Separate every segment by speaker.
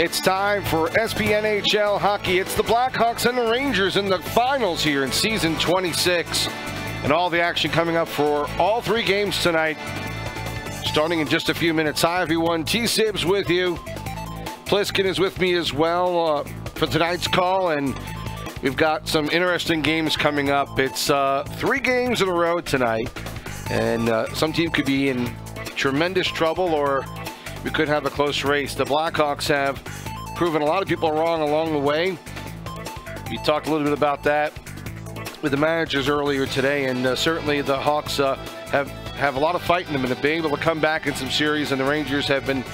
Speaker 1: It's time for SPNHL hockey. It's the Blackhawks and the Rangers in the finals here in season 26. And all the action coming up for all three games tonight, starting in just a few minutes. Hi, everyone. TSibs with you. Pliskin is with me as well for tonight's call, and we've got some interesting games coming up. It's 3 games in a row tonight, and some team could be in tremendous trouble, or we could have a close race. The Blackhawks have proven a lot of people wrong along the way. We talked a little bit about that with the managers earlier today, and certainly the Hawks have a lot of fight in them and have been able to come back in some series, and the Rangers have been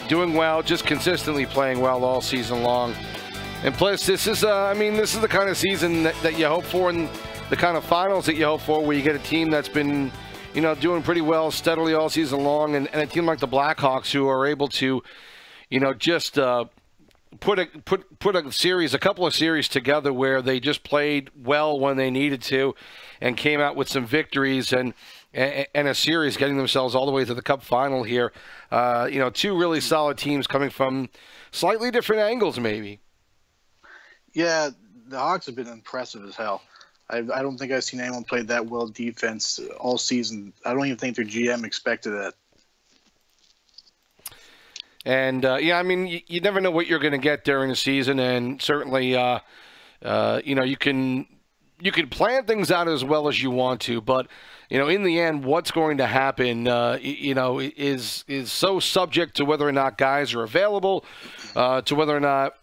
Speaker 1: doing well, just consistently playing well all season long. And plus, this is this is the kind of season that you hope for, and the kind of finals that you hope for, where you get a team that's been, doing pretty well steadily all season long, and a team like the Blackhawks who are able to, just put a couple of series together where they just played well when they needed to, and came out with some victories and a series, getting themselves all the way to the Cup final here. 2 really solid teams coming from slightly different angles, maybe.
Speaker 2: Yeah, the Hawks have been impressive as hell. I don't think I've seen anyone play that well defense all season. I don't even think their GM expected that.
Speaker 1: And, you never know what you're going to get during the season, and certainly, you can plan things out as well as you want to, but, in the end, what's going to happen, is so subject to whether or not guys are available, to whether or not,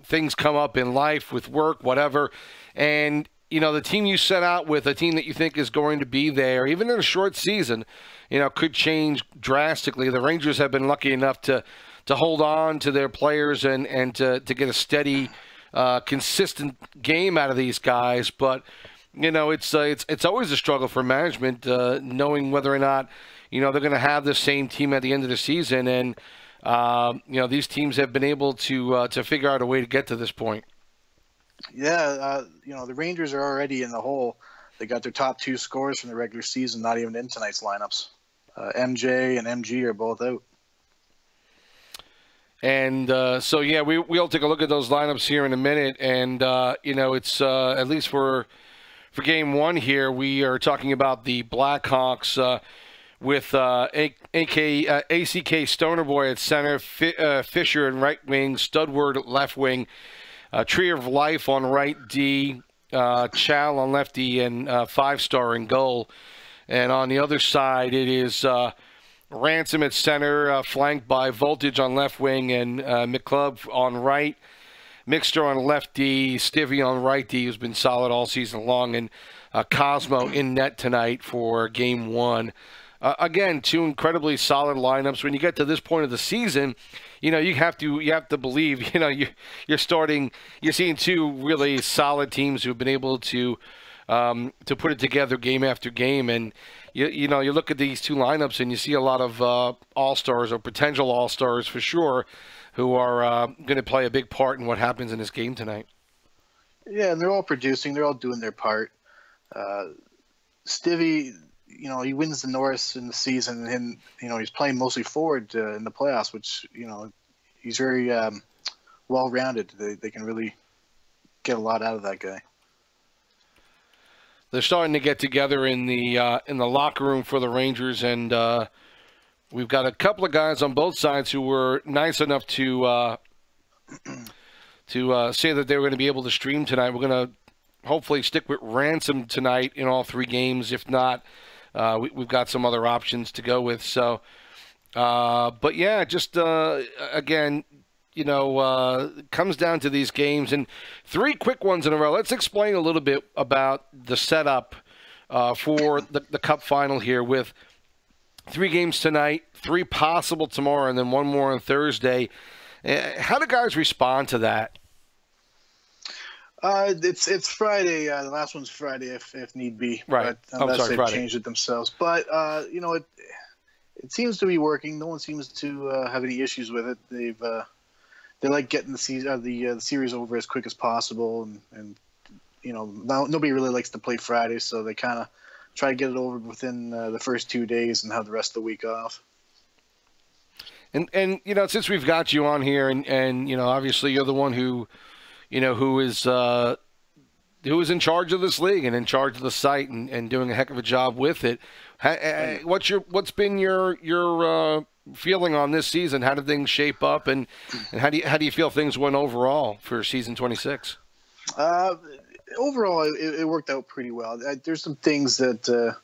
Speaker 1: things come up in life with work, whatever. And, the team you set out with, a team that you think is going to be there, even in a short season, could change drastically. The Rangers have been lucky enough to hold on to their players and to get a steady, consistent game out of these guys. But, it's always a struggle for management, knowing whether or not, they're going to have the same team at the end of the season. And, these teams have been able to figure out a way to get to this point.
Speaker 2: Yeah, the Rangers are already in the hole. They got their top 2 scorers from the regular season, not even in tonight's lineups. MJ and MG are both out. And
Speaker 1: we'll take a look at those lineups here in a minute. And, it's at least for game 1 here, we are talking about the Blackhawks with ACK Stonerboy at center, Fisher in right wing, Studward left wing, Tree of Life on right D, Chow on left D, and 5-star in goal. And on the other side, it is Ransom at center, flanked by Voltage on left wing, and McClub on right, Mixter on left D, Stivvy on right D, who's been solid all season long, and Cosmo in net tonight for game 1. Again, 2 incredibly solid lineups. When you get to this point of the season, you have to believe, you're seeing 2 really solid teams who've been able to put it together game after game. And you look at these 2 lineups and you see a lot of all-stars or potential all-stars for sure, who are going to play a big part in what happens in this game tonight.
Speaker 2: Yeah, and they're all producing. They're all doing their part. Stivvy, he wins the Norris in the season, and, he's playing mostly forward in the playoffs, which, he's very well-rounded. They can really get a lot out of that guy.
Speaker 1: They're starting to get together in the locker room for the Rangers, and we've got a couple of guys on both sides who were nice enough to say that they were going to be able to stream tonight. We're going to hopefully stick with Ransom tonight in all 3 games. If not, we've got some other options to go with. So, but yeah, just again, it comes down to these games, and 3 quick ones in a row. Let's explain a little bit about the setup for the Cup final here, with 3 games tonight, 3 possible tomorrow, and then 1 more on Thursday. How do guys respond to that?
Speaker 2: It's Friday. The last one's Friday, if need be.
Speaker 1: Right.
Speaker 2: Unless they've
Speaker 1: Friday.
Speaker 2: changed it themselves. But it seems to be working. No one seems to have any issues with it. They like getting the series over as quick as possible, and nobody really likes to play Friday, so they kind of try to get it over within the first 2 days and have the rest of the week off.
Speaker 1: And since we've got you on here, and obviously you're the one who is in charge of this league and in charge of the site and doing a heck of a job with it. What's been your feeling on this season? How did things shape up, and how do you feel things went overall for season 26?
Speaker 2: Overall, it worked out pretty well. There's some things that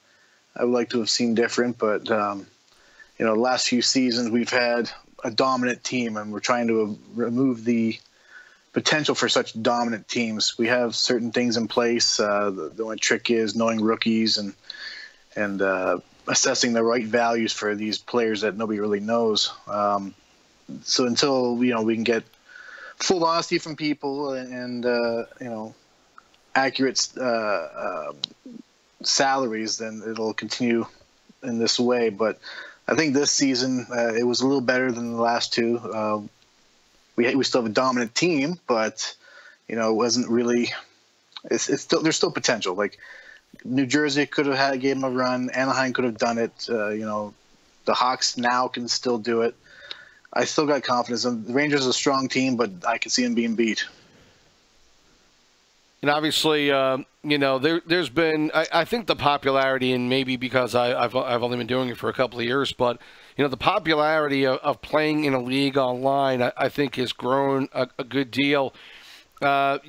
Speaker 2: I would like to have seen different, but the last few seasons we've had a dominant team, and we're trying to remove the potential for such dominant teams. We have certain things in place. The only trick is knowing rookies and assessing the right values for these players that nobody really knows. So until we can get full honesty from people and accurate salaries, then it'll continue in this way. But I think this season it was a little better than the last two. We still have a dominant team, but it wasn't really. It's still, there's still potential. Like New Jersey could have gave them a run. Anaheim could have done it. The Hawks now can still do it. I still got confidence. The Rangers are a strong team, but I can see them being beat.
Speaker 1: And obviously, there's been, I think the popularity, and maybe because I've only been doing it for a couple of years, but the popularity of playing in a league online, I think, has grown a good deal. The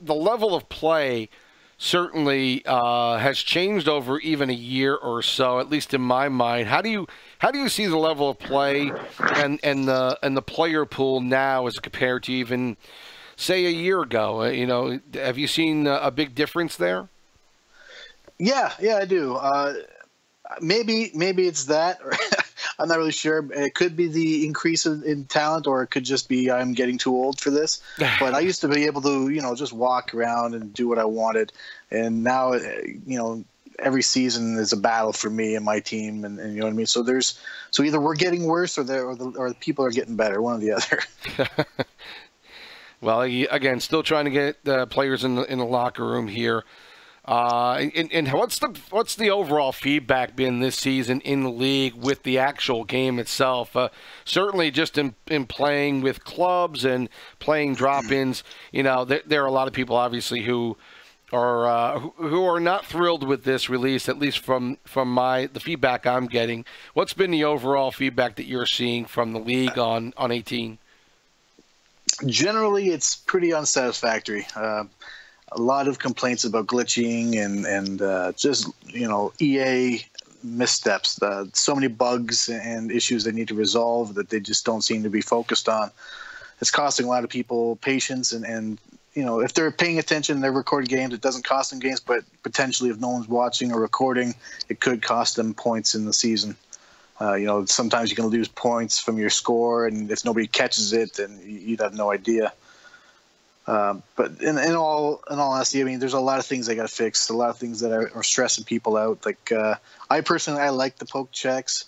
Speaker 1: level of play certainly has changed over even a year or so, at least in my mind. How do you see the level of play and the player pool now as compared to even, say, a year ago? Have you seen a big difference there?
Speaker 2: Yeah, I do. Maybe it's that. Or I'm not really sure. It could be the increase in talent, or it could just be I'm getting too old for this. But I used to be able to, just walk around and do what I wanted, and now, every season is a battle for me and my team, and you know what I mean. So either we're getting worse, or the people are getting better, one or the other.
Speaker 1: Well, again, still trying to get players in the locker room here. And what's the overall feedback been this season in the league with the actual game itself? Certainly, just in playing with clubs and playing drop-ins, there are a lot of people obviously who are not thrilled with this release, at least from the feedback I'm getting. What's been the overall feedback that you're seeing from the league on 18?
Speaker 2: Generally, it's pretty unsatisfactory. A lot of complaints about glitching and just EA missteps. So many bugs and issues they need to resolve that they just don't seem to be focused on. It's costing a lot of people patience, and if they're paying attention, they're recording games. It doesn't cost them games, but potentially if no one's watching or recording, it could cost them points in the season. Sometimes you can lose points from your score, and if nobody catches it, then you'd have no idea. But in all honesty, I mean, there's a lot of things they got to fix. A lot of things that are stressing people out. Like I personally, I like the poke checks,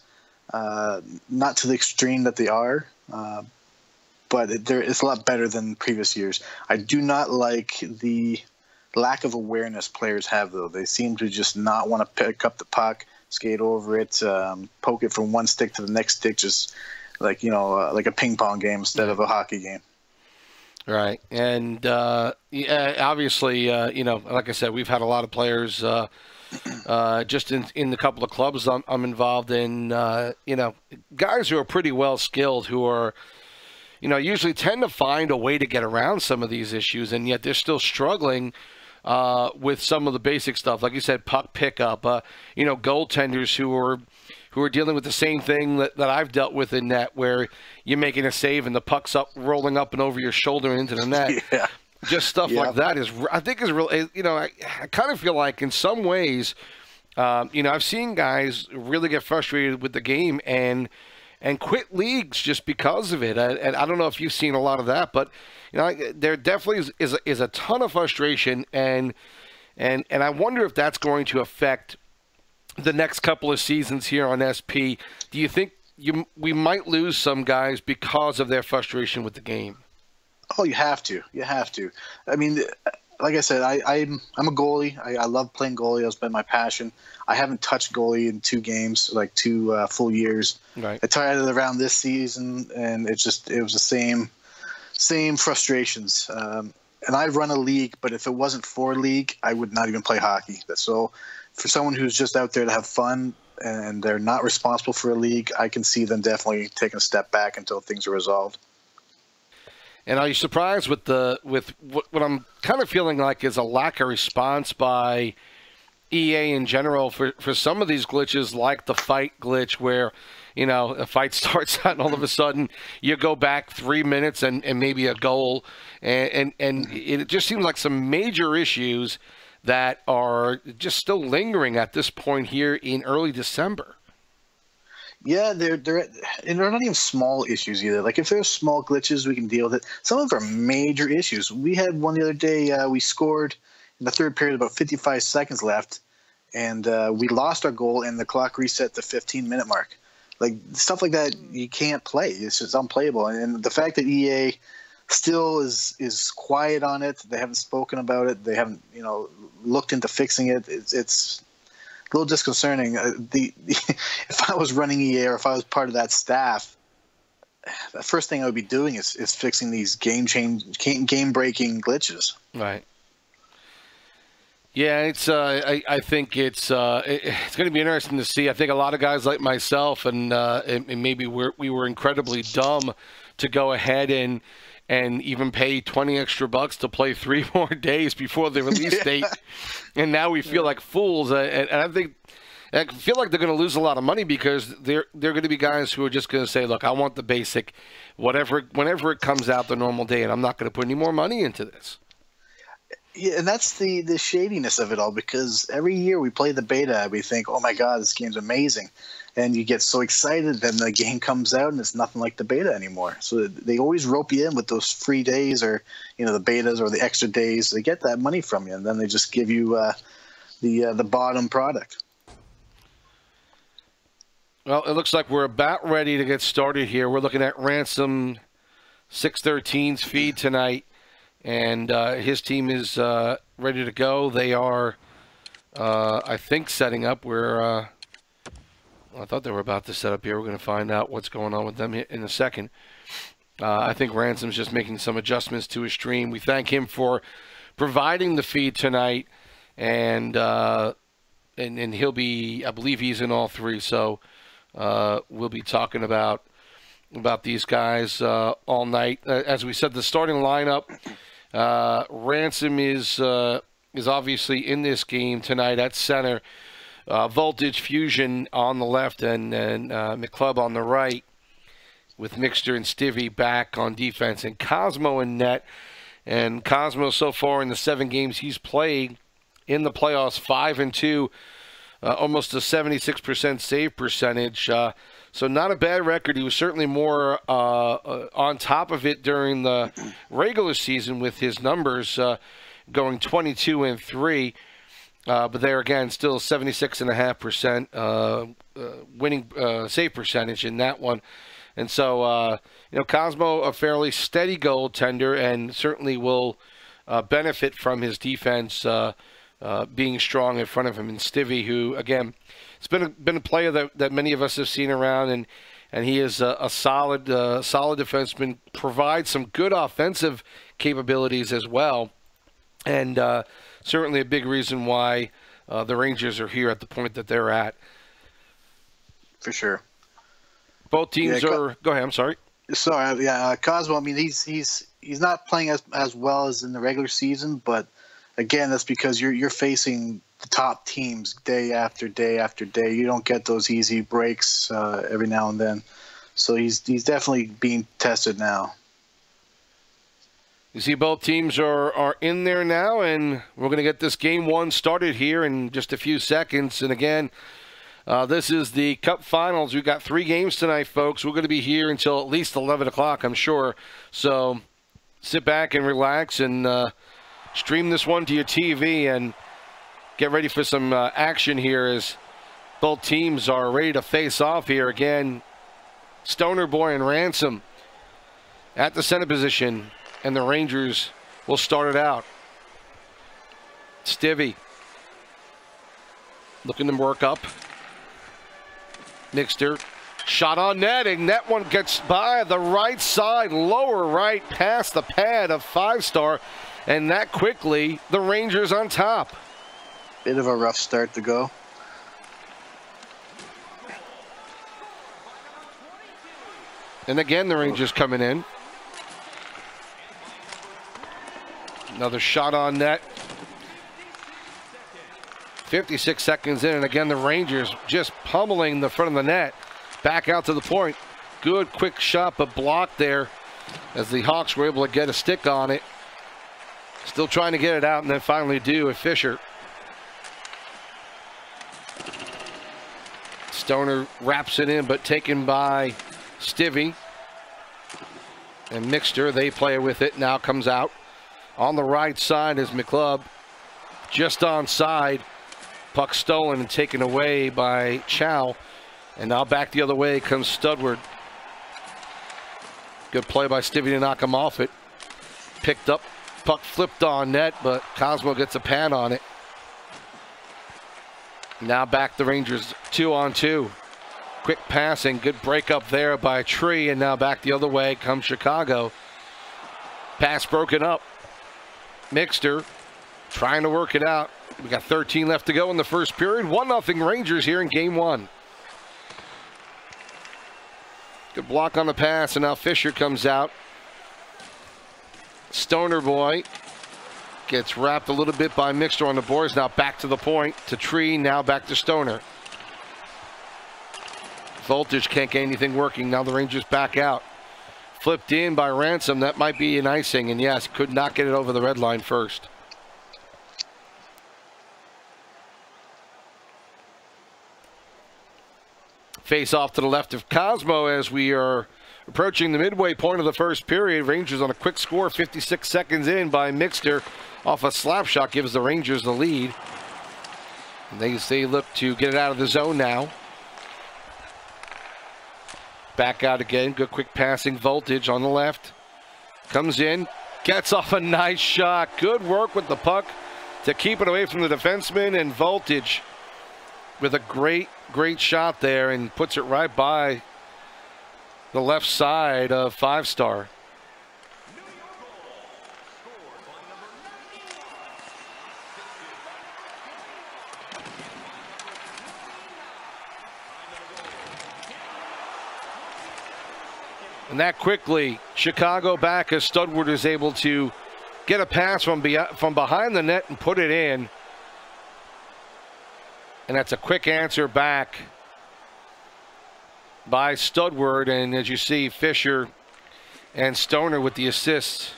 Speaker 2: not to the extreme that they are, but it's a lot better than previous years. I do not like the lack of awareness players have, though. They seem to just not want to pick up the puck, skate over it, poke it from one stick to the next stick, just like like a ping pong game instead of a hockey game.
Speaker 1: Right, and obviously, like I said, we've had a lot of players just in the couple of clubs I'm involved in. Guys who are pretty well skilled, who are, usually tend to find a way to get around some of these issues, and yet they're still struggling with some of the basic stuff, like you said, puck pickup. Goaltenders who are dealing with the same thing that I've dealt with in net, where you're making a save and the puck's rolling up and over your shoulder and into the net.
Speaker 2: Yeah.
Speaker 1: Just stuff like that is really, I kind of feel like in some ways, I've seen guys really get frustrated with the game and quit leagues just because of it. And I don't know if you've seen a lot of that, but there definitely is a ton of frustration, and I wonder if that's going to affect the next couple of seasons here on SP. Do you think we might lose some guys because of their frustration with the game?
Speaker 2: Oh, you have to. I mean, like I said, I'm a goalie. I love playing goalie. That's been my passion. I haven't touched goalie in 2 games, like 2 full years.
Speaker 1: Right.
Speaker 2: I tried it around this season, and it was the same frustrations. And I run a league, but if it wasn't for a league, I would not even play hockey. So for someone who's just out there to have fun and they're not responsible for a league, I can see them definitely taking a step back until things are resolved.
Speaker 1: And are you surprised with what I'm kind of feeling like is a lack of response by EA in general for some of these glitches, like the fight glitch where, you know, a fight starts out and all of a sudden you go back 3 minutes and maybe a goal. And it just seems like some major issues that are just still lingering at this point here in early December.
Speaker 2: Yeah, they're not even small issues either. Like if there's small glitches, we can deal with it. Some of them are major issues. We had one the other day. We scored in the third period, about 55 seconds left, and we lost our goal, and the clock reset the 15-minute mark. Like stuff like that, you can't play. It's just unplayable. And the fact that EA still is quiet on it, they haven't spoken about it, they haven't looked into fixing it. It's a little disconcerting. If I was running EA or if I was part of that staff, the first thing I would be doing is fixing these game-breaking glitches. Right.
Speaker 1: Yeah, it's. I think it's going to be interesting to see. I think a lot of guys like myself and maybe we were incredibly dumb to go ahead and even pay $20 extra to play 3 more days before the release date, and now we feel like fools. And I feel like they're going to lose a lot of money because they're going to be guys who are just going to say, "Look, I want the basic, whenever it comes out the normal day, and I'm not going to put any more money into this."
Speaker 2: Yeah, and that's the shadiness of it all, because every year we play the beta and we think, oh my God, this game's amazing. And you get so excited, then the game comes out and it's nothing like the beta anymore. So they always rope you in with those free days or, the betas or the extra days. They get that money from you, and then they just give you the bottom product.
Speaker 1: Well, it looks like we're about ready to get started here. We're looking at Ransom 613's feed tonight. And his team is ready to go. They are, I think, setting up. I thought they were about to set up here. We're going to find out what's going on with them in a second. I think Ransom's just making some adjustments to his stream. We thank him for providing the feed tonight, and he'll be, I believe he's in all 3. So we'll be talking about these guys all night. As we said, the starting lineup. Ransom is obviously in this game tonight at center. Voltage Fusion on the left and McClub on the right, with Mixter and Stivvy back on defense, and Cosmo in net. And Cosmo, so far in the 7 games he's played in the playoffs, 5-2, almost a 76% save percentage. So not a bad record. He was certainly more on top of it during the regular season with his numbers going 22-3. But there again, still 76.5% winning save percentage in that one. And so, Cosmo, a fairly steady goaltender, and certainly will benefit from his defense being strong in front of him. And Stivvy, who, again, it's been a player that many of us have seen around, and he is a solid defenseman, provides some good offensive capabilities as well, and certainly a big reason why the Rangers are here at the point that they're at.
Speaker 2: For sure.
Speaker 1: Both teams are. Go ahead. I'm sorry.
Speaker 2: Sorry. Yeah, Cosmo. I mean, he's not playing as well as in the regular season, but again, that's because you're facing the top teams day after day after day. You don't get those easy breaks every now and then. So he's definitely being tested now.
Speaker 1: You see both teams are in there now, and we're going to get this game 1 started here in just a few seconds. And again, this is the Cup Finals. We've got 3 games tonight, folks. We're going to be here until at least 11 o'clock, I'm sure. So sit back and relax and stream this one to your TV and get ready for some action here as both teams are ready to face off here. Again, Stoner Boy and Ransom at the center position, and the Rangers will start it out. Stivvy looking to work up. Mixter, shot on netting. That one gets by the right side, lower right, past the pad of 5-star. And that quickly, the Rangers on top.
Speaker 2: Bit of a rough start to go.
Speaker 1: And again, the Rangers coming in. Another shot on net. 56 seconds in, and again, the Rangers just pummeling the front of the net. Back out to the point. Good quick shot, but blocked there as the Hawks were able to get a stick on it. Still trying to get it out, and then finally do with Fisher. Stoner wraps it in, but taken by Stivvy. And Mixter, they play with it, now comes out. On the right side is McClub. Just onside. Puck stolen and taken away by Chow. And now back the other way comes Studward. Good play by Stivvy to knock him off it. Picked up, puck flipped on net, but Cosmo gets a pad on it. Now back the Rangers 2-on-2. Quick passing, good break up there by Tree, and now back the other way comes Chicago. Pass broken up. Mixter trying to work it out. We got 13 left to go in the first period. 1-0 Rangers here in game one. Good block on the pass, and now Fisher comes out. Stoner boy gets wrapped a little bit by Mixter on the boards. Now back to the point to Tree, now back to Stoner. Voltage can't get anything working. Now the Rangers back out. Flipped in by Ransom. That might be an icing, and yes, could not get it over the red line first. Face off to the left of Cosmo as we are approaching the midway point of the first period. Rangers on a quick score, 56 seconds in by Mixter off a slap shot gives the Rangers the lead. And they look to get it out of the zone now. Back out again, good quick passing. Voltage on the left. Comes in, gets off a nice shot. Good work with the puck to keep it away from the defenseman, and Voltage with a great shot there and puts it right by the left side of 5-star. And that quickly, Chicago back as Studward is able to get a pass from behind the net and put it in. And that's a quick answer back by Studward. And as you see, Fisher and Stoner with the assists.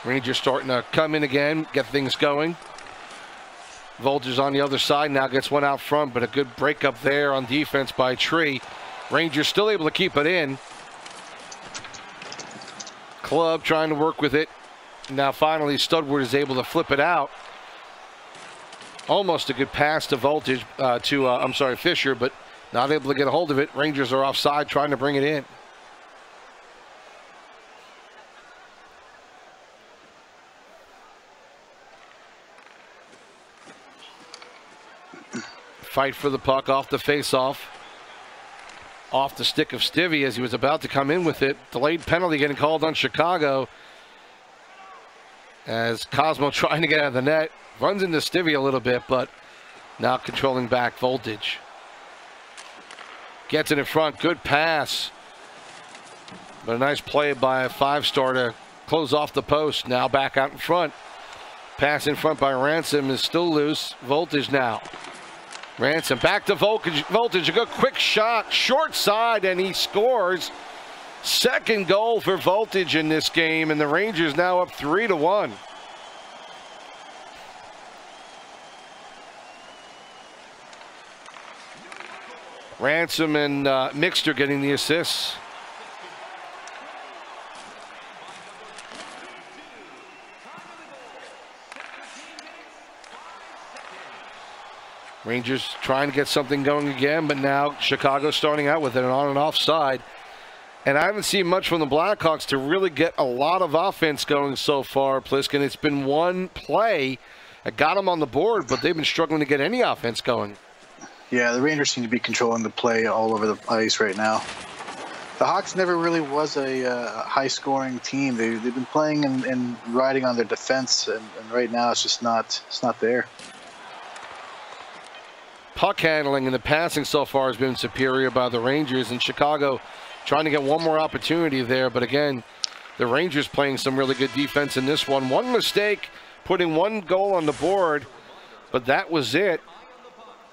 Speaker 1: Rangers starting to come in again, get things going. Voltage on the other side, now gets one out front, but a good breakup there on defense by Tree. Rangers still able to keep it in. Club trying to work with it. Now finally Studward is able to flip it out. Almost a good pass to Voltage, Fisher, but not able to get a hold of it. Rangers are offside trying to bring it in. Fight for the puck off the face-off. Off the stick of Stivvy as he was about to come in with it. Delayed penalty getting called on Chicago. As Cosmo trying to get out of the net. Runs into Stivvy a little bit, but now controlling back Voltage. Gets it in front. Good pass. But a nice play by a 5-star to close off the post. Now back out in front. Pass in front by Ransom is still loose. Voltage now. Ransom back to Voltage, a good quick shot, short side, and he scores. Second goal for Voltage in this game, and the Rangers now up 3-1. Ransom and Mixter getting the assists. Rangers trying to get something going again, but now Chicago starting out with an on and off side. And I haven't seen much from the Blackhawks to really get a lot of offense going so far, Pliskin. It's been one play that got them on the board, but they've been struggling to get any offense going. Yeah,
Speaker 2: the Rangers seem to be controlling the play all over the ice right now. The Hawks never really was a high-scoring team. They've been playing and riding on their defense, and right now it's just not there.
Speaker 1: Puck handling and the passing so far has been superior by the Rangers, and Chicago trying to get one more opportunity there. But again, the Rangers playing some really good defense in this one. One mistake, putting one goal on the board, but that was it.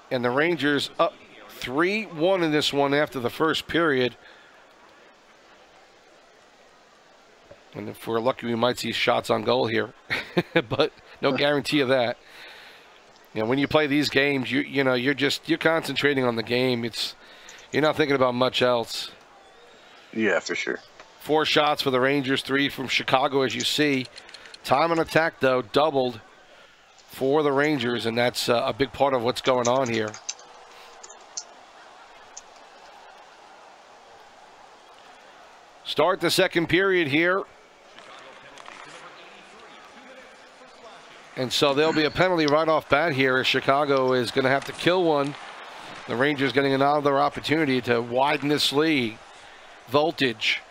Speaker 1: And the Rangers up 3-1 in this one after the first period. And if we're lucky, we might see shots on goal here, but no guarantee of that. You know, when you play these games, you're concentrating on the game. You're not thinking about much else.
Speaker 2: Yeah, for sure.
Speaker 1: 4 shots for the Rangers, 3 from Chicago, as you see. Time on attack, though, doubled for the Rangers, and that's a big part of what's going on here. Start the second period here. And so there'll be a penalty right off bat here as Chicago is going to have to kill one. The Rangers getting another opportunity to widen this lead. Voltage.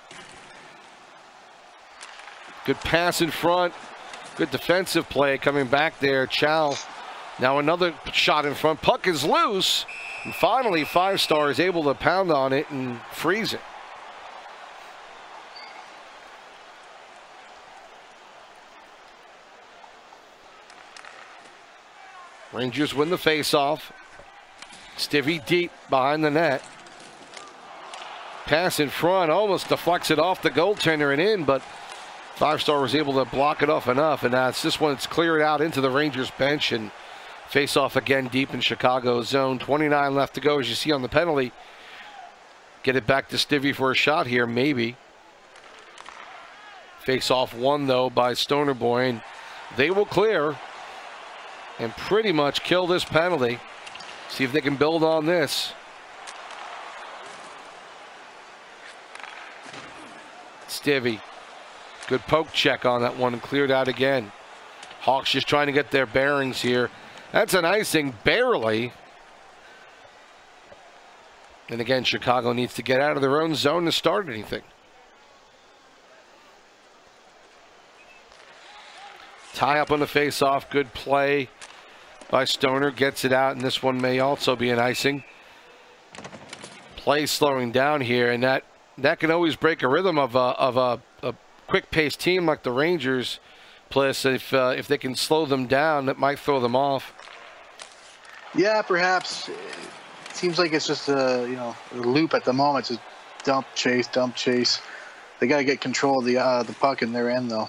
Speaker 1: Good pass in front. Good defensive play coming back there. Chow. Now another shot in front. Puck is loose. And finally, 5-Star is able to pound on it and freeze it. Rangers win the faceoff. Stivvy deep behind the net. Pass in front, almost deflects it off the goaltender and in, but 5-Star was able to block it off enough, and that's this one. It's cleared out into the Rangers bench, and face-off again deep in Chicago's zone. 29 left to go, as you see on the penalty. Get it back to Stivvy for a shot here, maybe. Face-off won, though, by Stoner Boy, and they will clear and pretty much kill this penalty. See if they can build on this. Stivvy. Good poke check on that one and cleared out again. Hawks just trying to get their bearings here. That's an icing, barely. And again, Chicago needs to get out of their own zone to start anything. Tie up on the face-off. Good play by Stoner. Gets it out, and this one may also be an icing. Play slowing down here, and that can always break a rhythm of a quick-paced team like the Rangers. Plus, if they can slow them down, that might throw them off.
Speaker 2: Yeah, perhaps. It seems like it's just a loop at the moment. Just dump, chase, dump, chase. They got to get control of the puck in their end, though.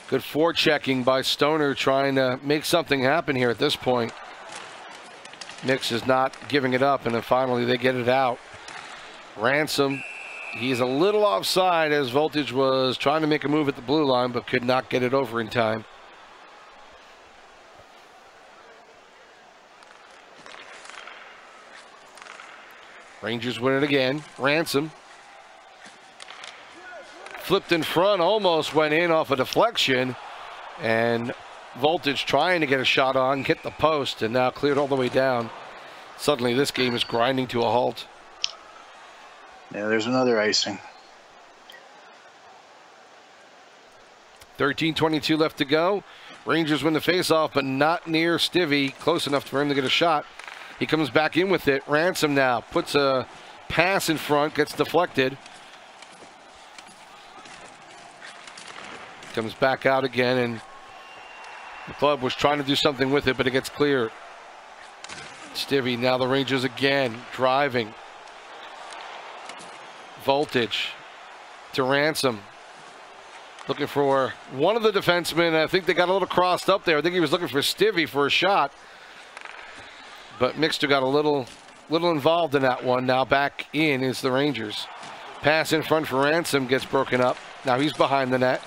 Speaker 1: Good forechecking by Stoner, trying to make something happen here at this point. Nix is not giving it up, and then finally they get it out. Ransom, he's a little offside as Voltage was trying to make a move at the blue line, but could not get it over in time. Rangers win it again. Ransom. Flipped in front, almost went in off a deflection, and Voltage trying to get a shot on, hit the post, and now cleared all the way down. Suddenly this game is grinding to a halt.
Speaker 2: Yeah, there's another icing.
Speaker 1: 13:22 left to go. Rangers win the faceoff, but not near Stivvy, close enough for him to get a shot. He comes back in with it. Ransom now puts a pass in front, gets deflected. Comes back out again, and the club was trying to do something with it, but it gets clear. Stivvy, now the Rangers again, driving. Voltage to Ransom. Looking for one of the defensemen. I think they got a little crossed up there. I think he was looking for Stivvy for a shot. But Mixter got a little involved in that one. Now back in is the Rangers. Pass in front for Ransom gets broken up. Now he's behind the net.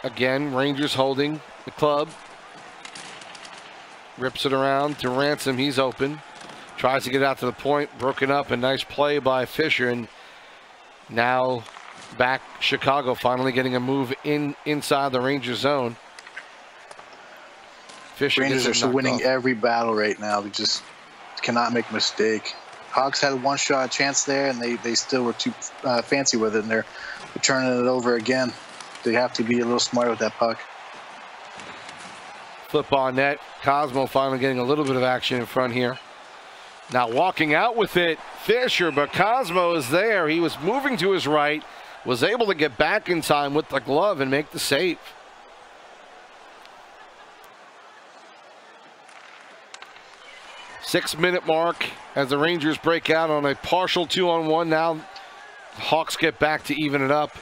Speaker 1: Again, Rangers holding. The club rips it around to Ransom. He's open. Tries to get out to the point. Broken up. A nice play by Fisher. And now back Chicago finally getting a move inside the Rangers zone. Fisher
Speaker 2: Rangers are still winning every battle right now. They just cannot make a mistake. Hawks had a one-shot chance there, and they still were too fancy with it, and they're turning it over again. They have to be a little smarter with that puck.
Speaker 1: Flip on net. Cosmo finally getting a little bit of action in front here. Now walking out with it, Fisher, but Cosmo is there. He was moving to his right, was able to get back in time with the glove and make the save. Six-minute mark as the Rangers break out on a partial 2-on-1. Now the Hawks get back to even it up.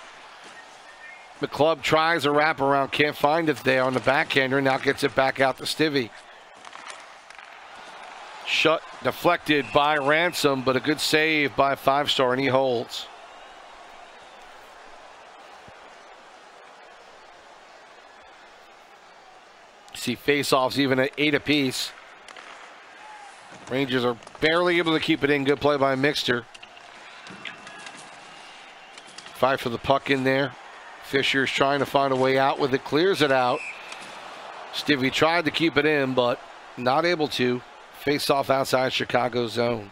Speaker 1: McClub tries a wraparound, can't find it there on the backhander. Now gets it back out to Stivvy. Deflected by Ransom, but a good save by Five-Star, and he holds. See face-offs even at 8 apiece. Rangers are barely able to keep it in. Good play by Mixter. Fight for the puck in there. Fisher's trying to find a way out with it. Clears it out. Stivvy tried to keep it in, but not able to. Face off outside Chicago zone.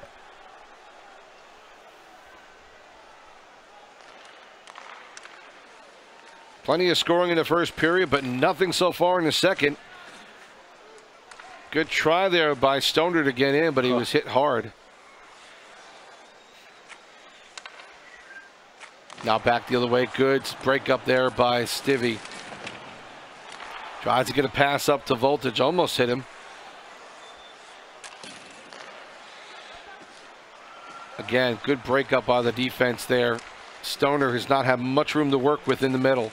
Speaker 1: Plenty of scoring in the first period, but nothing so far in the second. Good try there by Stoner to get in, but he was hit hard. Now back the other way. Good break up there by Stivvy. Tries to get a pass up to Voltage. Almost hit him. Again, good breakup by the defense there. Stoner has not had much room to work with in the middle.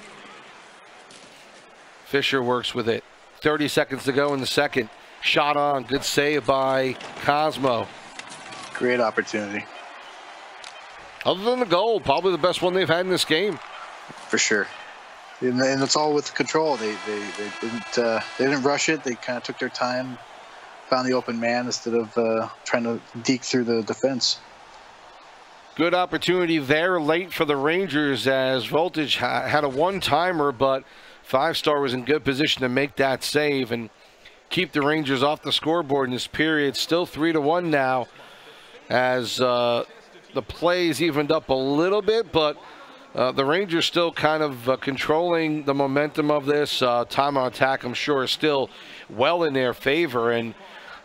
Speaker 1: Fisher works with it. 30 seconds to go in the second. Shot on. Good save by Cosmo.
Speaker 2: Great opportunity.
Speaker 1: Other than the goal, probably the best one they've had in this game.
Speaker 2: For sure. And it's all with control. They didn't rush it. They kind of took their time, found the open man instead of trying to deke through the defense.
Speaker 1: Good opportunity there late for the Rangers as Voltage had a one-timer, but Five-Star was in good position to make that save and keep the Rangers off the scoreboard in this period. Still 3-1 now as the plays evened up a little bit, but the Rangers still kind of controlling the momentum of this. Time on attack, I'm sure, is still well in their favor. And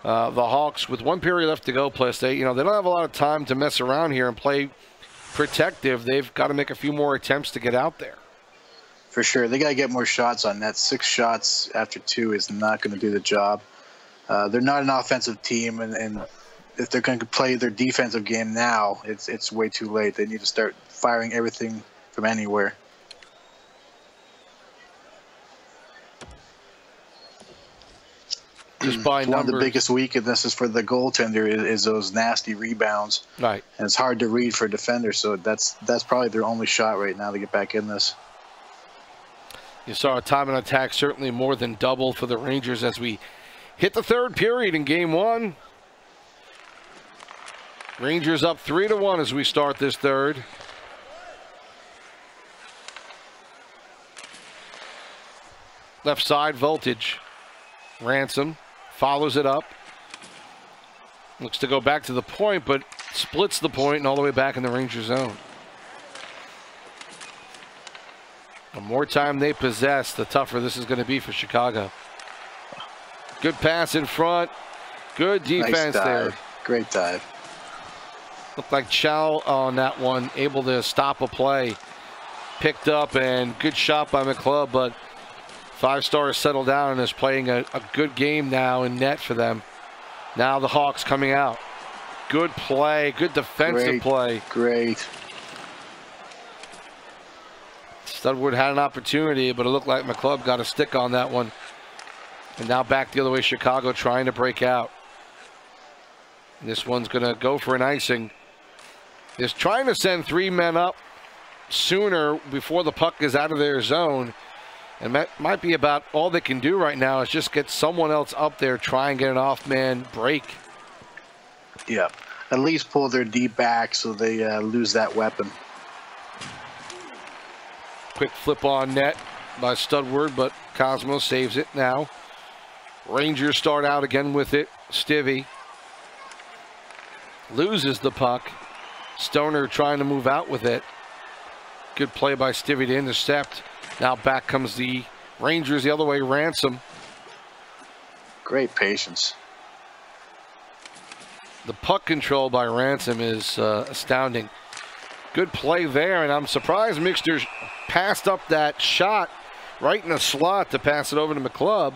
Speaker 1: the Hawks, with one period left to go, plus they don't have a lot of time to mess around here and play protective. They've got to make a few more attempts to get out there.
Speaker 2: For sure. They got to get more shots on net. 6 shots after 2 is not going to do the job. They're not an offensive team, and if they're going to play their defensive game now, it's way too late. They need to start firing everything from anywhere.
Speaker 1: Just by
Speaker 2: one of the biggest weaknesses for the goaltender is those nasty rebounds.
Speaker 1: Right.
Speaker 2: And it's hard to read for defenders, so that's probably their only shot right now to get back in this.
Speaker 1: You saw a time on attack certainly more than double for the Rangers as we hit the third period in game one. Rangers up 3-1 as we start this third. Left side, Voltage. Ransom follows it up. Looks to go back to the point, but splits the point and all the way back in the Ranger zone. The more time they possess, the tougher this is going to be for Chicago. Good pass in front. Good defense
Speaker 2: nice
Speaker 1: there.
Speaker 2: Great dive.
Speaker 1: Looked like Chow on that one, able to stop a play. Picked up, and good shot by McClub, but Five-Star has settled down and is playing a good game now in net for them. Now the Hawks coming out. Good play, good defensive play.
Speaker 2: Great.
Speaker 1: Studwood had an opportunity, but it looked like McClub got a stick on that one. And now back the other way, Chicago trying to break out. And this one's going to go for an icing. Is trying to send 3 men up sooner before the puck is out of their zone. And that might be about all they can do right now is just get someone else up there, try and get an off-man break.
Speaker 2: Yeah, at least pull their D back so they lose that weapon.
Speaker 1: Quick flip on net by Studward, but Cosmo saves it now. Rangers start out again with it. Stivvy loses the puck. Stoner trying to move out with it. Good play by Stivvy to intercept. Now back comes the Rangers the other way. Ransom.
Speaker 2: Great patience.
Speaker 1: The puck control by Ransom is astounding. Good play there, and I'm surprised Mixter passed up that shot right in the slot to pass it over to McClub.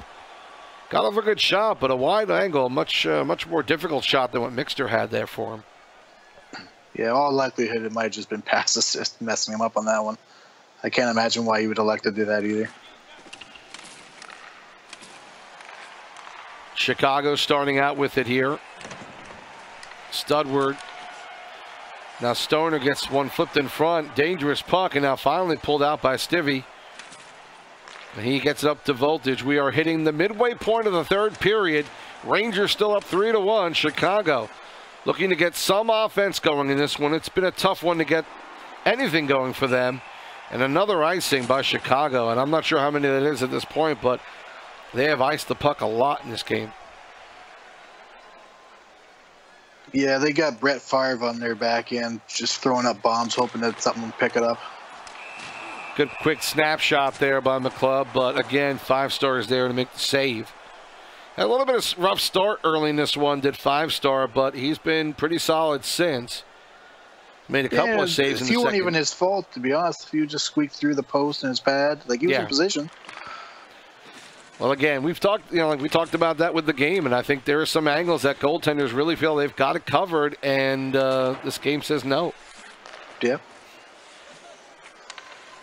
Speaker 1: Got off a good shot, but a wide angle, much more difficult shot than what Mixter had there for him.
Speaker 2: Yeah, all likelihood it might have just been pass assist messing him up on that one. I can't imagine why you would elect to do that either.
Speaker 1: Chicago starting out with it here. Studward. Now Stoner gets one flipped in front. Dangerous puck, and now finally pulled out by Stivvy. He gets it up to Voltage. We are hitting the midway point of the third period. Rangers still up 3-1. Chicago looking to get some offense going in this one. It's been a tough one to get anything going for them. And another icing by Chicago. And I'm not sure how many that is at this point, but they have iced the puck a lot in this game.
Speaker 2: Yeah, they got Brett Favre on their back end, just throwing up bombs, hoping that something will pick it up.
Speaker 1: Good quick snapshot there by McClub, but again, 5 stars there to make the save. Had a little bit of rough start early in this one, did 5-star, but he's been pretty solid since. Made a couple of saves in the second.
Speaker 2: A few weren't even his fault, to be honest. A few just squeaked through the post and his pad. Like, he was in position.
Speaker 1: Well, again, we've talked, like we talked about that with the game, and I think there are some angles that goaltenders really feel they've got it covered, and this game says no.
Speaker 2: Yeah.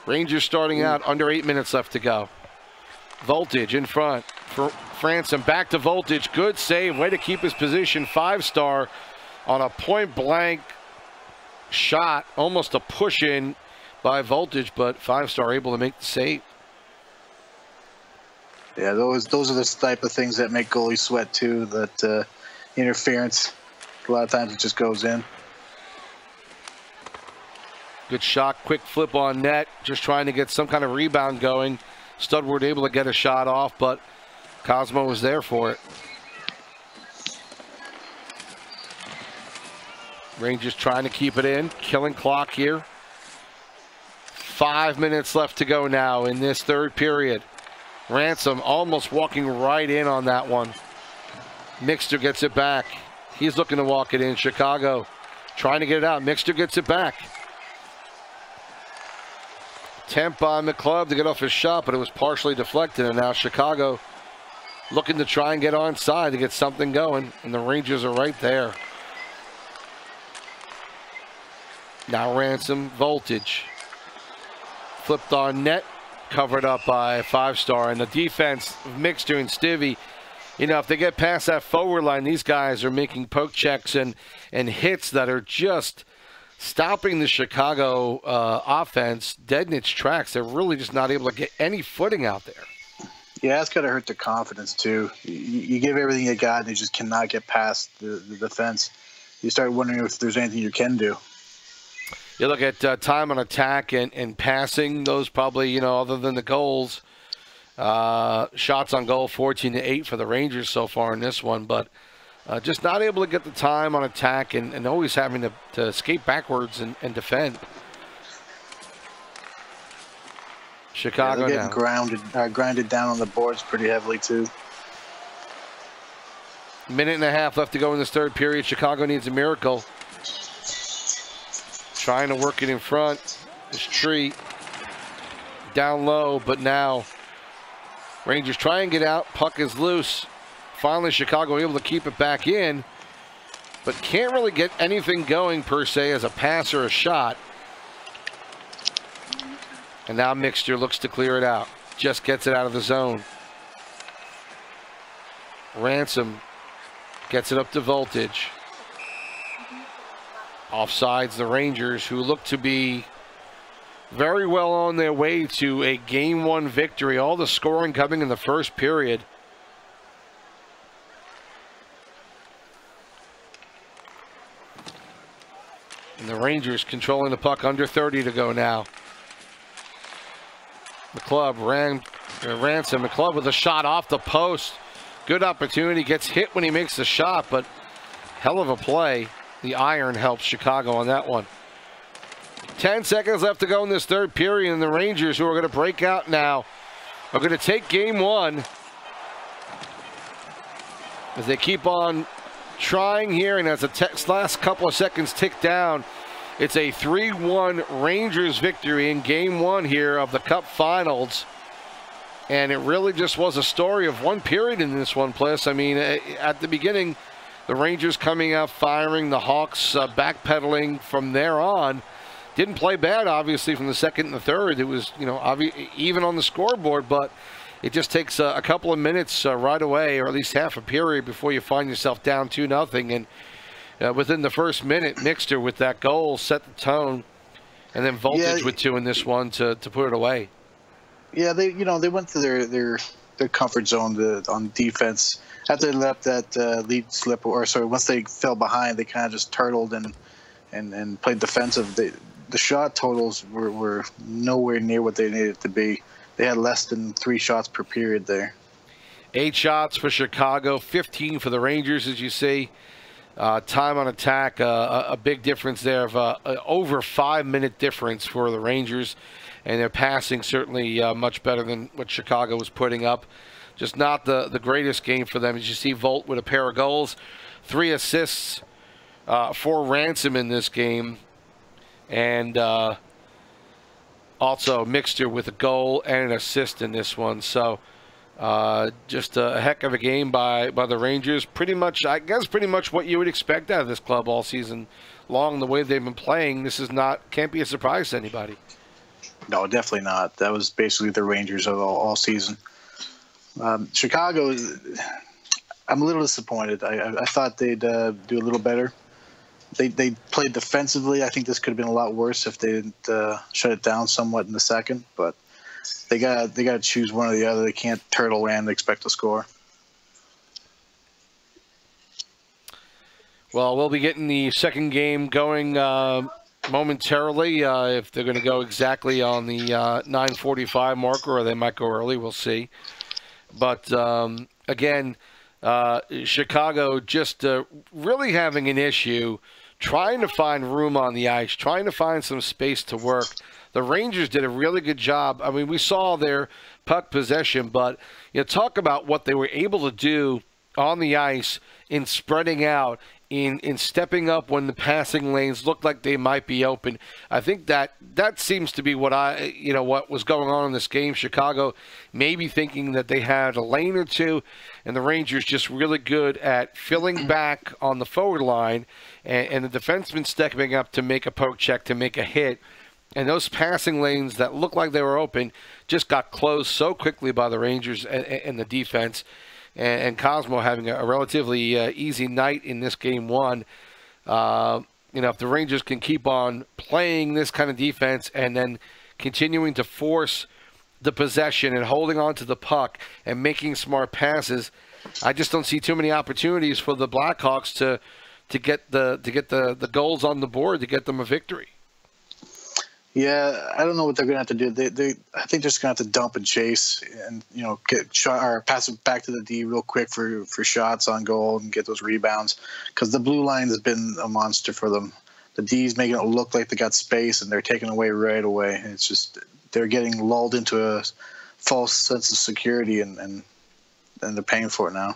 Speaker 1: Rangers starting out, under 8 minutes left to go. Voltage in front for Franson, back to Voltage. Good save, way to keep his position. 5-star on a point-blank shot, almost a push-in by Voltage, but 5-star able to make the save.
Speaker 2: Yeah, those are the type of things that make goalies sweat too. That interference, a lot of times it just goes in.
Speaker 1: Good shot, quick flip on net, just trying to get some kind of rebound going. Studward able to get a shot off, but Cosmo was there for it. Rangers trying to keep it in, killing clock here. 5 minutes left to go now in this third period. Ransom almost walking right in on that one. Mixter gets it back. He's looking to walk it in. Chicago trying to get it out. Mixter gets it back. Attempt by McClub to get off his shot, but it was partially deflected, and now Chicago looking to try and get onside to get something going, and the Rangers are right there. Now Ransom, Voltage. Flipped on net, covered up by 5-star, and the defense of Mixter and Stivvy, if they get past that forward line, these guys are making poke checks and hits that are just stopping the Chicago offense dead in its tracks. They're really just not able to get any footing out there.
Speaker 2: Yeah, that's got to hurt their confidence too. You give everything you got, and they just cannot get past the defense. You start wondering if there's anything you can do.
Speaker 1: You look at time on attack and passing, those probably, other than the goals, shots on goal, 14-8 for the Rangers so far in this one, but just not able to get the time on attack and always having to skate backwards and defend. Chicago
Speaker 2: they're getting grinded down on the boards pretty heavily too.
Speaker 1: Minute and a half left to go in this third period. Chicago needs a miracle. Trying to work it in front. This tree down low, but now Rangers try and get out. Puck is loose. Finally, Chicago able to keep it back in, but can't really get anything going per se as a pass or a shot. And now Mixter looks to clear it out. Just gets it out of the zone. Ransom gets it up to Voltage. Offsides the Rangers, who look to be very well on their way to a Game 1 victory. All the scoring coming in the first period. And the Rangers controlling the puck, under 30 to go now. Ransom, McClub with a shot off the post. Good opportunity, gets hit when he makes the shot, but hell of a play. The iron helps Chicago on that one. 10 seconds left to go in this third period, and the Rangers, who are going to break out now, are going to take Game 1 as they keep on trying here, and as the last couple of seconds tick down, it's a 3-1 Rangers victory in Game 1 here of the Cup Finals. And it really just was a story of one period in this one, Bliss. I mean, at the beginning, the Rangers coming out firing, the Hawks backpedaling from there on. Didn't play bad, obviously, from the second and the third. It was, you know, even on the scoreboard, but it just takes a couple of minutes right away, or at least half a period, before you find yourself down 2-0. And within the first minute, Mixter with that goal set the tone, and then Voltage with 2 in this one to put it away.
Speaker 2: Yeah, they went to their comfort zone on defense. After they let that lead slip, or sorry, once they fell behind, they kind of just turtled and played defensive. The shot totals were nowhere near what they needed to be. They had less than 3 shots per period there.
Speaker 1: 8 shots for Chicago, 15 for the Rangers, as you see. Time on attack, a big difference there of over 5-minute difference for the Rangers. And their passing certainly much better than what Chicago was putting up. Just not the greatest game for them. As you see, Volt with a pair of goals, 3 assists for Ransom in this game. And also Mixter with a goal and an assist in this one. So just a heck of a game by the Rangers. Pretty much, I guess, pretty much what you would expect out of this club all season long. The way they've been playing, this is can't be a surprise to anybody.
Speaker 2: No, definitely not. That was basically the Rangers of all season. Chicago, I'm a little disappointed. I thought they'd do a little better. They played defensively. I think this could have been a lot worse if they didn't shut it down somewhat in the second. But they got to choose one or the other. They can't turtle and expect to score.
Speaker 1: Well, we'll be getting the second game going momentarily. If they're going to go exactly on the 9:45 marker, or they might go early, we'll see. But again, Chicago just really having an issue trying to find room on the ice, trying to find some space to work. The Rangers did a really good job. I mean, we saw their puck possession, but talk about what they were able to do on the ice in spreading out, in stepping up when the passing lanes looked like they might be open. I think that seems to be what what was going on in this game. Chicago maybe thinking that they had a lane or two, and the Rangers just really good at filling back on the forward line, and the defenseman stepping up to make a poke check, to make a hit. And those passing lanes that looked like they were open just got closed so quickly by the Rangers and the defense. And Cosmo having a relatively easy night in this Game 1. If the Rangers can keep on playing this kind of defense and then continuing to force the possession and holding on to the puck and making smart passes, I just don't see too many opportunities for the Blackhawks to get the goals on the board to get them a victory.
Speaker 2: Yeah, I don't know what they're going to have to do. I think they're just going to have to dump and chase, and get shot or pass it back to the D real quick for shots on goal and get those rebounds, because the blue line has been a monster for them. The D's making it look like they got space, and they're taking away right away. It's just they're getting lulled into a false sense of security, and they're paying for it now.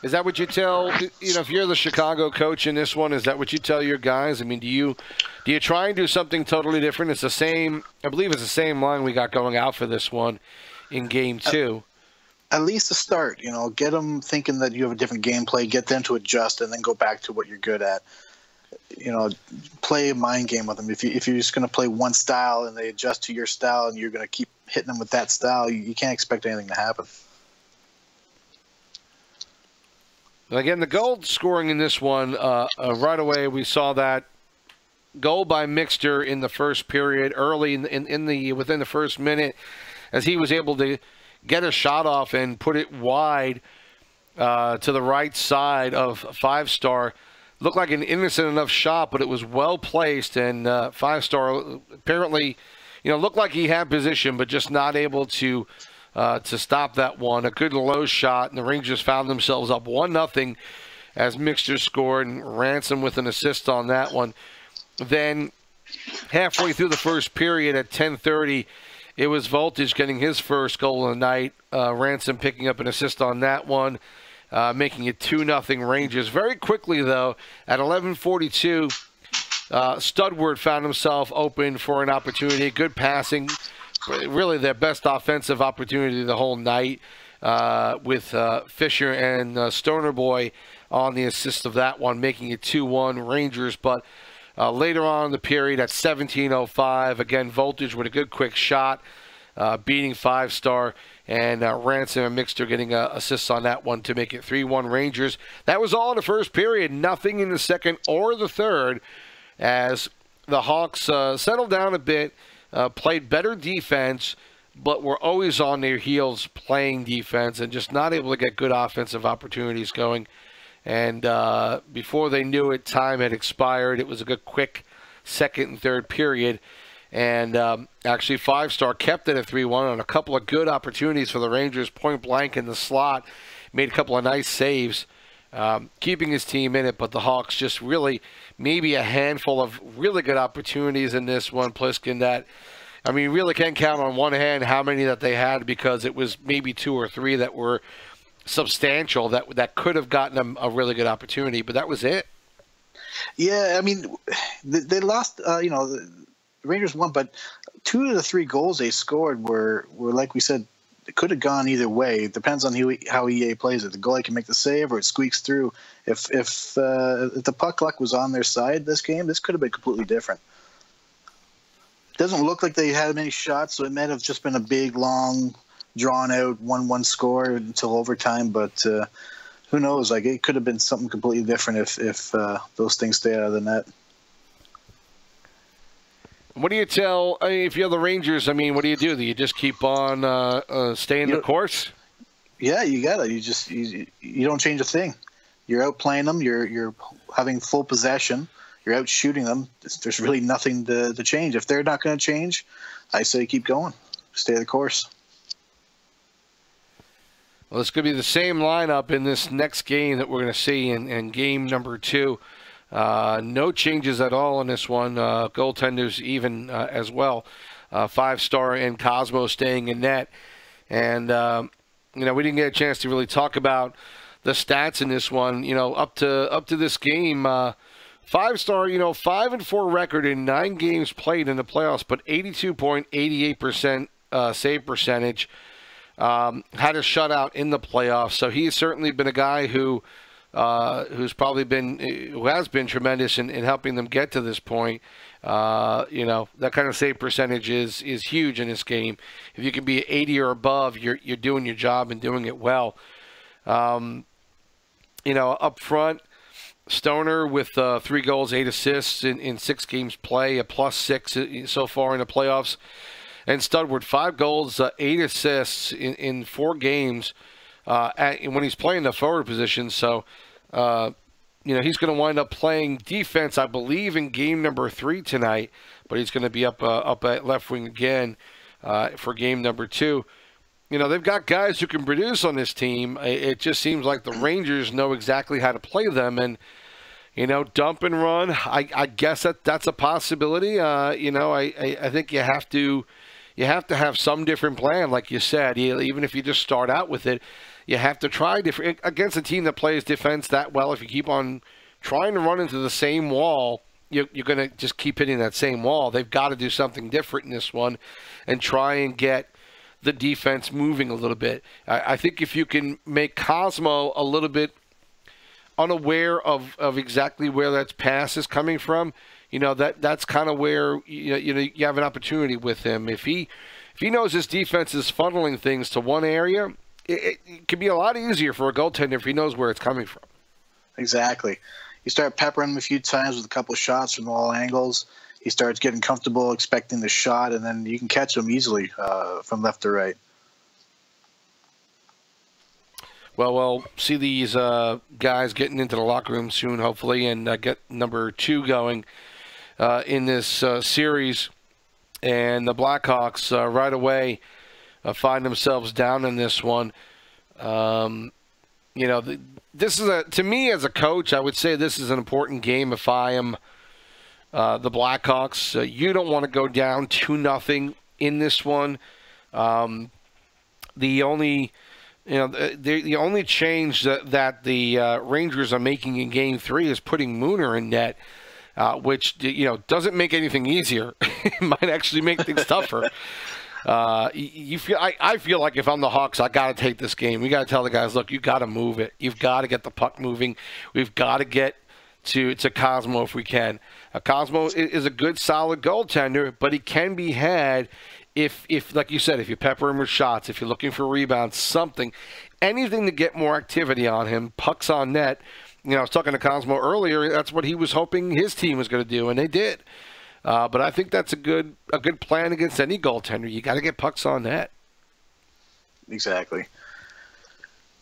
Speaker 1: Is that what you tell, if you're the Chicago coach in this one, is that what you tell your guys? I mean, do you try and do something totally different? It's the same, I believe it's the same line we got going out for this one in Game 2.
Speaker 2: At least to start, get them thinking that you have a different gameplay, get them to adjust, and then go back to what you're good at. Play a mind game with them. If you're just going to play one style and they adjust to your style and you're going to keep hitting them with that style, you can't expect anything to happen.
Speaker 1: Again, the goal scoring in this one, right away we saw that goal by Mixter in the first period, early within the first minute, as he was able to get a shot off and put it wide to the right side of Five-Star. Looked like an innocent enough shot, but it was well placed, and Five-Star apparently, looked like he had position, but just not able to stop that one. A good low shot, and the Rangers found themselves up 1-0 as Mixter scored, and Ransom with an assist on that one. Then halfway through the first period at 10:30, it was Voltage getting his first goal of the night. Ransom picking up an assist on that one, making it 2-0 Rangers. Very quickly, though, at 11:42, Studward found himself open for an opportunity. Good passing, really their best offensive opportunity the whole night, with Fisher and Stoner Boy on the assist of that one, making it 2-1 Rangers. But later on in the period at 17:05, again, Voltage with a good quick shot, beating Five-Star, and Ransom and Mixter getting assists on that one to make it 3-1 Rangers. That was all in the first period, nothing in the second or the third, as the Hawks settled down a bit, played better defense, but were always on their heels playing defense and just not able to get good offensive opportunities going. And before they knew it, time had expired. It was a good, quick second and third period. And actually, Five-Star kept it at 3-1 on a couple of good opportunities for the Rangers, point blank in the slot. Made a couple of nice saves, keeping his team in it. But the Hawks just really, maybe a handful of really good opportunities in this one, Pliskin, that, I mean, really can't count on one hand how many that they had, because it was maybe 2 or 3 that were substantial that could have gotten them a really good opportunity, but that was it.
Speaker 2: Yeah, I mean, they lost. The Rangers won, but 2 of the 3 goals they scored were like we said, it could have gone either way. It depends on how EA plays it. The goalie can make the save, or it squeaks through. If the puck luck was on their side this game, this could have been completely different. It doesn't look like they had many shots, so it might have just been a big, long, drawn-out 1-1 score until overtime. But who knows? Like, it could have been something completely different if those things stay out of the net.
Speaker 1: What do you tell, if you're the Rangers, I mean, what do? Do you just keep on staying the course? Yeah,
Speaker 2: you got to. You don't change a thing. You're out playing them. You're having full possession. You're out shooting them. There's really nothing to change. If they're not going to change, I say keep going. Stay the course.
Speaker 1: Well, it's going to be the same lineup in this next game that we're going to see in game number 2. No changes at all in this one. Goaltenders even as well. Five-Star and Cosmo staying in net. And, we didn't get a chance to really talk about the stats in this one. Up to this game, Five-Star, 5-4 record in 9 games played in the playoffs, but 82.88% save percentage. Had a shutout in the playoffs, so he's certainly been a guy who has been tremendous in helping them get to this point. That kind of save percentage is huge in this game. If you can be 80 or above, you're doing your job and doing it well. Up front, Stoner with 3 goals, 8 assists in 6 games play, a +6 so far in the playoffs. And Studward, 5 goals, 8 assists in 4 games when he's playing the forward position. So, he's going to wind up playing defense, I believe, in game number 3 tonight. But he's going to be up at left wing again for game number 2. They've got guys who can produce on this team. It just seems like the Rangers know exactly how to play them. And, dump and run, I guess that's a possibility. I think you have to have some different plan, like you said. Even if you just start out with it, you have to try different against a team that plays defense that well. If you keep on trying to run into the same wall, you're going to just keep hitting that same wall. They've got to do something different in this one and try and get the defense moving a little bit. I think if you can make Cosmo a little bit unaware of exactly where that pass is coming from, that's kind of where you have an opportunity with him. If he knows his defense is funneling things to one area, it can be a lot easier for a goaltender if he knows where it's coming from.
Speaker 2: Exactly. You start peppering him a few times with a couple of shots from all angles. He starts getting comfortable, expecting the shot, and then you can catch him easily from left to right.
Speaker 1: Well, we'll see these guys getting into the locker room soon, hopefully, and get number 2 going in this series. And the Blackhawks right away find themselves down in this one. You know, this is to me as a coach, I would say this is an important game. If I am the Blackhawks, you don't want to go down 2-0 in this one. The only change that the Rangers are making in Game 3 is putting Mooner in net, which doesn't make anything easier. It might actually make things tougher. I feel like if I'm the Hawks, I got to take this game. We got to tell the guys, look, you got to move it. You've got to get the puck moving. We've got to get to Cosmo if we can. Cosmo is a good, solid goaltender, but he can be had if like you said, if you pepper him with shots, if you're looking for rebounds, something, anything to get more activity on him, pucks on net. I was talking to Cosmo earlier. That's what he was hoping his team was going to do, and they did. But I think that's a good plan against any goaltender. You got to get pucks on net.
Speaker 2: Exactly.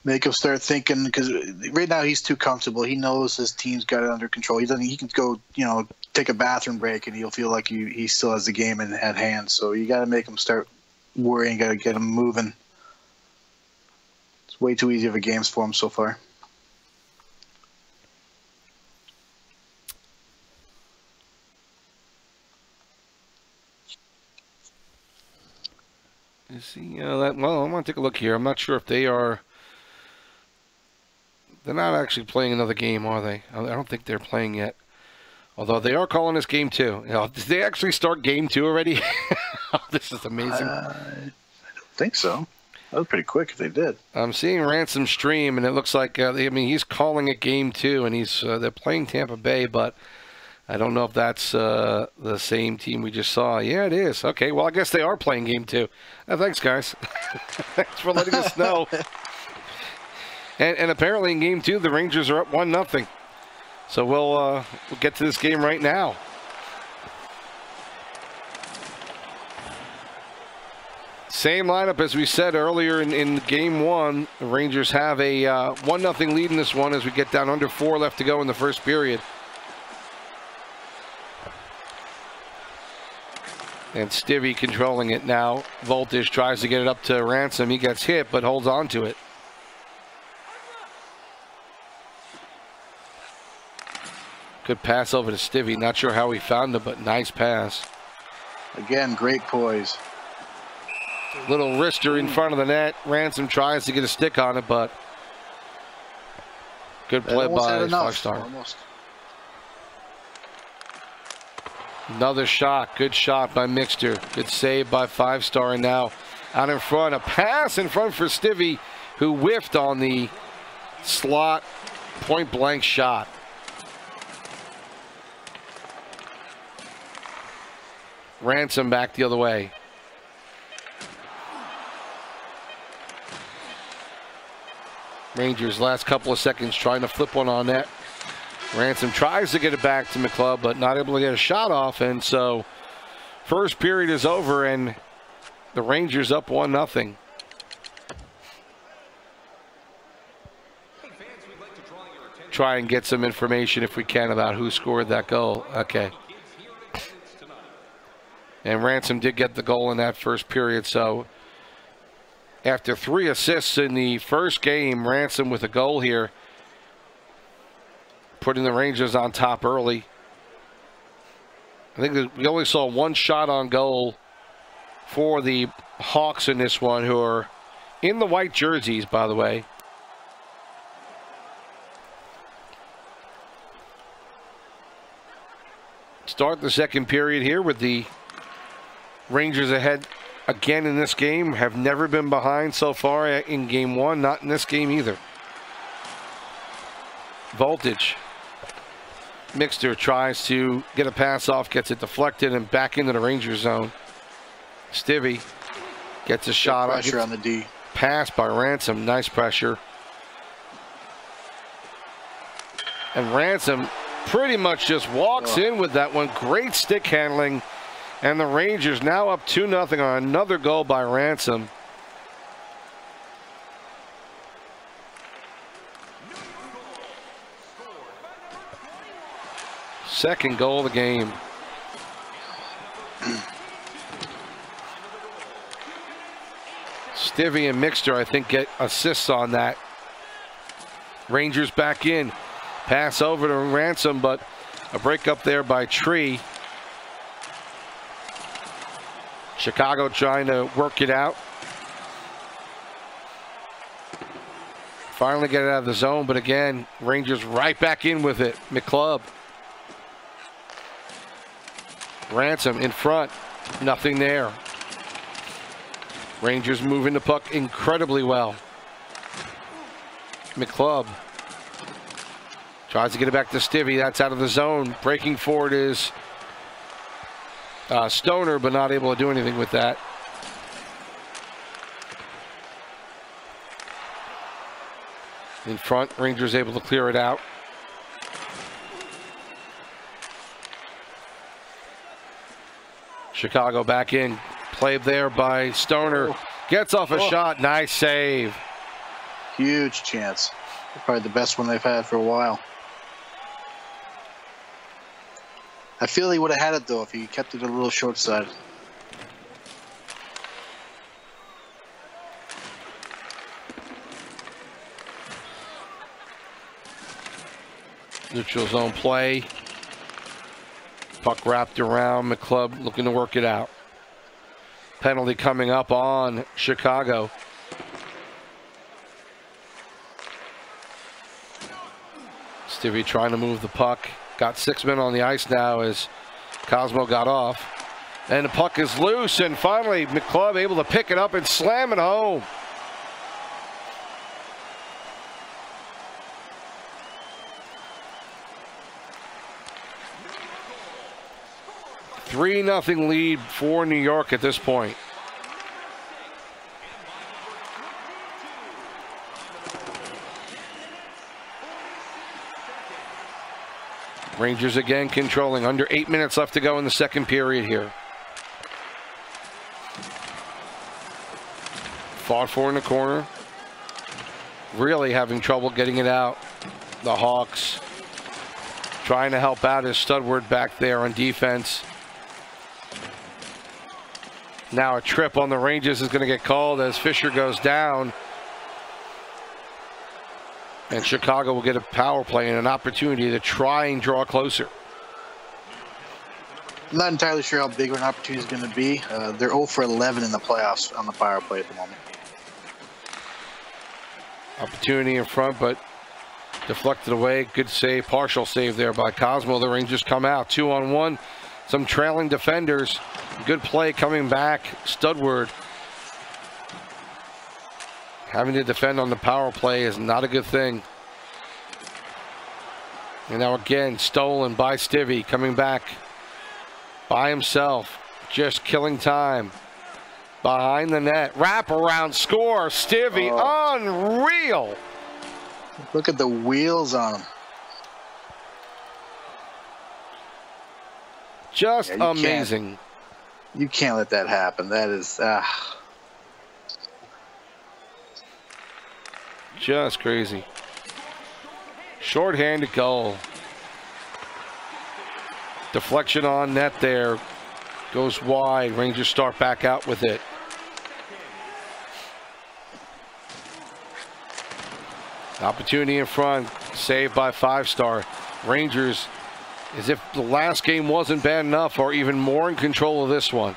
Speaker 2: Make him start thinking, because right now he's too comfortable. He knows his team's got it under control. He can go, take a bathroom break, and he'll feel like he still has the game at hand. So you got to make him start worrying. Got to get him moving. It's way too easy of a games for him so far.
Speaker 1: Well, I want to take a look here. I'm not sure if they are. They're not actually playing another game, are they? I don't think they're playing yet. Although they are calling this Game 2. Did they actually start Game 2 already? This is amazing.
Speaker 2: I don't think so. That was pretty quick if they did.
Speaker 1: I'm seeing Ransom stream, and it looks like he's calling it Game 2, and they're playing Tampa Bay, but I don't know if that's the same team we just saw. Yeah, it is. Okay, well, I guess they are playing Game 2. Thanks, guys. Thanks for letting us know. And apparently in Game 2, the Rangers are up 1-0. So we'll get to this game right now. Same lineup as we said earlier in Game 1. The Rangers have a 1-0 lead in this one as we get down under 4 left to go in the first period. And Stivvy controlling it now. Voltage tries to get it up to Ransom. He gets hit, but holds on to it. Good pass over to Stivvy. Not sure how he found it, but nice pass.
Speaker 2: Again, great poise.
Speaker 1: Little wrister in front of the net. Ransom tries to get a stick on it, but good play by Foxstar. Another shot. Good shot by Mixter. Good save by 5-Star. And now out in front. A pass in front for Stivvy, who whiffed on the slot point-blank shot. Ransom back the other way. Rangers last couple of seconds trying to flip one on net. Ransom tries to get it back to McClub, but not able to get a shot off. And so first period is over and the Rangers up 1-0. Try and get some information if we can about who scored that goal. Okay. And Ransom did get the goal in that first period. So after 3 assists in the first game, Ransom with a goal here, putting the Rangers on top early. I think we only saw 1 shot on goal for the Hawks in this one, who are in the white jerseys, by the way. Start the second period here with the Rangers ahead again in this game. Have never been behind so far in Game 1, not in this game either. Voltage. Mixter tries to get a pass off, gets it deflected and back into the Rangers zone. Stivvy gets a shot.
Speaker 2: Pressure on the D.
Speaker 1: Pass by Ransom. Nice pressure. And Ransom pretty much just walks in with that one. Great stick handling. And the Rangers now up 2-0 on another goal by Ransom. Second goal of the game. Stivvy and Mixter, I think, get assists on that. Rangers back in. Pass over to Ransom, but a break up there by Tree. Chicago trying to work it out. Finally get it out of the zone, but again, Rangers right back in with it. McClub. Ransom in front. Nothing there. Rangers moving the puck incredibly well. McClub tries to get it back to Stivvy. That's out of the zone. Breaking forward is Stoner, but not able to do anything with that. In front, Rangers able to clear it out. Chicago back in. Played there by Stoner. Gets off a shot. Nice save.
Speaker 2: Huge chance. Probably the best one they've had for a while. I feel he would have had it, though, if he kept it a little short side.
Speaker 1: Neutral zone play. Puck wrapped around. McClub looking to work it out. Penalty coming up on Chicago. Stivvy trying to move the puck. Got 6 men on the ice now as Cosmo got off. And the puck is loose, and finally McClub able to pick it up and slam it home. $3-0 lead for New York at this point. Rangers again controlling. Under 8 minutes left to go in the second period here. Fought for in the corner. Really having trouble getting it out. The Hawks trying to help out as Studward back there on defense. Now a trip on the Rangers is going to get called as Fisher goes down. And Chicago will get a power play and an opportunity to try and draw closer.
Speaker 2: I'm not entirely sure how big of an opportunity is going to be. They're 0 for 11 in the playoffs on the power play at the moment. Opportunity
Speaker 1: in front, but deflected away. Good save, partial save there by Cosmo. The Rangers come out 2-on-1. Some trailing defenders. Good play coming back. Studward having to defend on the power play is not a good thing. And now again, stolen by Stivvy, coming back by himself, just killing time. Behind the net, wrap around, score. Stivvy, unreal.
Speaker 2: Look at the wheels on him.
Speaker 1: Just amazing.
Speaker 2: You can't let that happen. That is
Speaker 1: just crazy. Short-handed goal. Deflection on net there. Goes wide. Rangers start back out with it. Opportunity in front. Saved by 5-star. Rangers, as if the last game wasn't bad enough, are even more in control of this one.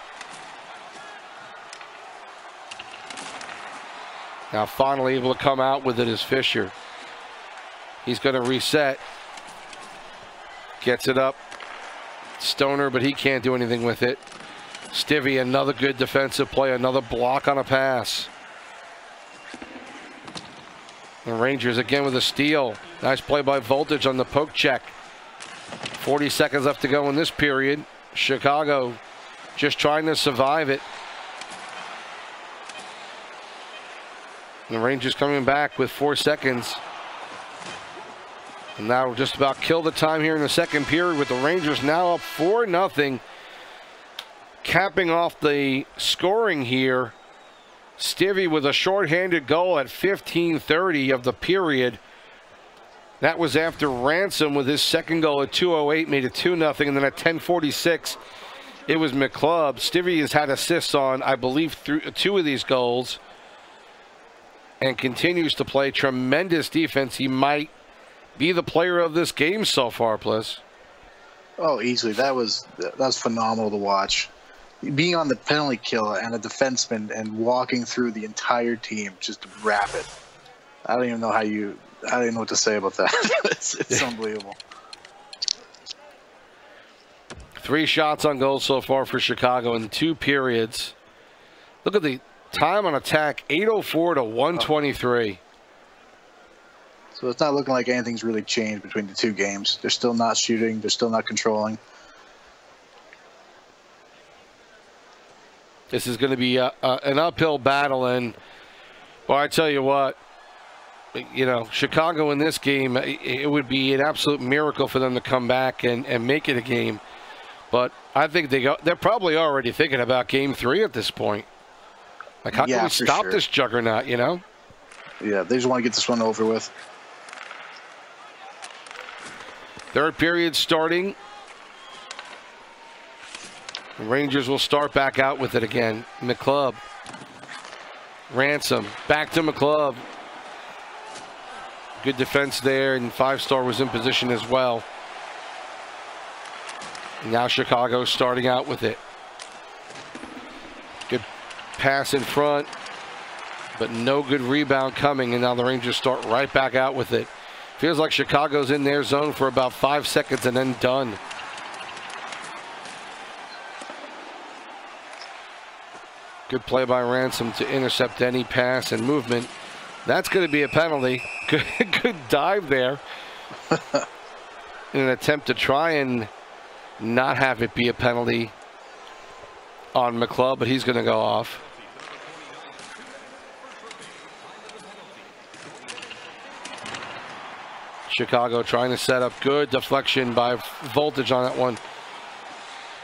Speaker 1: Now finally able to come out with it is Fisher. He's going to reset. Gets it up. Stoner, but he can't do anything with it. Stivvy, another good defensive play. Another block on a pass. The Rangers again with a steal. Nice play by Voltage on the poke check. 40 seconds left to go in this period. Chicago just trying to survive it. And the Rangers coming back with 4 seconds. And that will just about kill the time here in the second period with the Rangers now up 4-0. Capping off the scoring here, Stivvy with a shorthanded goal at 15:30 of the period. That was after Ransom with his second goal at 2:08 made it 2-0, and then at 10:46 it was McClub. Stivvy has had assists on, I believe, 2 of these goals and continues to play tremendous defense. He might be the player of this game so far, Bliss.
Speaker 2: Oh, easily. That was phenomenal to watch. Being on the penalty kill and a defenseman and walking through the entire team just to wrap it. I don't even know what to say about that. It's unbelievable.
Speaker 1: 3 shots on goal so far for Chicago in 2 periods. Look at the time on attack, 8:04 to 1:23.
Speaker 2: So it's not looking like anything's really changed between the 2 games. They're still not shooting. They're still not controlling.
Speaker 1: This is going to be an uphill battle, and well, I tell you what, Chicago in this game, it would be an absolute miracle for them to come back and make it a game. But I think they're probably already thinking about Game 3 at this point. Like, how can we stop this juggernaut, Yeah,
Speaker 2: they just want to get this one over with.
Speaker 1: Third period starting. The Rangers will start back out with it again. McClub. Ransom. Back to McClub. Good defense there, and 5-star was in position as well. And now Chicago starting out with it. Good pass in front, but no good rebound coming, and now the Rangers start right back out with it. Feels like Chicago's in their zone for about 5 seconds and then done. Good play by Ransom to intercept any pass and movement. That's going to be a penalty. Good dive there. In an attempt to try and not have it be a penalty on McClub, but he's going to go off. Chicago trying to set up. Good deflection by Voltage on that one.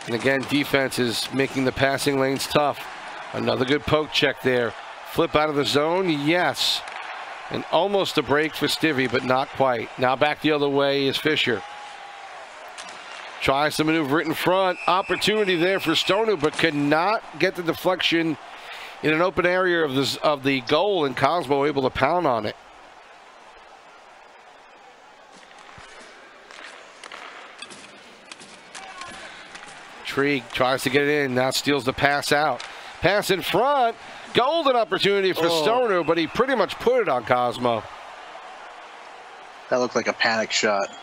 Speaker 1: And again, defense is making the passing lanes tough. Another good poke check there. Flip out of the zone, yes. And almost a break for Stivvy, but not quite. Now back the other way is Fisher. Tries to maneuver it in front. Opportunity there for Stoner, but could not get the deflection in an open area of the goal, and Cosmo able to pound on it. Trigg tries to get it in, now steals the pass out. Pass in front, golden opportunity for Stoner, but he pretty much put it on Cosmo.
Speaker 2: That looked like a panic shot.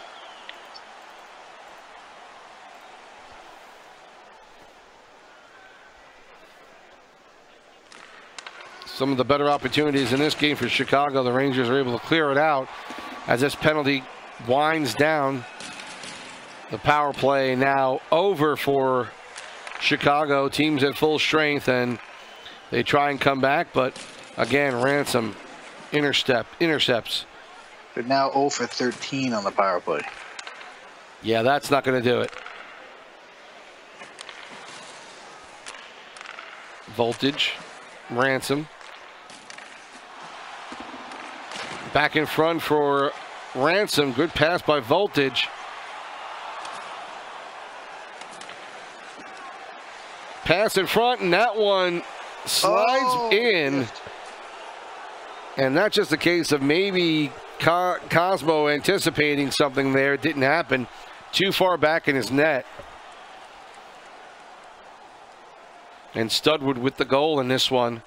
Speaker 1: Some of the better opportunities in this game for Chicago. The Rangers are able to clear it out as this penalty winds down. The power play now over for Chicago. Teams at full strength, and they try and come back, but again, Ransom intercepts.
Speaker 2: They're now 0 for 13 on the power play.
Speaker 1: Yeah, that's not going to do it. Voltage, Ransom. Back in front for Ransom. Good pass by Voltage. Pass in front, and that one slides in. And that's just a case of maybe Cosmo anticipating something there. It didn't happen. Too far back in his net. And Studwood with the goal in this one.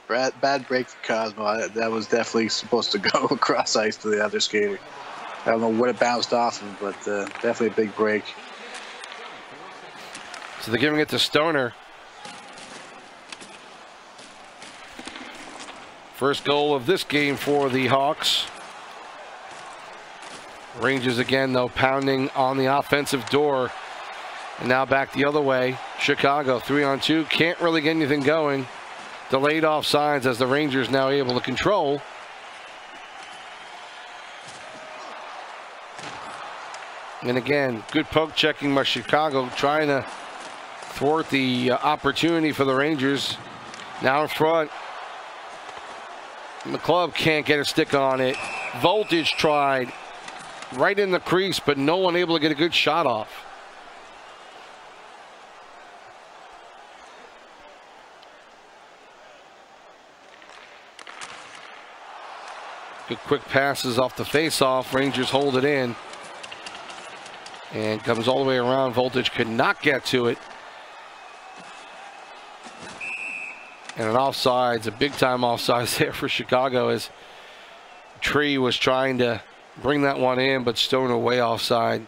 Speaker 2: Bad break for Cosmo. That was definitely supposed to go across ice to the other skater. I don't know what it bounced off of, but definitely a big break.
Speaker 1: So they're giving it to Stoner. First goal of this game for the Hawks. Rangers again, though, pounding on the offensive door. And now back the other way. Chicago 3-on-2. Can't really get anything going. Delayed offsides as the Rangers now able to control. And again, good poke checking by Chicago, trying to thwart the opportunity for the Rangers. Now in front. McClub can't get a stick on it. Voltage tried right in the crease, but no one able to get a good shot off. Good quick passes off the face-off. Rangers hold it in. And comes all the way around. Voltage could not get to it. And an offsides, a big-time offsides there for Chicago as Tree was trying to bring that one in, but Stoner way offside.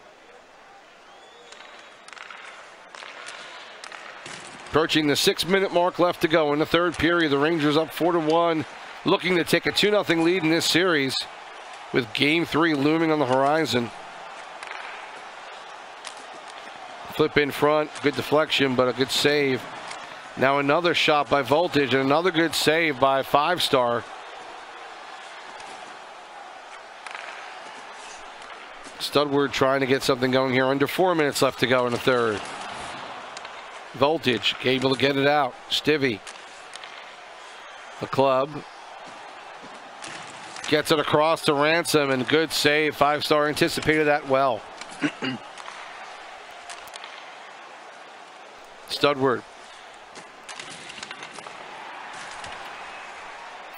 Speaker 1: Approaching the 6-minute mark left to go in the third period. The Rangers up 4-1, looking to take a 2-0 lead in this series with Game 3 looming on the horizon. Flip in front, good deflection, but a good save. Now another shot by Voltage and another good save by 5-star. Studward trying to get something going here. Under 4 minutes left to go in the third. Voltage able to get it out. Stivvy. The club. Gets it across to Ransom and good save. 5-star anticipated that well. Studward.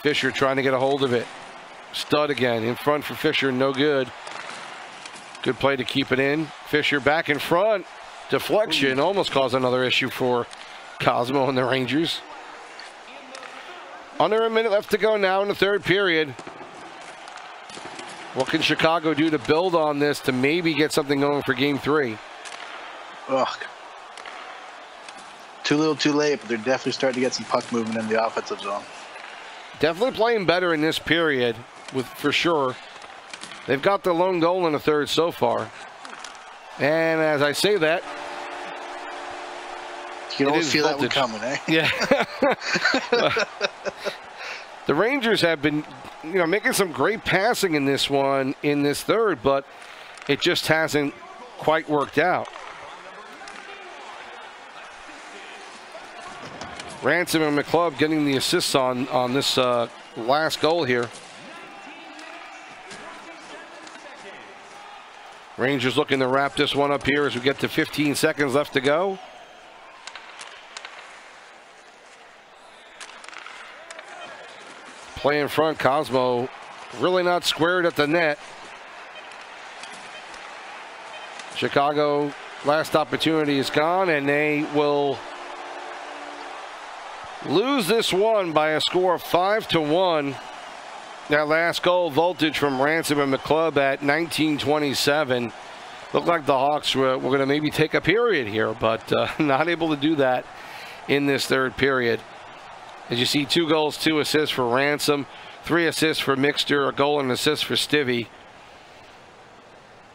Speaker 1: Fisher trying to get a hold of it. Stud again in front for Fisher, no good. Good play to keep it in. Fisher back in front. Deflection almost caused another issue for Cosmo and the Rangers. Under a minute left to go now in the third period. What can Chicago do to build on this to maybe get something going for Game 3?
Speaker 2: Ugh. Too little, too late, but they're definitely starting to get some puck movement in the offensive zone.
Speaker 1: Definitely playing better in this period, for sure. They've got the lone goal in the third so far. And as I say that,
Speaker 2: you can always feel that one coming, eh?
Speaker 1: Yeah. The Rangers have been, making some great passing in this one, in this third, but it just hasn't quite worked out. Ransom and McClub getting the assists on this last goal here. Rangers looking to wrap this one up here as we get to 15 seconds left to go. Play in front, Cosmo really not squared at the net. Chicago, last opportunity is gone, and they will lose this one by a score of 5-1. That last goal, Voltage from Ransom and McClub at 19:27. Looked like the Hawks were going to maybe take a period here, but not able to do that in this third period. As you see, 2 goals, 2 assists for Ransom, 3 assists for Mixter, a goal and an assist for Stivvy.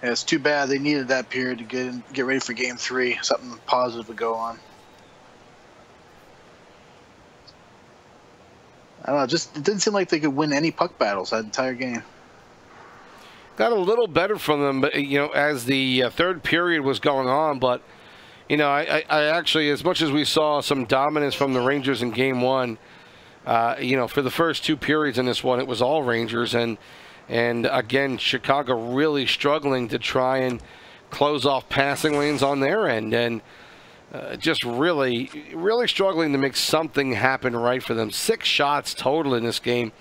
Speaker 2: Yeah, it's too bad. They needed that period to get ready for Game 3. Something positive to go on. I don't know. Just it didn't seem like they could win any puck battles that entire game.
Speaker 1: Got a little better from them, but as the third period was going on. But I actually, as much as we saw some dominance from the Rangers in Game 1, for the first 2 periods in this one, it was all Rangers, and again, Chicago really struggling to try and close off passing lanes on their end, and just really struggling to make something happen right for them. 6 shots total in this game.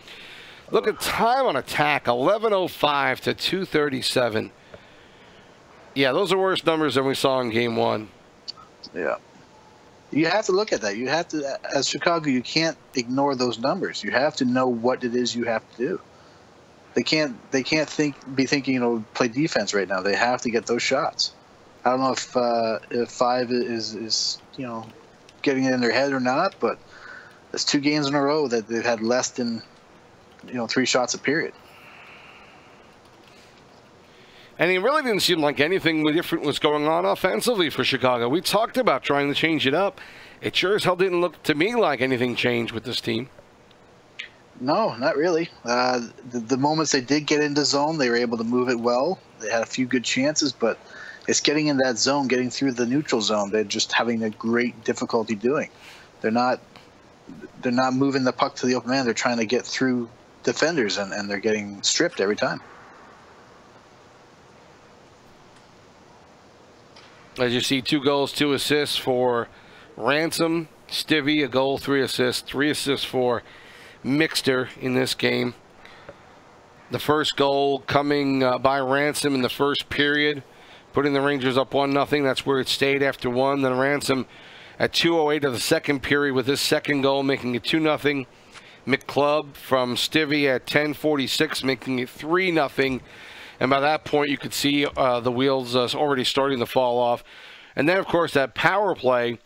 Speaker 1: Look at time on attack, 11:05 to 2:37. Yeah, those are worse numbers than we saw in Game 1.
Speaker 2: Yeah. You have to look at that. You have to, as Chicago, you can't ignore those numbers. You have to know what it is you have to do. They can't be thinking, play defense right now. They have to get those shots. I don't know if 5 is getting it in their head or not, but it's 2 games in a row that they've had less than 3 shots a period.
Speaker 1: And it really didn't seem like anything different was going on offensively for Chicago. We talked about trying to change it up. It sure as hell didn't look to me like anything changed with this team.
Speaker 2: No, not really. The moments they did get into zone, they were able to move it well. They had a few good chances, but it's getting in that zone, getting through the neutral zone. They're just having a great difficulty doing. They're not moving the puck to the open man. They're trying to get through defenders, and they're getting stripped every time.
Speaker 1: As you see, 2 goals, 2 assists for Ransom. Stivvy, a goal, 3 assists. 3 assists for Mixter in this game. The first goal coming by Ransom in the first period, putting the Rangers up 1-0. That's where it stayed after 1. Then Ransom at 2:08 of the second period with his second goal, making it 2-0. McClub from Stivvy at 10:46, making it 3-0. And by that point, you could see the wheels already starting to fall off. And then, of course, that power play,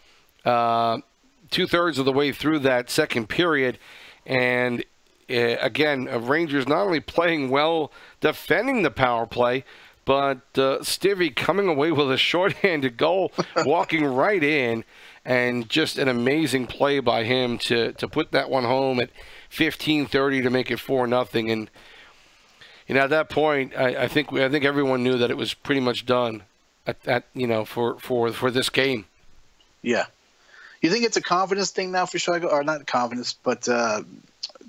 Speaker 1: 2/3 of the way through that second period. And again, Rangers not only playing well defending the power play, but Stivvy coming away with a shorthanded goal, walking right in, and just an amazing play by him to put that one home at 15:30 to make it 4-0. And at that point, I think everyone knew that it was pretty much done for this game.
Speaker 2: Yeah. You think it's a confidence thing now for Chicago, or not confidence, but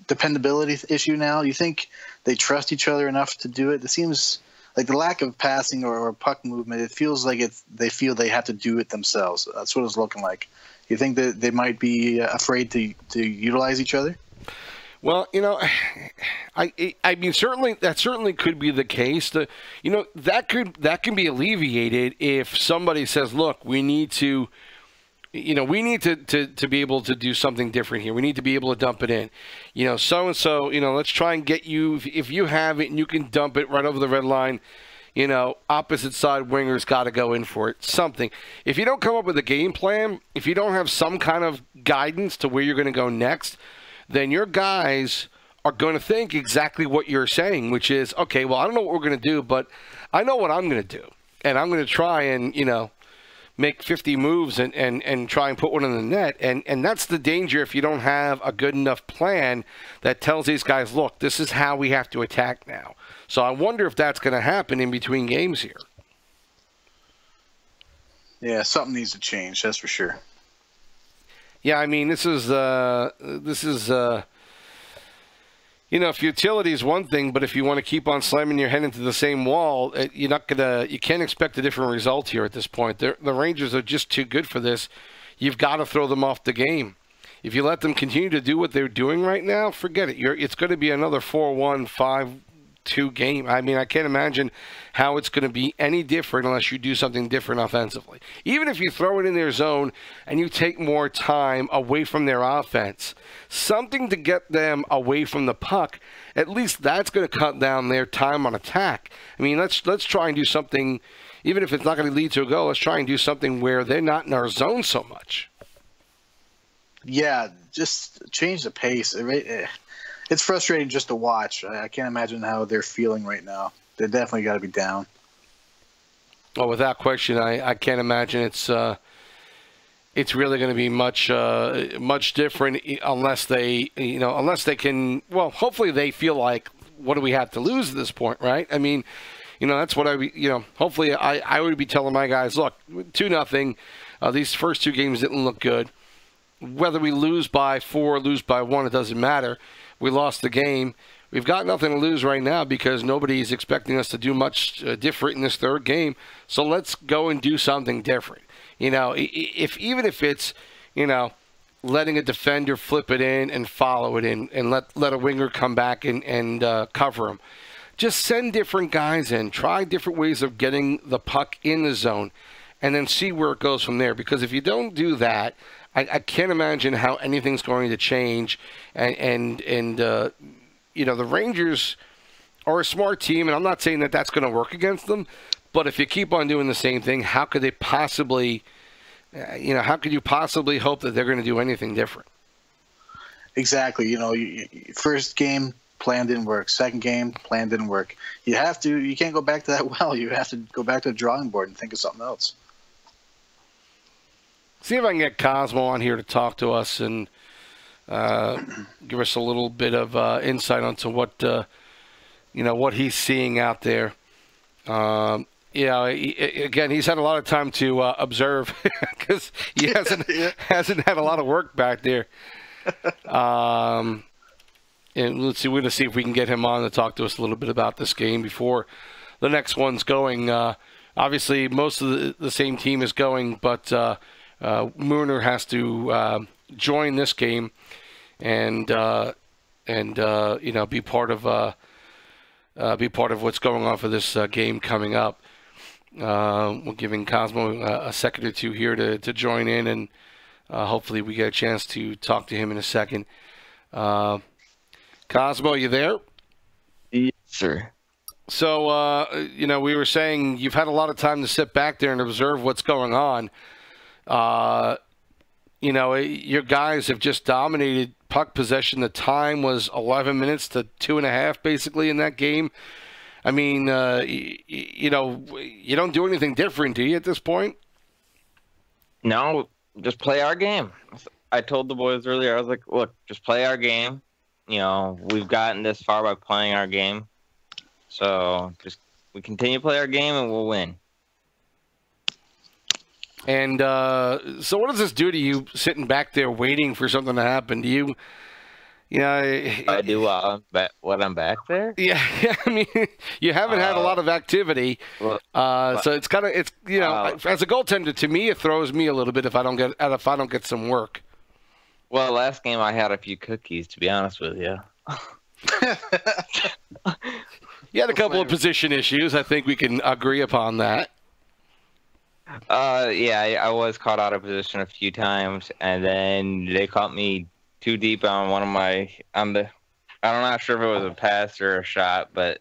Speaker 2: dependability issue now? You think they trust each other enough to do it? It seems like the lack of passing or puck movement, it feels like they feel they have to do it themselves. That's what it's looking like. You think that they might be afraid to utilize each other?
Speaker 1: Well, I mean, that certainly could be the case. That can be alleviated if somebody says, "Look, we need to be able to do something different here. We need to be able to dump it in. So and so. Let's try and get you. If you have it and you can dump it right over the red line, opposite side winger's got to go in for it. Something. If you don't come up with a game plan, if you don't have some kind of guidance to where you're going to go next, then your guys are going to think exactly what you're saying, which is, okay, well, I don't know what we're going to do, but I know what I'm going to do. And I'm going to try and, make 50 moves and try and put one in the net. And that's the danger if you don't have a good enough plan that tells these guys, look, this is how we have to attack now. So I wonder if that's going to happen in between games here.
Speaker 2: Yeah, something needs to change, that's for sure.
Speaker 1: Yeah, I mean, futility is one thing, but if you want to keep on slamming your head into the same wall, you can't expect a different result here at this point. The Rangers are just too good for this. You've got to throw them off the game. If you let them continue to do what they're doing right now, forget it. It's going to be another 4-1, 5-2 game. I mean, I can't imagine how it's going to be any different unless you do something different offensively. Even if you throw it in their zone and you take more time away from their offense, something to get them away from the puck, at least that's going to cut down their time on attack. I mean, let's try and do something, even if it's not going to lead to a goal, let's try and do something where they're not in our zone so much.
Speaker 2: Yeah, just change the pace. It's frustrating just to watch. I can't imagine how they're feeling right now. They definitely got to be down.
Speaker 1: Well, without question, I can't imagine it's really going to be much different unless they can. Well, hopefully they feel like, what do we have to lose at this point, right? I mean, that's what hopefully I would be telling my guys, look, 2-0. These first 2 games didn't look good. Whether we lose by 4 or lose by 1, it doesn't matter. We lost the game. We've got nothing to lose right now because nobody's expecting us to do much different in this third game. So let's go and do something different. Even if it's, letting a defender flip it in and follow it in and let a winger come back and cover him. Just send different guys in. Try different ways of getting the puck in the zone and then see where it goes from there. Because if you don't do that, I can't imagine how anything's going to change. And the Rangers are a smart team, and I'm not saying that that's going to work against them. But if you keep on doing the same thing, how could they possibly, how could you possibly hope that they're going to do anything different?
Speaker 2: Exactly. First game, plan didn't work. Second game, plan didn't work. You can't go back to that well. You have to go back to the drawing board and think of something else.
Speaker 1: See if I can get Cosmo on here to talk to us and give us a little bit of insight onto what he's seeing out there. again, he's had a lot of time to observe because he hasn't had a lot of work back there. And we're going to see if we can get him on to talk to us a little bit about this game before the next one's going. Obviously, most of the same team is going, but Mooner has to join this game and be part of what's going on for this game coming up. We're giving Cosmo a second or two here to join in, and hopefully we get a chance to talk to him in a second. Cosmo, you there?
Speaker 3: Yes, sir.
Speaker 1: So, we were saying you've had a lot of time to sit back there and observe what's going on. Your guys have just dominated puck possession. The time was 11 minutes to 2.5, basically, in that game. I mean, you don't do anything different, do you, at this point?
Speaker 3: No, just play our game. I told the boys earlier, I was like, look, just play our game. We've gotten this far by playing our game. So we continue to play our game and we'll win.
Speaker 1: And so what does this do to you sitting back there waiting for something to happen? Do you I
Speaker 3: do what I'm back there?
Speaker 1: Yeah, I mean, you haven't had a lot of activity. So it's kind of, as a goaltender, to me, it throws me a little bit if I don't get some work.
Speaker 3: Well, last game I had a few cookies, to be honest with you.
Speaker 1: You had a couple of position issues. I think we can agree upon that.
Speaker 3: Yeah, I was caught out of position a few times, and then they caught me too deep on one of my I'm not sure if it was a pass or a shot, but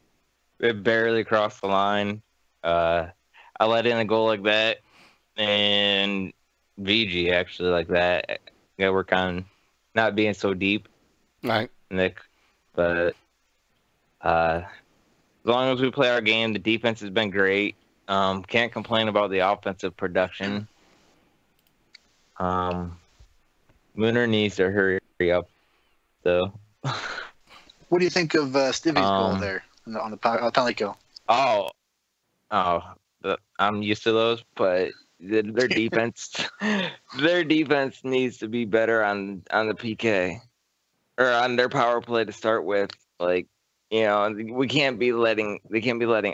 Speaker 3: it barely crossed the line. I let in a goal like that, and VG actually like that. I gotta work on not being so deep,
Speaker 1: right,
Speaker 3: Nick. But as long as we play our game, the defense has been great. Can't complain about the offensive production. Mooner needs to hurry up, though.
Speaker 2: What do you think of Stevie's goal there on the penalty kill?
Speaker 3: I'm used to those, but their defense, needs to be better on the PK or on their power play to start with. Like, they can't be letting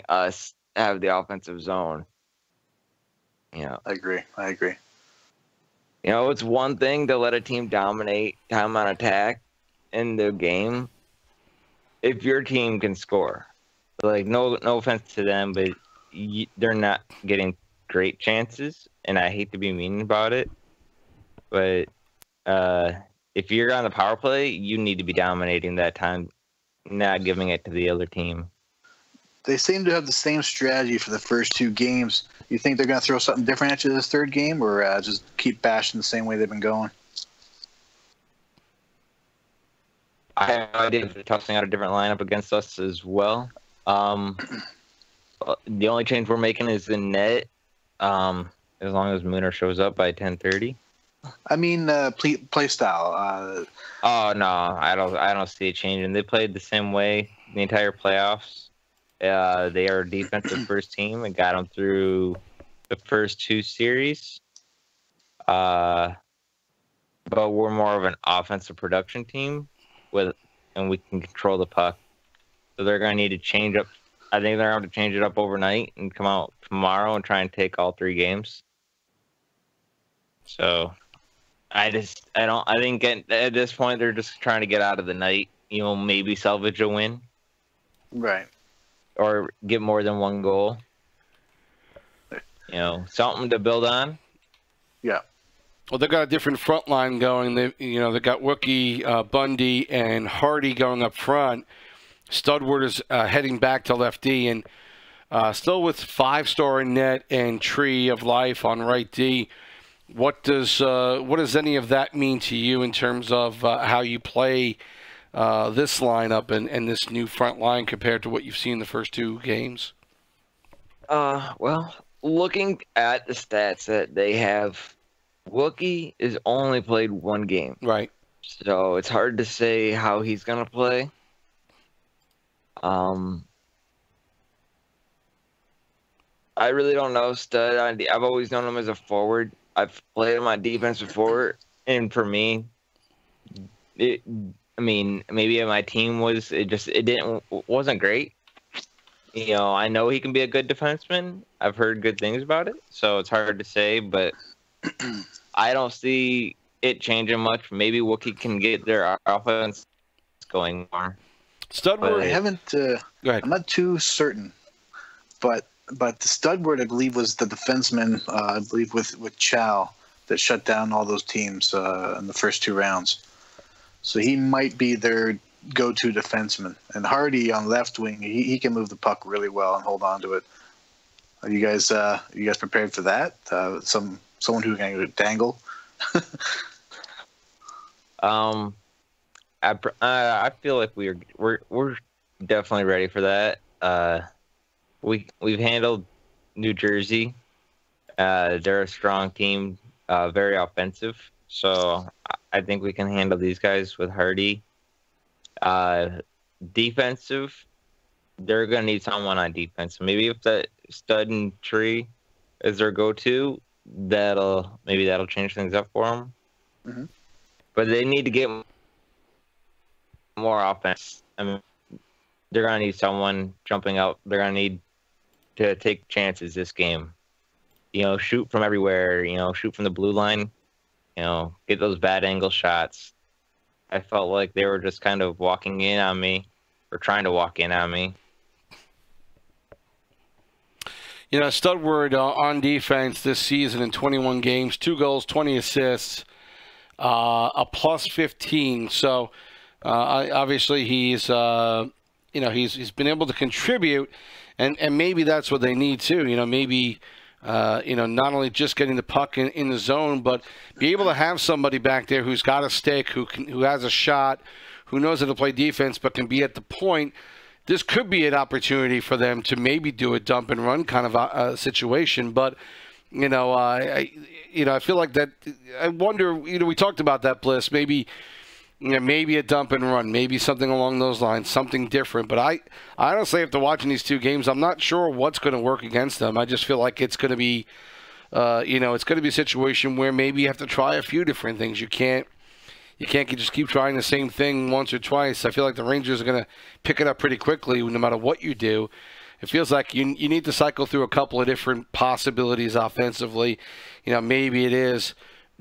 Speaker 3: us have the offensive zone.
Speaker 2: I agree.
Speaker 3: It's one thing to let a team dominate time on attack in the game if your team can score. Like, no offense to them, but they're not getting great chances, and I hate to be mean about it, but if you're on the power play, you need to be dominating that time, not giving it to the other team.
Speaker 2: They seem to have the same strategy for the first two games. You think they're going to throw something different at you this third game, or just keep bashing the same way they've been going?
Speaker 3: I have no idea if they're tossing out a different lineup against us as well. The only change we're making is in net, as long as Mooner shows up by 10:30.
Speaker 2: I mean, play style.
Speaker 3: Oh no, I don't see it changing. They played the same way the entire playoffs. They are a defensive first team and got them through the first two series. But we're more of an offensive production team and we can control the puck. So they're going to need to change up. I think they're going to change it up overnight and come out tomorrow and try and take all three games. So I think at this point they're just trying to get out of the night, maybe salvage a win.
Speaker 2: Right.
Speaker 3: Or get more than one goal. Something to build on.
Speaker 2: Yeah.
Speaker 1: Well, they've got a different front line going. They've got Wookie, Bundy, and Hardy going up front. Studward is heading back to left D, and still with 5-star in net and Tree of Life on right D. What does any of that mean to you in terms of how you play this lineup and this new front line compared to what you've seen the first two games?
Speaker 3: Well, looking at the stats that they have, Wookie has only played one game.
Speaker 1: Right.
Speaker 3: So it's hard to say how he's going to play. I really don't know Stud. I've always known him as a forward. I've played him on defense before, and for me, I mean, maybe my team wasn't great. You know, I know he can be a good defenseman. I've heard good things about it, so it's hard to say, but I don't see it changing much. Maybe Wookiee can get their offense going more.
Speaker 1: Studward,
Speaker 2: I haven't.
Speaker 1: go ahead.
Speaker 2: I'm not too certain, but the Studward, I believe, was the defenseman. I believe with Chow that shut down all those teams in the first 2 rounds. So he might be their go-to defenseman. And Hardy on left wing, he can move the puck really well and hold on to it. Are you guys prepared for that? Someone who can dangle.
Speaker 3: I feel like we're definitely ready for that. We've handled New Jersey. They're a strong team, very offensive. So I think we can handle these guys with Hardy. Defensive, they're gonna need someone on defense. Maybe if that Stud and Tree is their go-to, that'll change things up for them.
Speaker 2: Mm-hmm.
Speaker 3: But they need to get more offense. I mean, they're gonna need someone jumping out. They're gonna need to take chances this game. You know, shoot from everywhere. You know, shoot from the blue line. You know, get those bad angle shots. I felt like they were just kind of walking in on me, or trying to walk in on me.
Speaker 1: You know, Studward on defense this season in 21 games, 2 goals, 20 assists, a plus 15. So obviously he's he's been able to contribute, and maybe that's what they need too. You know, maybe. Not only just getting the puck in the zone, but be able to have somebody back there who's got a stick, who has a shot, who knows how to play defense, but can be at the point. This could be an opportunity for them to maybe do a dump and run kind of a situation. But I feel like that. I wonder. We talked about that, Bliss. Maybe a dump and run, maybe something along those lines, something different. But I honestly, after watching these 2 games, I'm not sure what's going to work against them. I just feel like it's going to be, it's going to be a situation where maybe you have to try a few different things. You can't just keep trying the same thing once or twice. I feel like the Rangers are going to pick it up pretty quickly no matter what you do. It feels like you need to cycle through a couple of different possibilities offensively. Maybe it is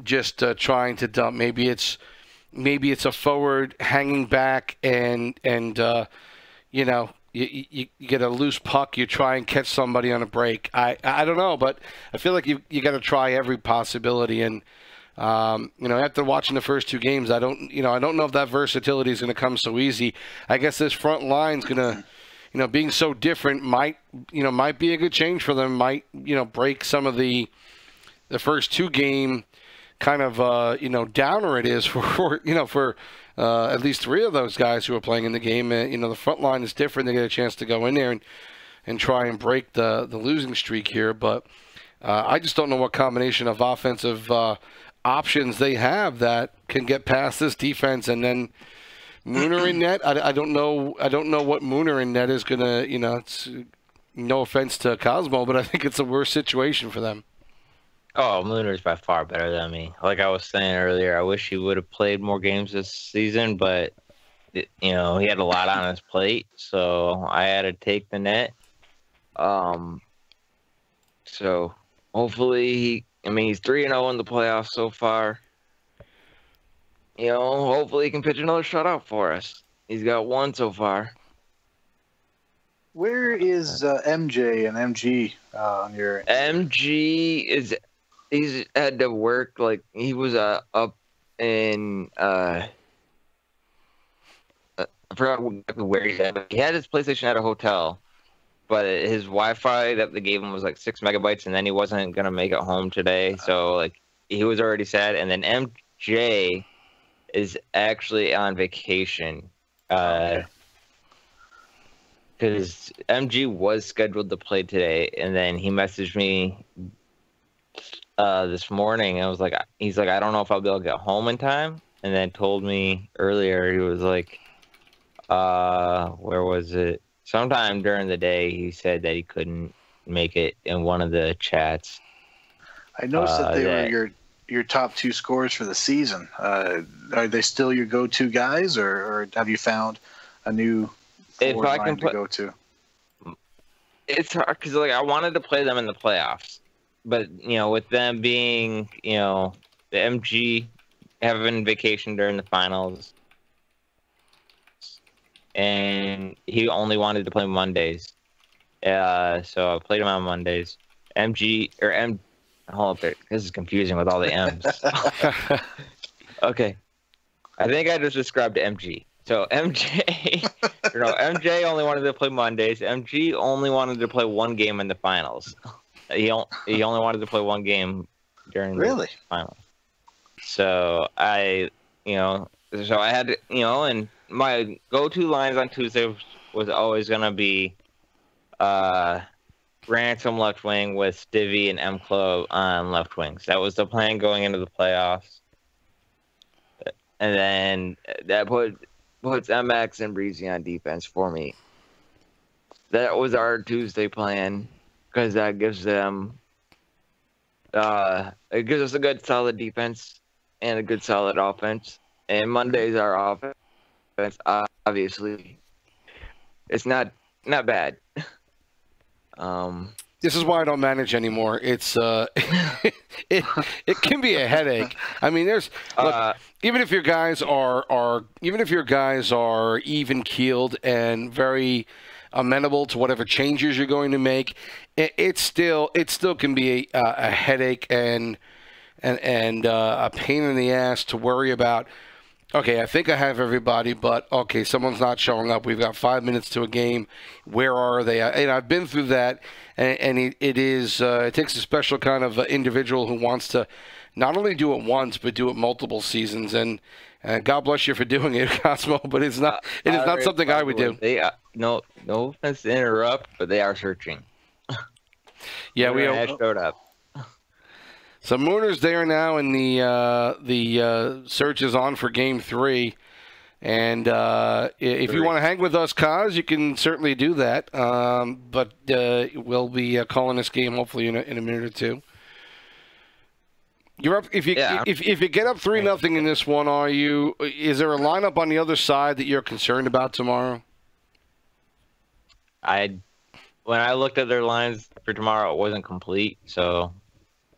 Speaker 1: just trying to dump. Maybe it's a forward hanging back and you get a loose puck, you try and catch somebody on a break. I don't know, but I feel like you got to try every possibility. And after watching the first 2 games, I don't know if that versatility is going to come so easy. I guess this front line's going to, being so different might be a good change for them. Might break some of the first 2 game kind of downer it is for at least 3 of those guys who are playing in the game. The front line is different. They get a chance to go in there and try and break the losing streak here. But I just don't know what combination of offensive options they have that can get past this defense. And then Mooner in net, I don't know what Mooner in net is gonna. It's no offense to Cosmo, but I think it's a worse situation for them.
Speaker 3: Oh, Mooner's by far better than me. Like I was saying earlier, I wish he would have played more games this season, but he had a lot on his plate, so I had to take the net. So hopefully, he's 3-0 in the playoffs so far. Hopefully he can pitch another shutout for us. He's got 1 so far.
Speaker 2: Where is MJ and MG on your?
Speaker 3: MG he's had to work. Like he was up in I forgot exactly where he's at. He had his PlayStation at a hotel, but his Wi-Fi that they gave him was like 6 megabytes, and then he wasn't gonna make it home today. So like he was already sad. And then MJ is actually on vacation. Because MG was scheduled to play today, and then he messaged me this morning. He's like, I don't know if I'll be able to get home in time. And then told me earlier, he was like, where was it? Sometime during the day, he said that he couldn't make it in one of the chats.
Speaker 2: I noticed that they were your top 2 scorers for the season. Are they still your go-to guys, or have you found a new forward line to go to?
Speaker 3: It's hard because I wanted to play them in the playoffs, but with them being the MG having vacation during the finals, and he only wanted to play Mondays, so I played him on Mondays. Hold up there. This is confusing with all the M's. Okay. I think I just described MG. So MJ only wanted to play Mondays. MG only wanted to play one game in the finals. He only wanted to play one game during the finals. So I had to, and my go-to lines on Tuesday was always going to be Ransom left wing with Stivvy and M-Clo on left wings. That was the plan going into the playoffs. And then that puts MX and Breezy on defense for me. That was our Tuesday plan because that gives them it gives us a good solid defense and a good solid offense. And Monday's our offense. Obviously, it's not bad.
Speaker 1: This is why I don't manage anymore. It's it can be a headache. I mean, look, even if your guys are even keeled and very amenable to whatever changes you're going to make, it still can be a headache and a pain in the ass to worry about. Okay, I think I have everybody, but okay, someone's not showing up. We've got 5 minutes to a game. Where are they? And I've been through that, and it takes a special kind of individual who wants to not only do it once, but do it multiple seasons. And God bless you for doing it, Cosmo, but it is not something I would do.
Speaker 3: No offense to interrupt, but they are searching.
Speaker 1: Yeah, we
Speaker 3: showed up.
Speaker 1: So Mooner's there now, and the search is on for Game 3. And if you want to hang with us, Kaz, you can certainly do that. But we'll be calling this game hopefully in a minute or two. You're up if you get up 3-0 in this one. Is there a lineup on the other side that you're concerned about tomorrow?
Speaker 3: When I looked at their lines for tomorrow, it wasn't complete, so.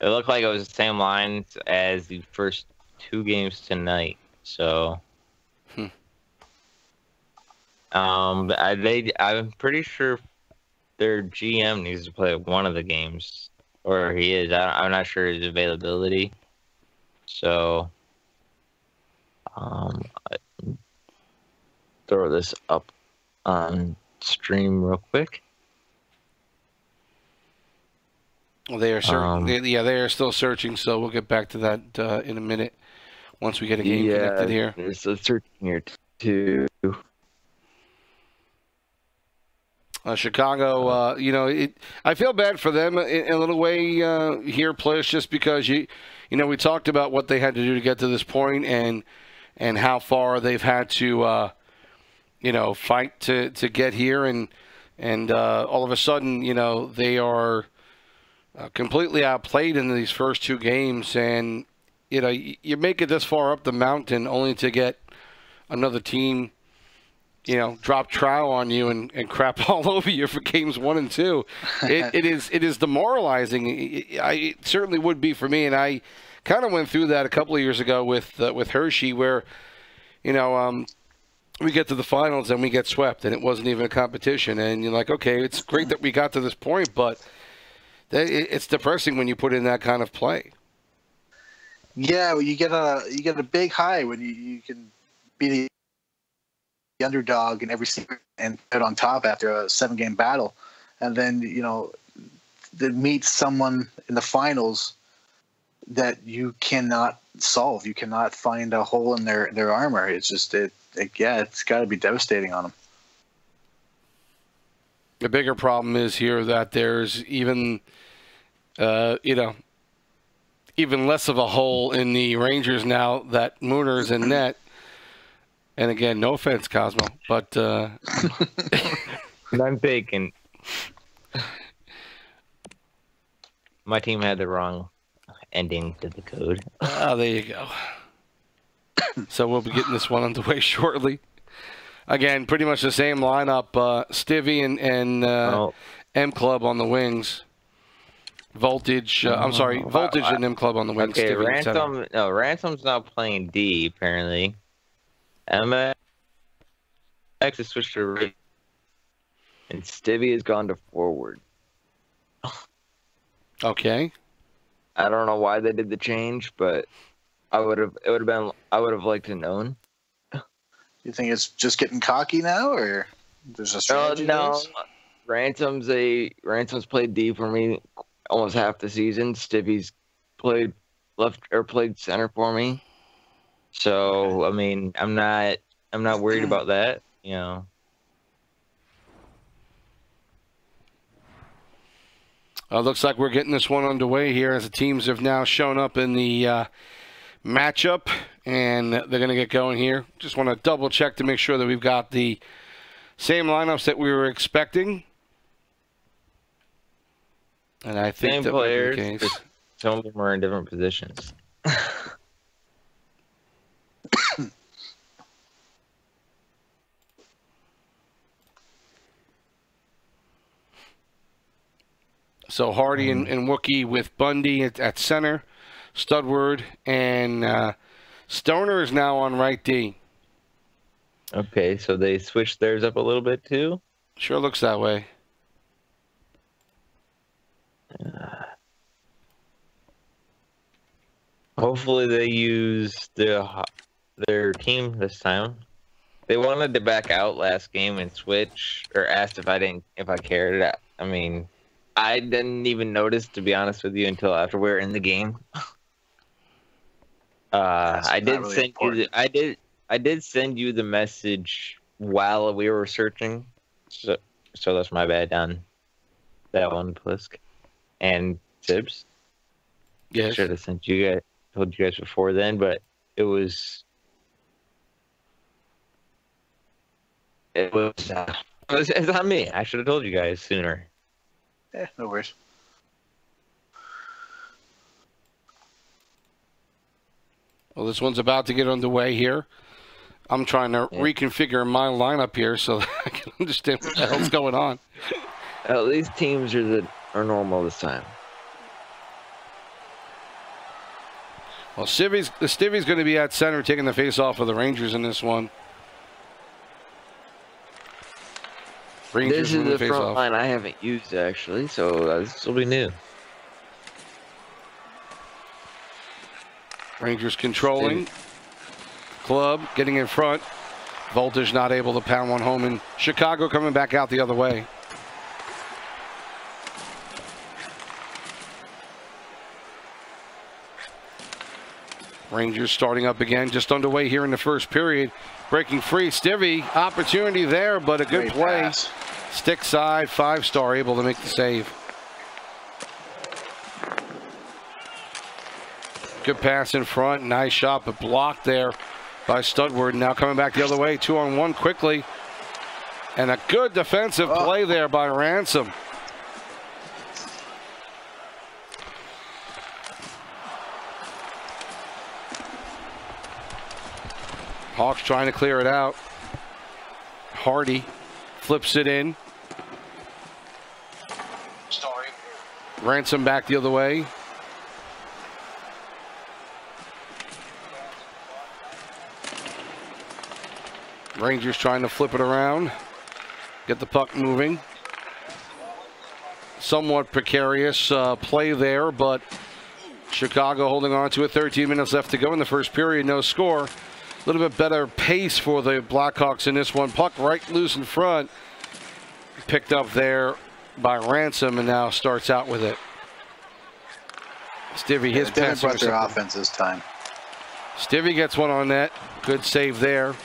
Speaker 3: It looked like it was the same lines as the first 2 games tonight. So, I'm pretty sure their GM needs to play one of the games, or he is. I'm not sure his availability. So, throw this up on stream real quick.
Speaker 1: Well, they are they are still searching, so we'll get back to that in a minute once we get a game connected here.
Speaker 3: There's a searching here too.
Speaker 1: Chicago, I feel bad for them in a little way here, players, just because we talked about what they had to do to get to this point and how far they've had to fight to get here, and all of a sudden they are completely outplayed in these first 2 games, and you make it this far up the mountain only to get another team drop trowel on you and crap all over you for games 1 and 2. It is demoralizing. It certainly would be for me, and I kind of went through that a couple of years ago with Hershey, where we get to the finals and we get swept, and it wasn't even a competition, and you're like, okay, it's great that we got to this point, but it's depressing when you put in that kind of play.
Speaker 2: Yeah, well, you get a big high when you can be the underdog in every series and get on top after a 7-game battle, and then then meet someone in the finals that you cannot solve. You cannot find a hole in their armor. It's just it's got to be devastating on them.
Speaker 1: The bigger problem is here that there's even less of a hole in the Rangers now that Mooner's in net. And again, no offense, Cosmo, but
Speaker 3: I'm bacon. My team had the wrong ending to the code.
Speaker 1: Oh, there you go. So we'll be getting this one underway shortly. Again, pretty much the same lineup. Stivvy and M Club on the wings. Voltage. I'm sorry, Voltage and M Club on the wings.
Speaker 3: Okay,
Speaker 1: Stivvy
Speaker 3: Ransom's not playing D apparently. MX has switched to right, and Stivvy has gone to forward.
Speaker 1: Okay.
Speaker 3: I don't know why they did the change, but I would have liked to known.
Speaker 2: You think it's just getting cocky now, or there's a strategy?
Speaker 3: No. Ransom's played D for me almost half the season. Stivvy's played played center for me. So I mean, I'm not worried about that. You know.
Speaker 1: Looks like we're getting this one underway here as the teams have now shown up in the matchup, and they're going to get going here. Just want to double check to make sure that we've got the same lineups that we were expecting. And I think
Speaker 3: same
Speaker 1: that
Speaker 3: players,
Speaker 1: might be the case.
Speaker 3: just some of them are in different positions.
Speaker 1: So Hardy and Wookie with Bundy at center. Studward and Stoner is now on right D.
Speaker 3: Okay, so they switched theirs up a little bit too?
Speaker 1: Sure looks that way.
Speaker 3: Hopefully they use their team this time. They wanted to back out last game and switch, or asked if I cared. I mean, I didn't even notice, to be honest with you, until after we were in the game. I did send you the message while we were searching, so that's my bad on that one, Plisk and TSibs.
Speaker 1: Yes.
Speaker 3: I should have told you guys before then, but it was it's on me. I should have told you guys sooner.
Speaker 2: Yeah, no worries.
Speaker 1: Well, this one's about to get underway here. I'm trying to reconfigure my lineup here so that I can understand what the hell's going on.
Speaker 3: At least teams are normal this time.
Speaker 1: Well, Stivvy's going to be at center taking the face off of the Rangers in this one. Rangers
Speaker 3: this is the front line I haven't used, actually, so this will be new.
Speaker 1: Rangers controlling. Club getting in front. Voltage not able to pound one home, and Chicago coming back out the other way. Rangers starting up again, just underway here in the first period. Breaking free, Stivvy, opportunity there, but a good play.
Speaker 2: Pass.
Speaker 1: Stick side, 5-star, able to make the save. Good pass in front, nice shot, but blocked there by Studward. Now coming back the other way, 2-on-1 quickly. And a good defensive play there by Ransom. Hawks trying to clear it out. Hardy flips it in. Ransom back the other way. Rangers trying to flip it around. Get the puck moving. Somewhat precarious play there, but Chicago holding on to it. 13 minutes left to go in the first period. No score. A little bit better pace for the Blackhawks in this one. Puck right loose in front. Picked up there by Ransom and now starts out with it. Stivvy, his pass.
Speaker 2: Brought their offense this time.
Speaker 1: Stivvy gets one on net. Good save there.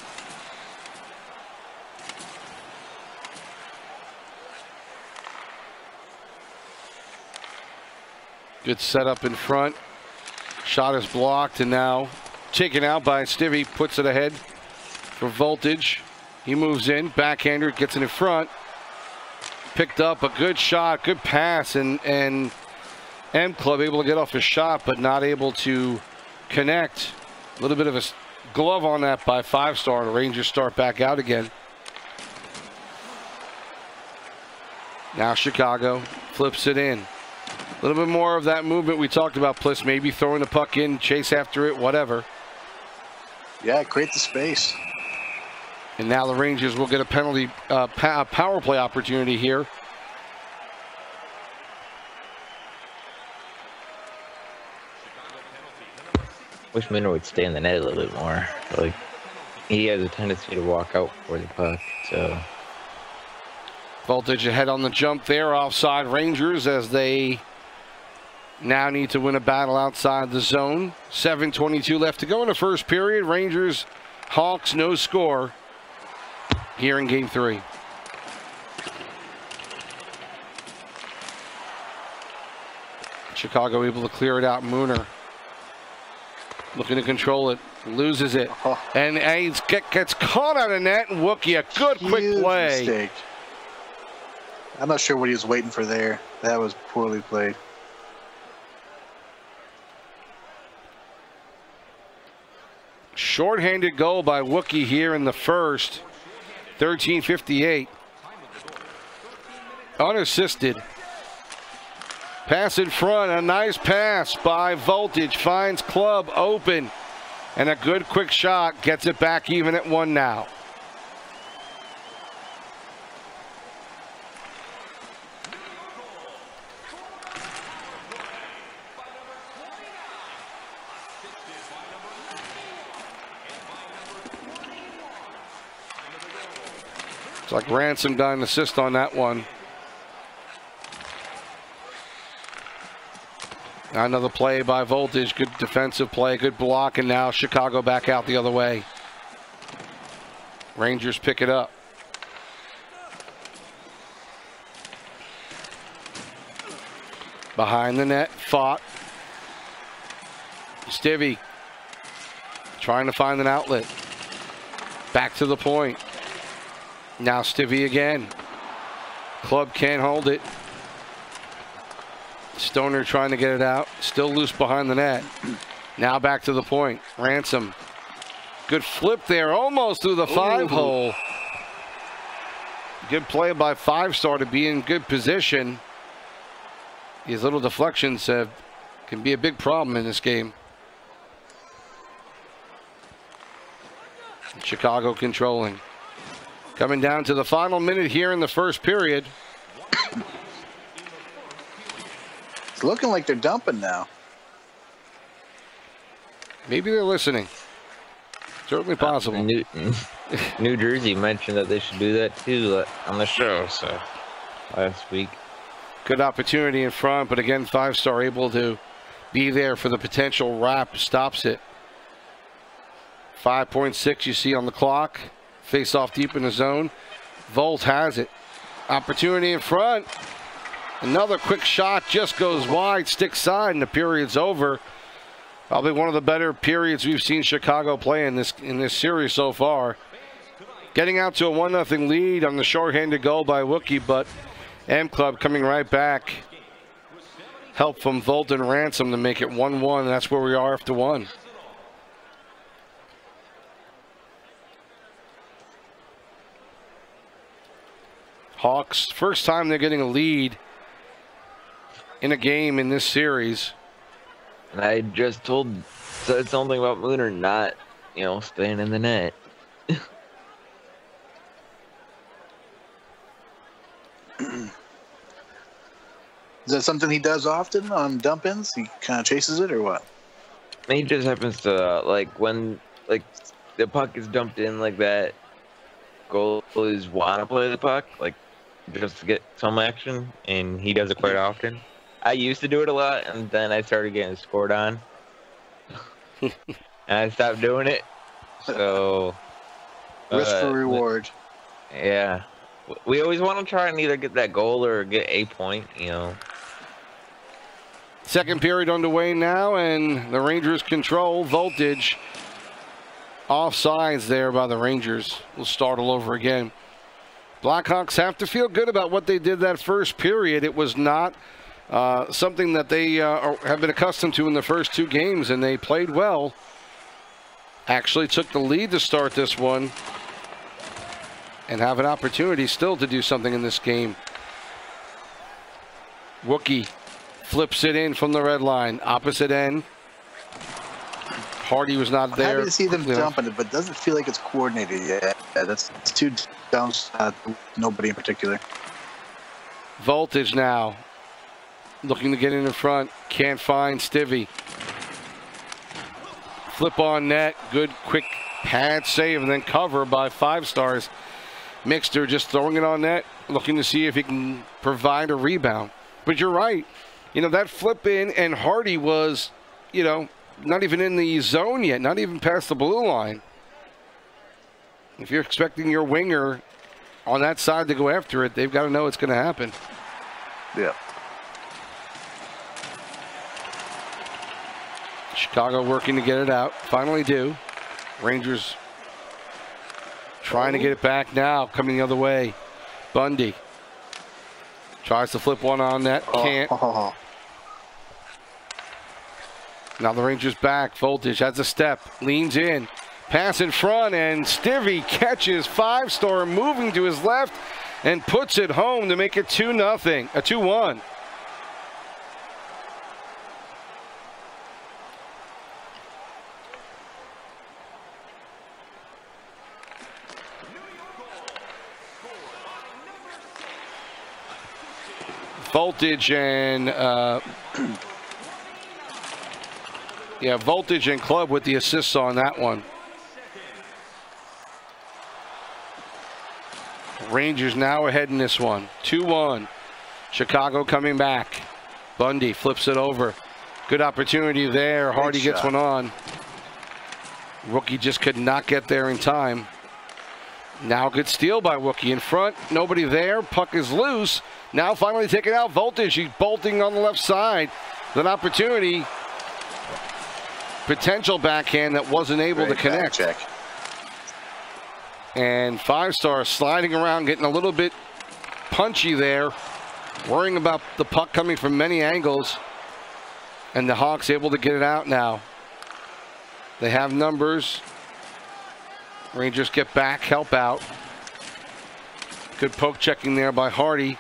Speaker 1: Good setup in front. Shot is blocked and now taken out by Stivvy. Puts it ahead for Voltage. He moves in. Backhander gets it in front. Picked up a good shot. Good pass. And M Club able to get off a shot, but not able to connect. A little bit of a glove on that by 5-star. The Rangers start back out again. Now Chicago flips it in. A little bit more of that movement we talked about, plus maybe throwing the puck in, chase after it, whatever.
Speaker 2: Yeah, create the space.
Speaker 1: And now the Rangers will get a penalty, power play opportunity here.
Speaker 3: Wish Miner would stay in the net a little bit more. Like, he has a tendency to walk out for the puck, so.
Speaker 1: Voltage ahead on the jump there, offside Rangers as they now need to win a battle outside the zone. 7:22 left to go in the first period. Rangers, Hawks, no score here in game 3. Chicago able to clear it out. Mooner looking to control it, loses it, and he gets caught out of net. And Wookie, a good quick play.
Speaker 2: Mistake. I'm not sure what he was waiting for there. That was poorly played.
Speaker 1: Shorthanded goal by Wookie here in the first. 13:58. Unassisted. Pass in front. A nice pass by Voltage. Finds Club open. And a good quick shot. Gets it back even at 1 now. It's like Ransom got an assist on that one. Another play by Voltage. Good defensive play, good block, and now Chicago back out the other way. Rangers pick it up. Behind the net, fought. Stivvy trying to find an outlet. Back to the point. Now Stivvy again. Club can't hold it. Stoner trying to get it out. Still loose behind the net. Now back to the point. Ransom. Good flip there. Almost through the 5-hole. Good play by 5-star to be in good position. These little deflections can be a big problem in this game. Chicago controlling. Coming down to the final minute here in the first period.
Speaker 2: It's looking like they're dumping now.
Speaker 1: Maybe they're listening. Certainly possible.
Speaker 3: New Jersey mentioned that they should do that too on the show, so last week.
Speaker 1: Good opportunity in front, but again, 5-star able to be there for the potential wrap. Stops it. 5.6 you see on the clock. Face off deep in the zone. Volt has it. Opportunity in front. Another quick shot just goes wide, stick side, and the period's over. Probably one of the better periods we've seen Chicago play in this series so far. Getting out to a 1-0 lead on the shorthanded goal by Wookie, but M Club coming right back. Help from Volt and Ransom to make it 1-1. That's where we are after 1. Hawks, first time they're getting a lead in a game in this series.
Speaker 3: And I just said something about Mooner not, staying in the net.
Speaker 2: Is that something he does often on dump-ins? He kind of chases it or what?
Speaker 3: He just happens to, when the puck is dumped in like that, goalies want to play the puck, just to get some action, and he does it quite often. I used to do it a lot, and then I started getting scored on. And I stopped doing it. So
Speaker 2: risk for reward.
Speaker 3: Yeah. We always want to try and either get that goal or get a point,
Speaker 1: Second period underway now, and the Rangers control. Voltage offsides there by the Rangers. We'll start all over again. Blackhawks have to feel good about what they did that first period. It was not Something that they have been accustomed to in the first 2 games, and they played well. Actually took the lead to start this one and have an opportunity still to do something in this game. Wookie flips it in from the red line, opposite end. Hardy was not there.
Speaker 2: Happy to see them jumping it, but doesn't feel like it's coordinated yet. Yeah, that's 2 downs, nobody in particular.
Speaker 1: Voltage now, looking to get in front, can't find Stivvy. Flip on net, good quick pad save, and then cover by 5 stars. Mixter just throwing it on net, looking to see if he can provide a rebound. But you're right, that flip in, and Hardy was, not even in the zone yet, not even past the blue line. If you're expecting your winger on that side to go after it, they've got to know it's going to happen.
Speaker 2: Yeah.
Speaker 1: Chicago working to get it out. Finally do. Rangers trying to get it back now. Coming the other way. Bundy tries to flip one on net. Can't. Now the Rangers back. Voltage has a step. Leans in. Pass in front. And Stivvy catches 5-star moving to his left and puts it home to make it 2-0. A 2-1. Voltage and Voltage and Club with the assists on that one. Rangers now ahead in this one. 2-1. Chicago coming back. Bundy flips it over. Good opportunity there. Hardy gets one on. Rookie just could not get there in time. Now good steal by Wookie in front. Nobody there. Puck is loose. Now finally taken out. Voltage. He's bolting on the left side. An opportunity. Potential backhand that wasn't able to connect.
Speaker 2: Check.
Speaker 1: And 5-star sliding around, getting a little bit punchy there. Worrying about the puck coming from many angles. And the Hawks able to get it out now. They have numbers. Rangers get back, help out. Good poke checking there by Hardy.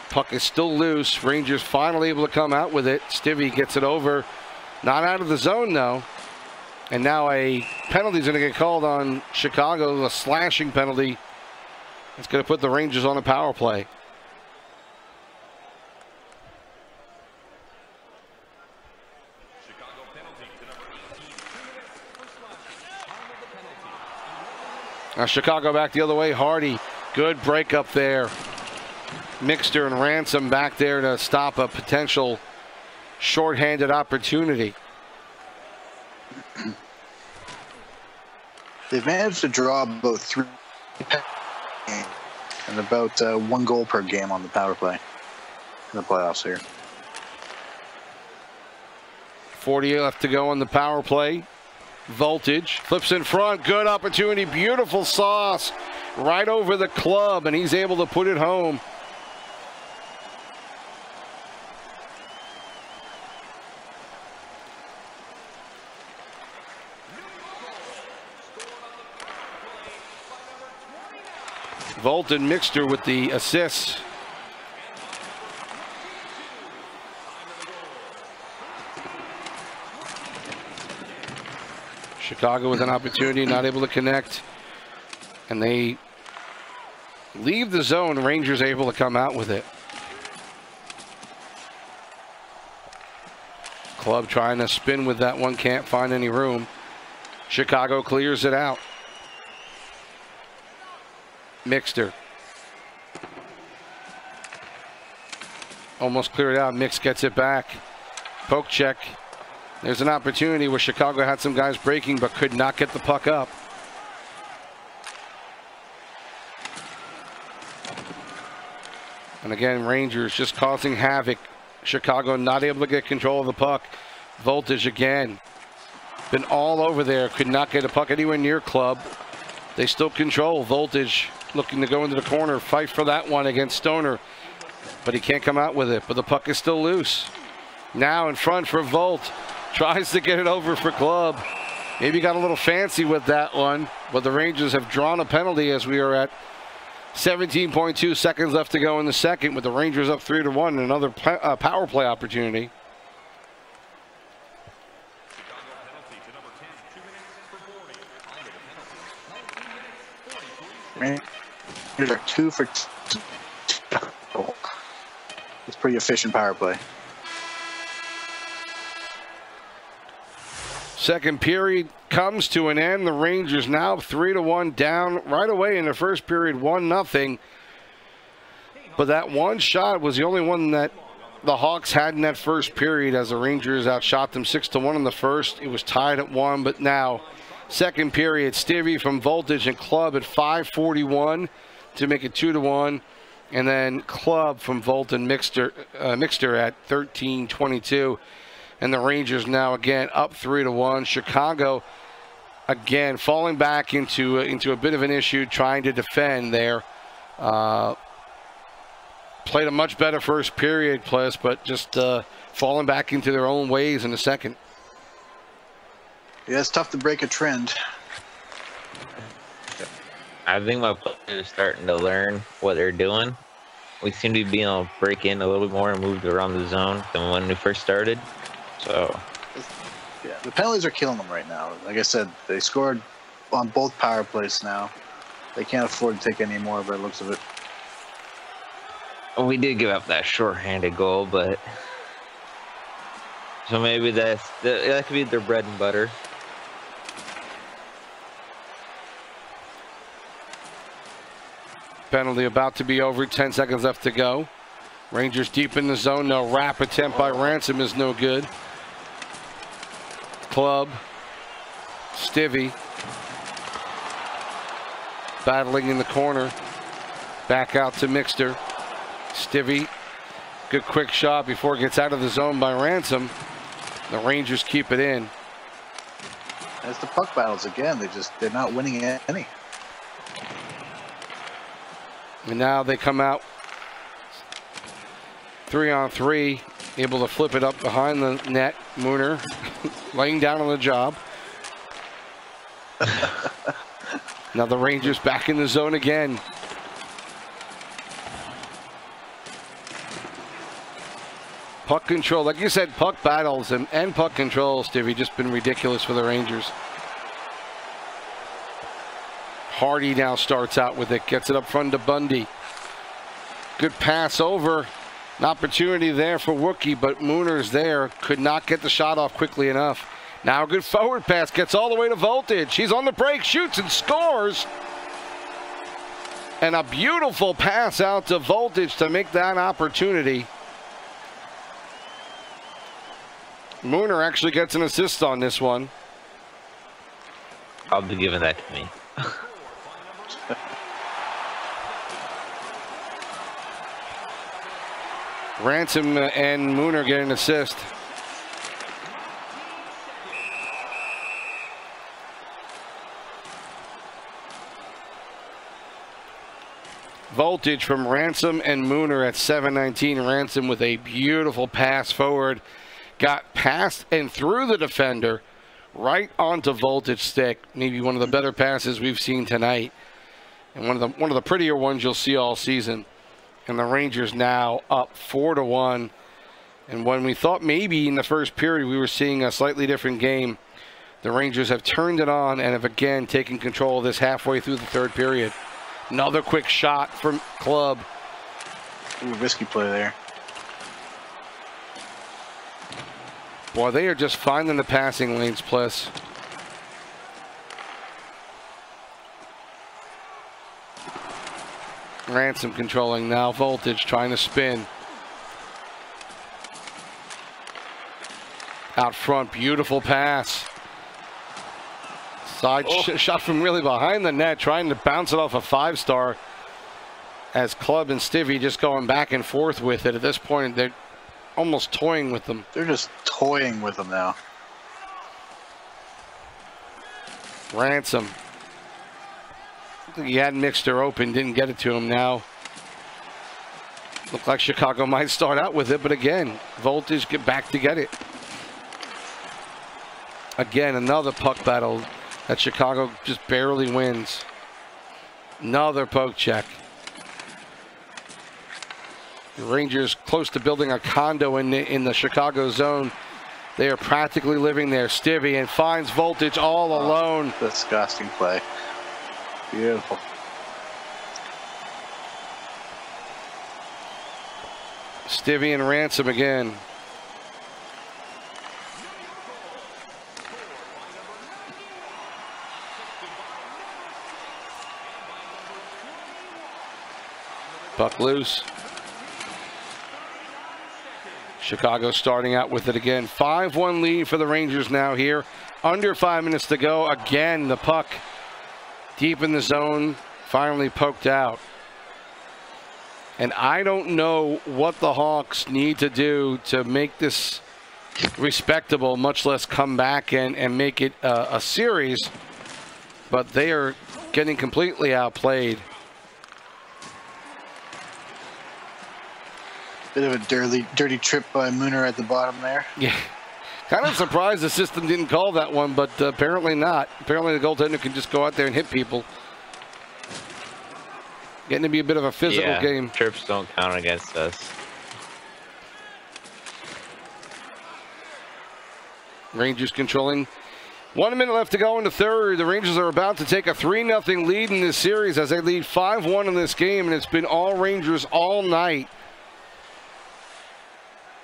Speaker 1: Puck is still loose. Rangers finally able to come out with it. Stivvy gets it over. Not out of the zone though. And now a penalty is going to get called on Chicago, a slashing penalty. It's going to put the Rangers on a power play. Now Chicago back the other way. Hardy, good break up there. Mixter and Ransom back there to stop a potential shorthanded opportunity.
Speaker 2: They've managed to draw about 3 and about 1 goal per game on the power play in the playoffs here.
Speaker 1: 40 left to go on the power play. Voltage flips in front. Good opportunity. Beautiful sauce right over the club, and he's able to put it home. Volt and Mixter with the assists. Chicago with an opportunity, not able to connect. And they leave the zone. Rangers able to come out with it. Club trying to spin with that one, can't find any room. Chicago clears it out. Mixter. Almost cleared out. Mix gets it back. Poke check. There's an opportunity where Chicago had some guys breaking but could not get the puck up. And again, Rangers just causing havoc. Chicago not able to get control of the puck. Voltage again. Been all over there. Could not get a puck anywhere near Club. They still control. Voltage looking to go into the corner. Fight for that one against Stoner. but he can't come out with it. But the puck is still loose. Now in front for Volt. Tries to get it over for Club. Maybe got a little fancy with that one, but the Rangers have drawn a penalty as we are at 17.2 seconds left to go in the second, with the Rangers up 3-1 and another power play opportunity.
Speaker 2: Rangers are 2 for 2. It's pretty efficient power play.
Speaker 1: Second period comes to an end. The Rangers now 3-1 down right away in the first period, 1-0. But that one shot was the only one that the Hawks had in that first period, as the Rangers outshot them 6-1 in the first. It was tied at 1, but now second period, Stivvy from Voltage and Club at 5:41 to make it 2-1. And then Club from Volt and Mixter at 13:22. And the Rangers now again up 3-1. Chicago again falling back into a bit of an issue, trying to defend there. Played a much better first period, plus, but just falling back into their own ways in the second.
Speaker 2: Yeah, it's tough to break a trend.
Speaker 3: I think my players are starting to learn what they're doing. We seem to be able to break in a little bit more and move around the zone than when we first started. So,
Speaker 2: yeah, the penalties are killing them right now. Like I said, they scored on both power plays now. They can't afford to take any more by the looks of it.
Speaker 3: we did give up that short-handed goal, but so maybe that could be their bread and butter.
Speaker 1: Penalty about to be over, 10 seconds left to go. Rangers deep in the zone. No wrap attempt by Ransom is no good. Club. Stivvy. Battling in the corner. Back out to Mixter. Stivvy. Good quick shot before it gets out of the zone by Ransom. The Rangers keep it in.
Speaker 2: As the puck battles again, they're not winning any.
Speaker 1: And now they come out 3-on-3, able to flip it up behind the net. Mooner laying down on the job. Now the Rangers back in the zone again. Puck control, like you said, puck battles and puck control, Stevie, just been ridiculous for the Rangers. Hardy now starts out with it, gets it up front to Bundy. Good pass over. An opportunity there for Wookie, but Mooner's there. Could not get the shot off quickly enough. Now a good forward pass, gets all the way to Voltage. He's on the break, shoots and scores. And a beautiful pass out to Voltage to make that opportunity. Mooner actually gets an assist on this one.
Speaker 3: I'll be giving that to me.
Speaker 1: Ransom and Mooner get an assist. Voltage from Ransom and Mooner at 7:19. Ransom with a beautiful pass forward. Got past and through the defender, right onto Voltage stick. Maybe one of the better passes we've seen tonight, and one of the prettier ones you'll see all season. And the Rangers now up 4-1. And when we thought maybe in the first period we were seeing a slightly different game, the Rangers have turned it on and have again taken control of this halfway through the third period. Another quick shot from Club.
Speaker 2: Ooh, risky play there.
Speaker 1: Boy, they are just finding the passing lanes, plus. Ransom controlling now. Voltage trying to spin. Out front, beautiful pass. Side shot from really behind the net, trying to bounce it off a 5-star. As Club and Stivvy just going back and forth with it. At this point, they're almost toying with them.
Speaker 2: They're just toying with them now.
Speaker 1: Ransom. I think he had Mixter open, didn't get it to him now. Looked like Chicago might start out with it, but again, Voltage get back to get it. Again, another puck battle that Chicago just barely wins. Another poke check. The Rangers close to building a condo in the Chicago zone. They are practically living there. Stivvy and finds Voltage all alone.
Speaker 2: Disgusting play. Beautiful.
Speaker 1: Stivvy and Ransom again. Puck loose. Chicago starting out with it again. 5-1 lead for the Rangers now here. Under 5 minutes to go. Again, the puck deep in the zone. Finally poked out. And I don't know what the Hawks need to do to make this respectable, much less come back and make it a series. But they are getting completely outplayed.
Speaker 2: Bit of a dirty trip by Mooner at the bottom there.
Speaker 1: Yeah. Kind of surprised the system didn't call that one, but apparently not. Apparently the goaltender can just go out there and hit people. Getting to be a bit of a physical game.
Speaker 3: Trips don't count against us.
Speaker 1: Rangers controlling. 1 minute left to go in the third. The Rangers are about to take a 3-0 lead in this series as they lead 5-1 in this game, and it's been all Rangers all night.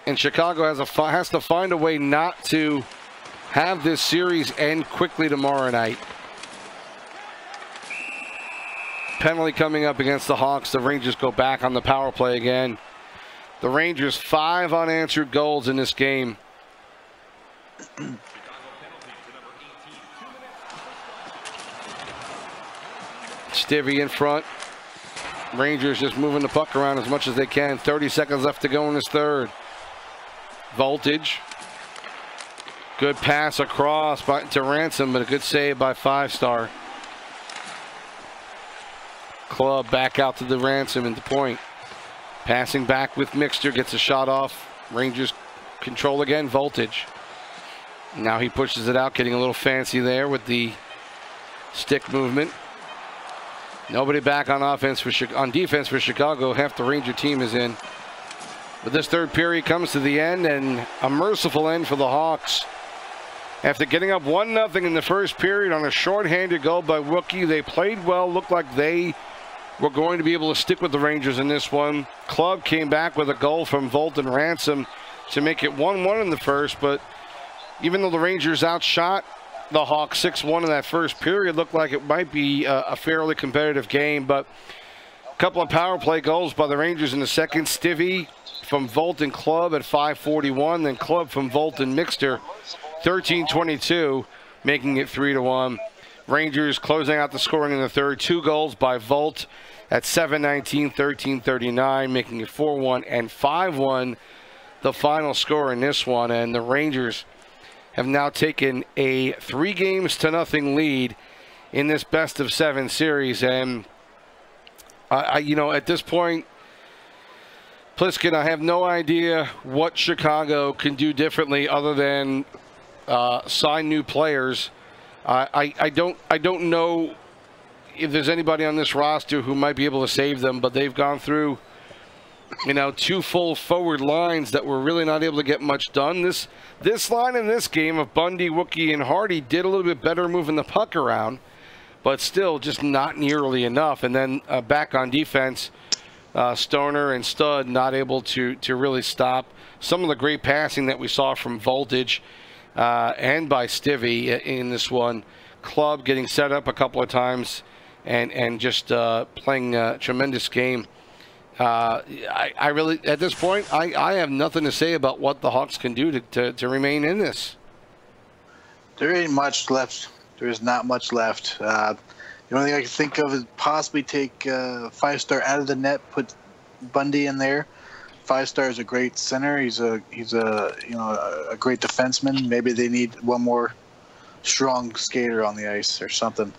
Speaker 1: And Chicago has to find a way not to have this series end quickly tomorrow night. Penalty coming up against the Hawks. The Rangers go back on the power play again. The Rangers 5 unanswered goals in this game. Stivvy in front. Rangers just moving the puck around as much as they can. 30 seconds left to go in this third. Voltage. Good pass across to Ransom, but a good save by 5-star. Club back out to the Ransom into point. Passing back with Mixter, gets a shot off. Rangers control again, Voltage. Now he pushes it out, getting a little fancy there with the stick movement. Nobody back on defense for Chicago. Half the Ranger team is in. But this third period comes to the end, and a merciful end for the Hawks. After getting up 1-0 in the first period on a shorthanded goal by Wookie, they played well, looked like they were going to be able to stick with the Rangers in this one. Club came back with a goal from Volt and Ransom to make it 1-1 in the first, but even though the Rangers outshot the Hawks 6-1 in that first period, looked like it might be a fairly competitive game. But a couple of power play goals by the Rangers in the second. Stivvy from Volt and Club at 5:41, then Club from Volt and Mixter 13:22, making it 3-1. Rangers closing out the scoring in the third. 2 goals by Volt at 7:19, 13:39, making it 4-1 and 5-1. The final score in this one, and the Rangers have now taken a 3-0 lead in this best-of-7 series. And you know, at this point, Pliskin, I have no idea what Chicago can do differently other than sign new players. I don't know if there's anybody on this roster who might be able to save them, but they've gone through, you know, 2 full forward lines that were really not able to get much done. This line in this game of Bundy, Wookie, and Hardy did a little bit better moving the puck around, but still just not nearly enough. And then back on defense, Stoner and Stud not able to really stop some of the great passing that we saw from Voltage and by Stivvy in this one. Club getting set up a couple of times and just playing a tremendous game. I really, at this point, I have nothing to say about what the Hawks can do to remain in this.
Speaker 2: There ain't much left. There is not much left. The only thing I can think of is possibly take 5-star out of the net, put Bundy in there. 5-star is a great center. He's a great defenseman. Maybe they need one more strong skater on the ice or something.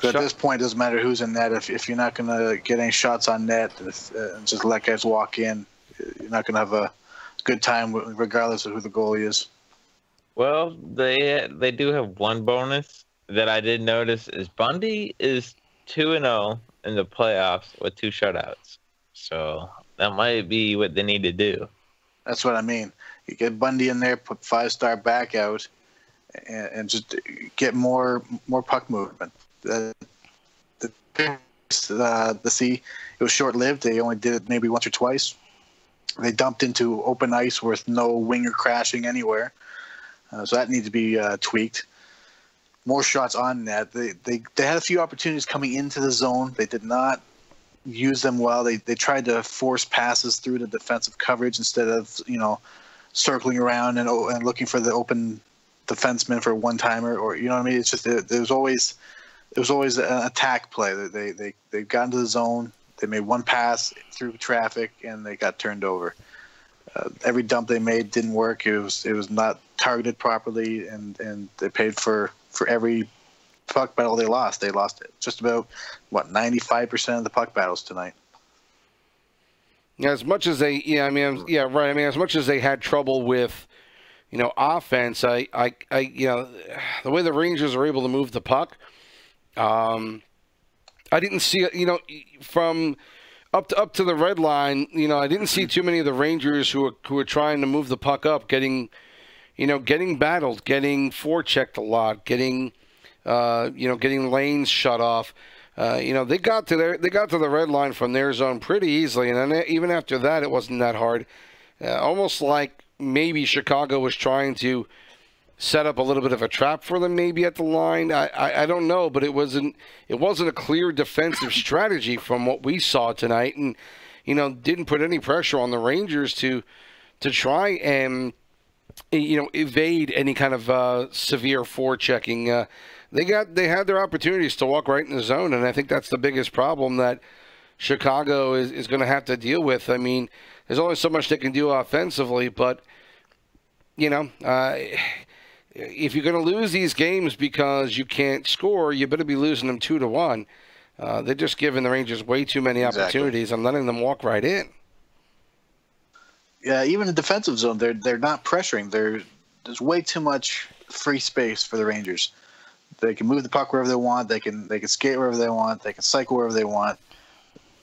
Speaker 2: But at this point, it doesn't matter who's in net. If you're not going to get any shots on net and just let guys walk in, you're not going to have a good time regardless of who the goalie is.
Speaker 3: Well, they do have one bonus that I did notice is Bundy is 2-0 in the playoffs with 2 shutouts. So that might be what they need to do.
Speaker 2: That's what I mean. You get Bundy in there, put 5-star back out, and just get more puck movement. The C, it was short-lived. They only did it maybe once or twice. They dumped into open ice with no winger crashing anywhere. So that needs to be tweaked. More shots on net. They had a few opportunities coming into the zone. They did not use them well. They tried to force passes through the defensive coverage instead of circling around and looking for the open defenseman for a one-timer, or you know what I mean. It's just there was always an attack play. They got into the zone. They made one pass through traffic and they got turned over. Every dump they made didn't work. It was not targeted properly, and they paid for every puck battle they lost. They lost just about 95% of the puck battles tonight.
Speaker 1: Yeah, as much as they, right. I mean, as much as they had trouble with, offense, I the way the Rangers were able to move the puck, I didn't see it, from up to the red line. I didn't see too many of the Rangers who were trying to move the puck up, getting battled, getting forechecked a lot, getting lanes shut off. They got to the red line from their zone pretty easily, and then even after that, it wasn't that hard. Almost like maybe Chicago was trying to set up a little bit of a trap for them, maybe at the line. I don't know, but it wasn't a clear defensive strategy from what we saw tonight, and didn't put any pressure on the Rangers to try and evade any kind of severe forechecking. They had their opportunities to walk right in the zone, and I think that's the biggest problem that Chicago is going to have to deal with. I mean, there's only so much they can do offensively, but if you're going to lose these games because you can't score, you better be losing them 2-1. They're just giving the Rangers way too many opportunities and letting them walk right in.
Speaker 2: Yeah, even in the defensive zone, they're not pressuring. There's way too much free space for the Rangers. They can move the puck wherever they want. They can skate wherever they want. They can cycle wherever they want.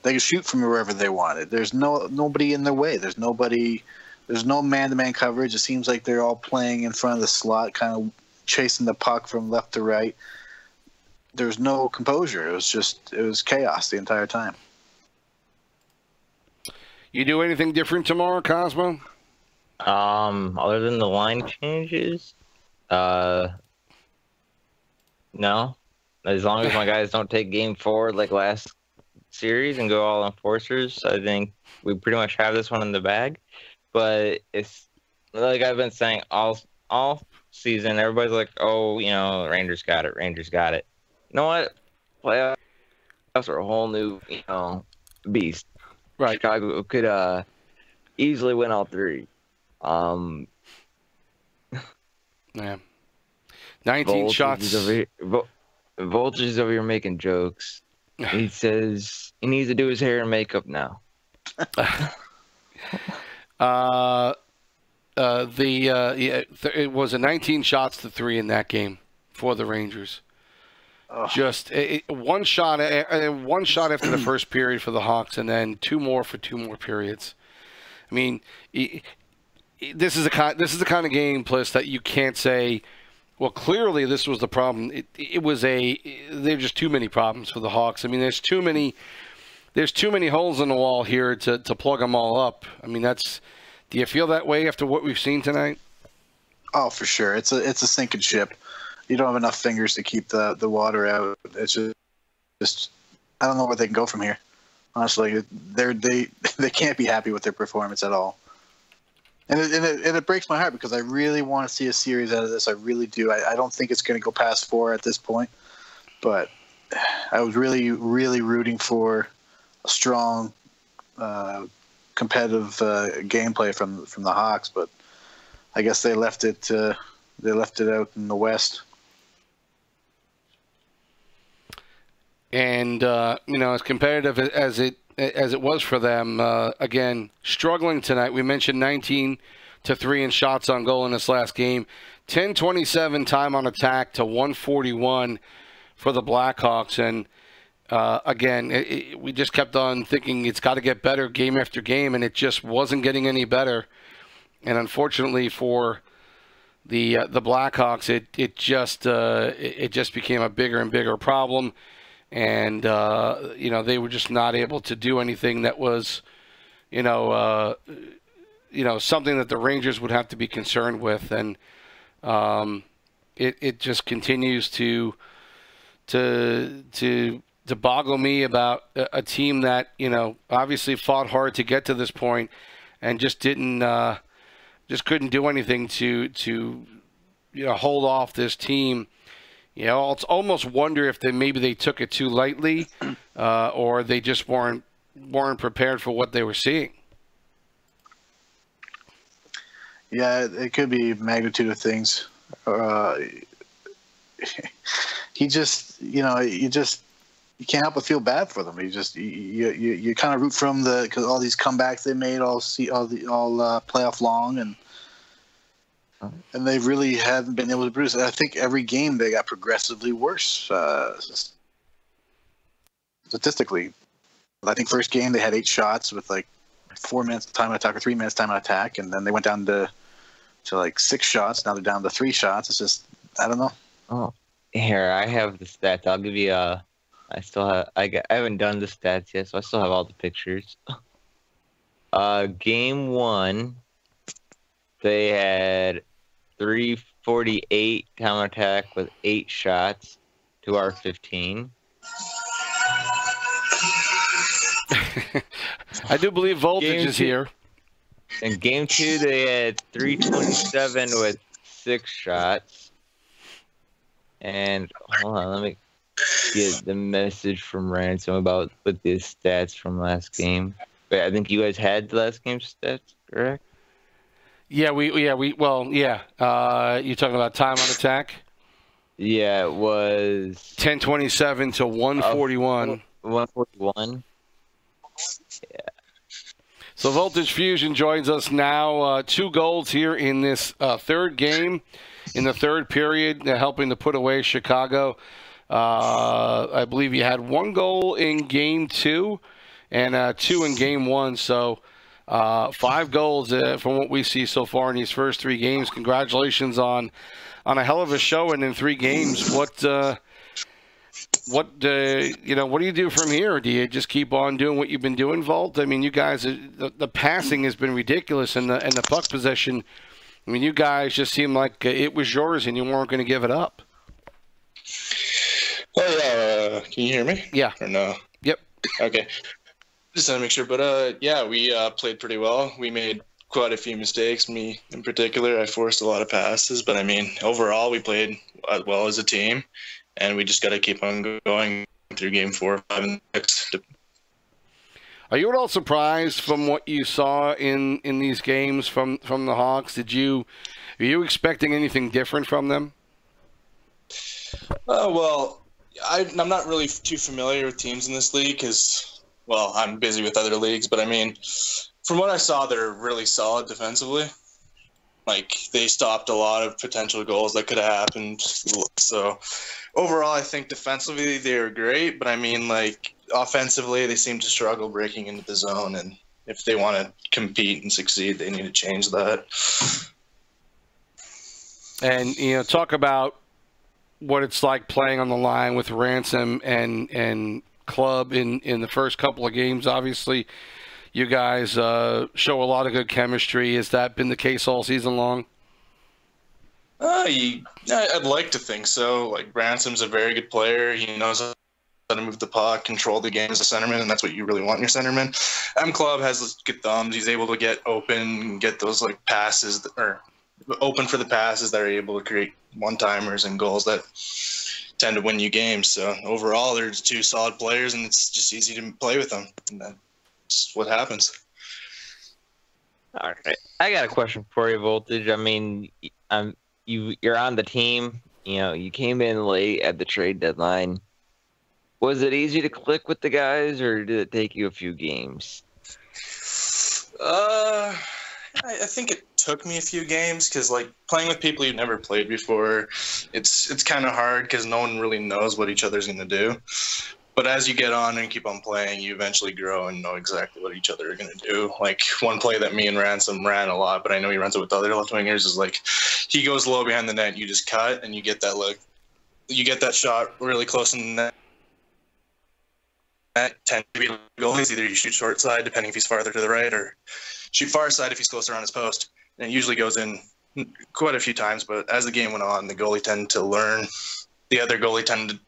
Speaker 2: They can shoot from wherever they want. There's nobody in their way. There's no man-to-man coverage. It seems like they're all playing in front of the slot, kind of chasing the puck from left to right. There's no composure. It was chaos the entire time.
Speaker 1: You do anything different tomorrow, Cosmo?
Speaker 3: Other than the line changes, no. As long as my guys don't take game 4 like last series and go all enforcers, I think we pretty much have this one in the bag. But it's like I've been saying all season, everybody's like, oh, Rangers got it. Rangers got it. You know what? Playoffs are a whole new, beast.
Speaker 1: Right.
Speaker 3: Chicago could easily win all 3.
Speaker 1: Yeah. 19 shots.
Speaker 3: Vulture's over here making jokes. He says he needs to do his hair and makeup now.
Speaker 1: It was a 19 shots to 3 in that game for the Rangers. Oh. Just one shot after the first period for the Hawks, and then 2 more for 2 more periods. I mean, this is the kind of game, Pliss, that you can't say, well, clearly this was the problem. There's just too many problems for the Hawks. I mean, there's too many holes in the wall here to plug them all up. I mean, do you feel that way after what we've seen tonight?
Speaker 2: Oh, for sure. It's a sinking ship. You don't have enough fingers to keep the water out. It's just I don't know where they can go from here. Honestly, they can't be happy with their performance at all. And it breaks my heart because I really want to see a series out of this. I really do. I don't think it's going to go past 4 at this point. But I was really, really rooting for a strong, competitive gameplay from the Hawks. But I guess they left it out in the West.
Speaker 1: And as competitive as it was for them, again, struggling tonight. We mentioned 19-3 in shots on goal in this last game. 10-27 time on attack to 141 for the Blackhawks. And again, we just kept on thinking it's got to get better game after game, and it just wasn't getting any better. And unfortunately for the Blackhawks, it just became a bigger and bigger problem. And, they were just not able to do anything that was, something that the Rangers would have to be concerned with. And it just continues to boggle me about a team that, obviously fought hard to get to this point and just couldn't do anything to hold off this team. It's almost wonder if maybe they took it too lightly, or they just weren't prepared for what they were seeing.
Speaker 2: Yeah, it could be a magnitude of things. You can't help but feel bad for them. You kind of root from because all these comebacks they made all playoff long, and they really haven't been able to produce. I think every game they got progressively worse statistically. I think first game they had 8 shots with like 4 minutes time on attack or 3 minutes time on attack, and then they went down to like 6 shots. Now they're down to 3 shots. It's just, I don't know.
Speaker 3: Oh, here I have the stats. I'll give you I haven't done the stats yet, so I still have all the pictures. Game 1, they had 348 time attack with 8 shots to our 15.
Speaker 1: I do believe Voltage is here.
Speaker 3: In game 2, they had 327 with 6 shots. And hold on, let me get the message from Ransom with the stats from last game. Wait, I think you guys had the last game's stats, correct?
Speaker 1: Yeah, you're talking about time on attack?
Speaker 3: Yeah, it was
Speaker 1: 10-27 to 141.
Speaker 3: 141. Yeah.
Speaker 1: So Voltage Fusion joins us now. 2 goals here in this third game, in the third period, helping to put away Chicago. I believe you had 1 goal in game 2 and 2 in game 1. So 5 goals from what we see so far in these first 3 games. Congratulations on a hell of a showing in 3 games. What do you do from here? Do you just keep on doing what you've been doing, Volt? I mean, you guys, the passing has been ridiculous, and the puck possession. I mean, you guys just seem like it was yours, and you weren't going to give it up.
Speaker 4: Oh yeah, can you hear me?
Speaker 1: Yeah.
Speaker 4: Or no?
Speaker 1: Yep.
Speaker 4: Okay. Just want to make sure, but we played pretty well. We made quite a few mistakes. Me in particular, I forced a lot of passes, but I mean, overall, we played as well as a team. And we just got to keep on going through game 4, 5, and 6.
Speaker 1: Are you at all surprised from what you saw in these games from the Hawks? Were you expecting anything different from them?
Speaker 4: Well, I'm not really too familiar with teams in this league because, well, I'm busy with other leagues. But I mean, from what I saw, they're really solid defensively. Like, they stopped a lot of potential goals that could have happened. So, overall, I think defensively they were great. But, I mean, like, offensively, they seem to struggle breaking into the zone. And if they want to compete and succeed, they need to change that.
Speaker 1: And, talk about what it's like playing on the line with Ransom and Club in the first couple of games. Obviously, you guys show a lot of good chemistry. Has that been the case all season long?
Speaker 4: I'd like to think so. Like, Ransom's a very good player. He knows how to move the puck, control the game as a centerman, and that's what you really want in your centerman. Club has good thumbs. He's able to get open and get those like passes or open for the passes that are able to create one-timers and goals that tend to win you games. So overall, they're 2 solid players, and it's just easy to play with them. And that's what happens.
Speaker 3: All right, I got a question for you, Voltage. I mean, you're on the team. You came in late at the trade deadline. Was it easy to click with the guys, or did it take you a few games?
Speaker 4: I think it took me a few games because, like, playing with people you've never played before, it's kind of hard because no one really knows what each other's going to do. But as you get on and keep on playing, you eventually grow and know exactly what each other are going to do. Like, one play that me and Ransom ran a lot, but I know he runs it with the other left wingers, is like he goes low behind the net, you just cut, and you get that look. You get that shot really close in the net. That tend to be goalies. Either you shoot short side, depending if he's farther to the right, or shoot far side if he's closer on his post. And it usually goes in quite a few times, but as the game went on, the goalie tended to learn. The other goalie tended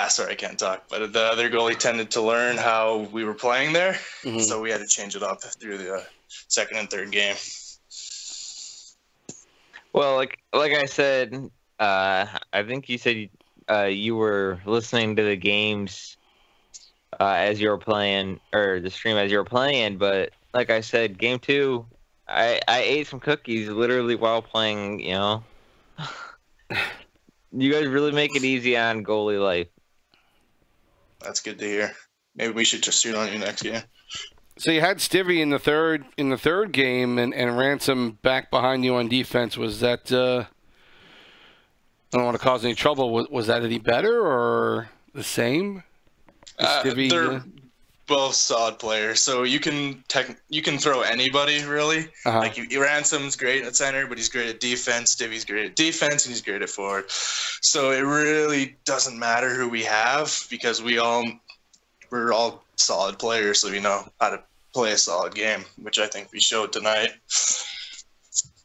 Speaker 4: sorry, I can't talk. But the other goalie tended to learn how we were playing there, so we had to change it up through the second and third game.
Speaker 3: Well, like I said, I think you said you were listening to the games as you were playing, or the stream as you were playing. But like I said, game 2, I ate some cookies literally while playing. You know, you guys really make it easy on goalie life.
Speaker 4: That's good to hear. Maybe we should just shoot on you next game.
Speaker 1: So you had Stivvy in the third game, and Ransom back behind you on defense. Was that? I don't want to cause any trouble. Was that any better or the same? Stivvy,
Speaker 4: they're both solid players, so you can throw anybody really. Like Ransom's great at center, but he's great at defense. Stivvy's great at defense, and he's great at forward. So it really doesn't matter who we have because we're all solid players, so we know how to play a solid game, which I think we showed tonight.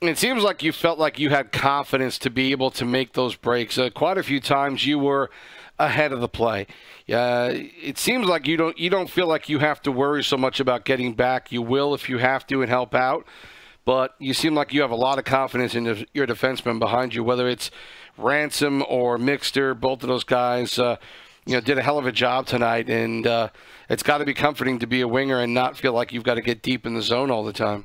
Speaker 1: It seems like you felt like you had confidence to be able to make those breaks. Quite a few times you were ahead of the play. It seems like you don't feel like you have to worry so much about getting back. You will if you have to and help out, but you seem like you have a lot of confidence in your defensemen behind you, whether it's Ransom or Mixter. Both of those guys did a hell of a job tonight, and it's got to be comforting to be a winger and not feel like you've got to get deep in the zone all the time.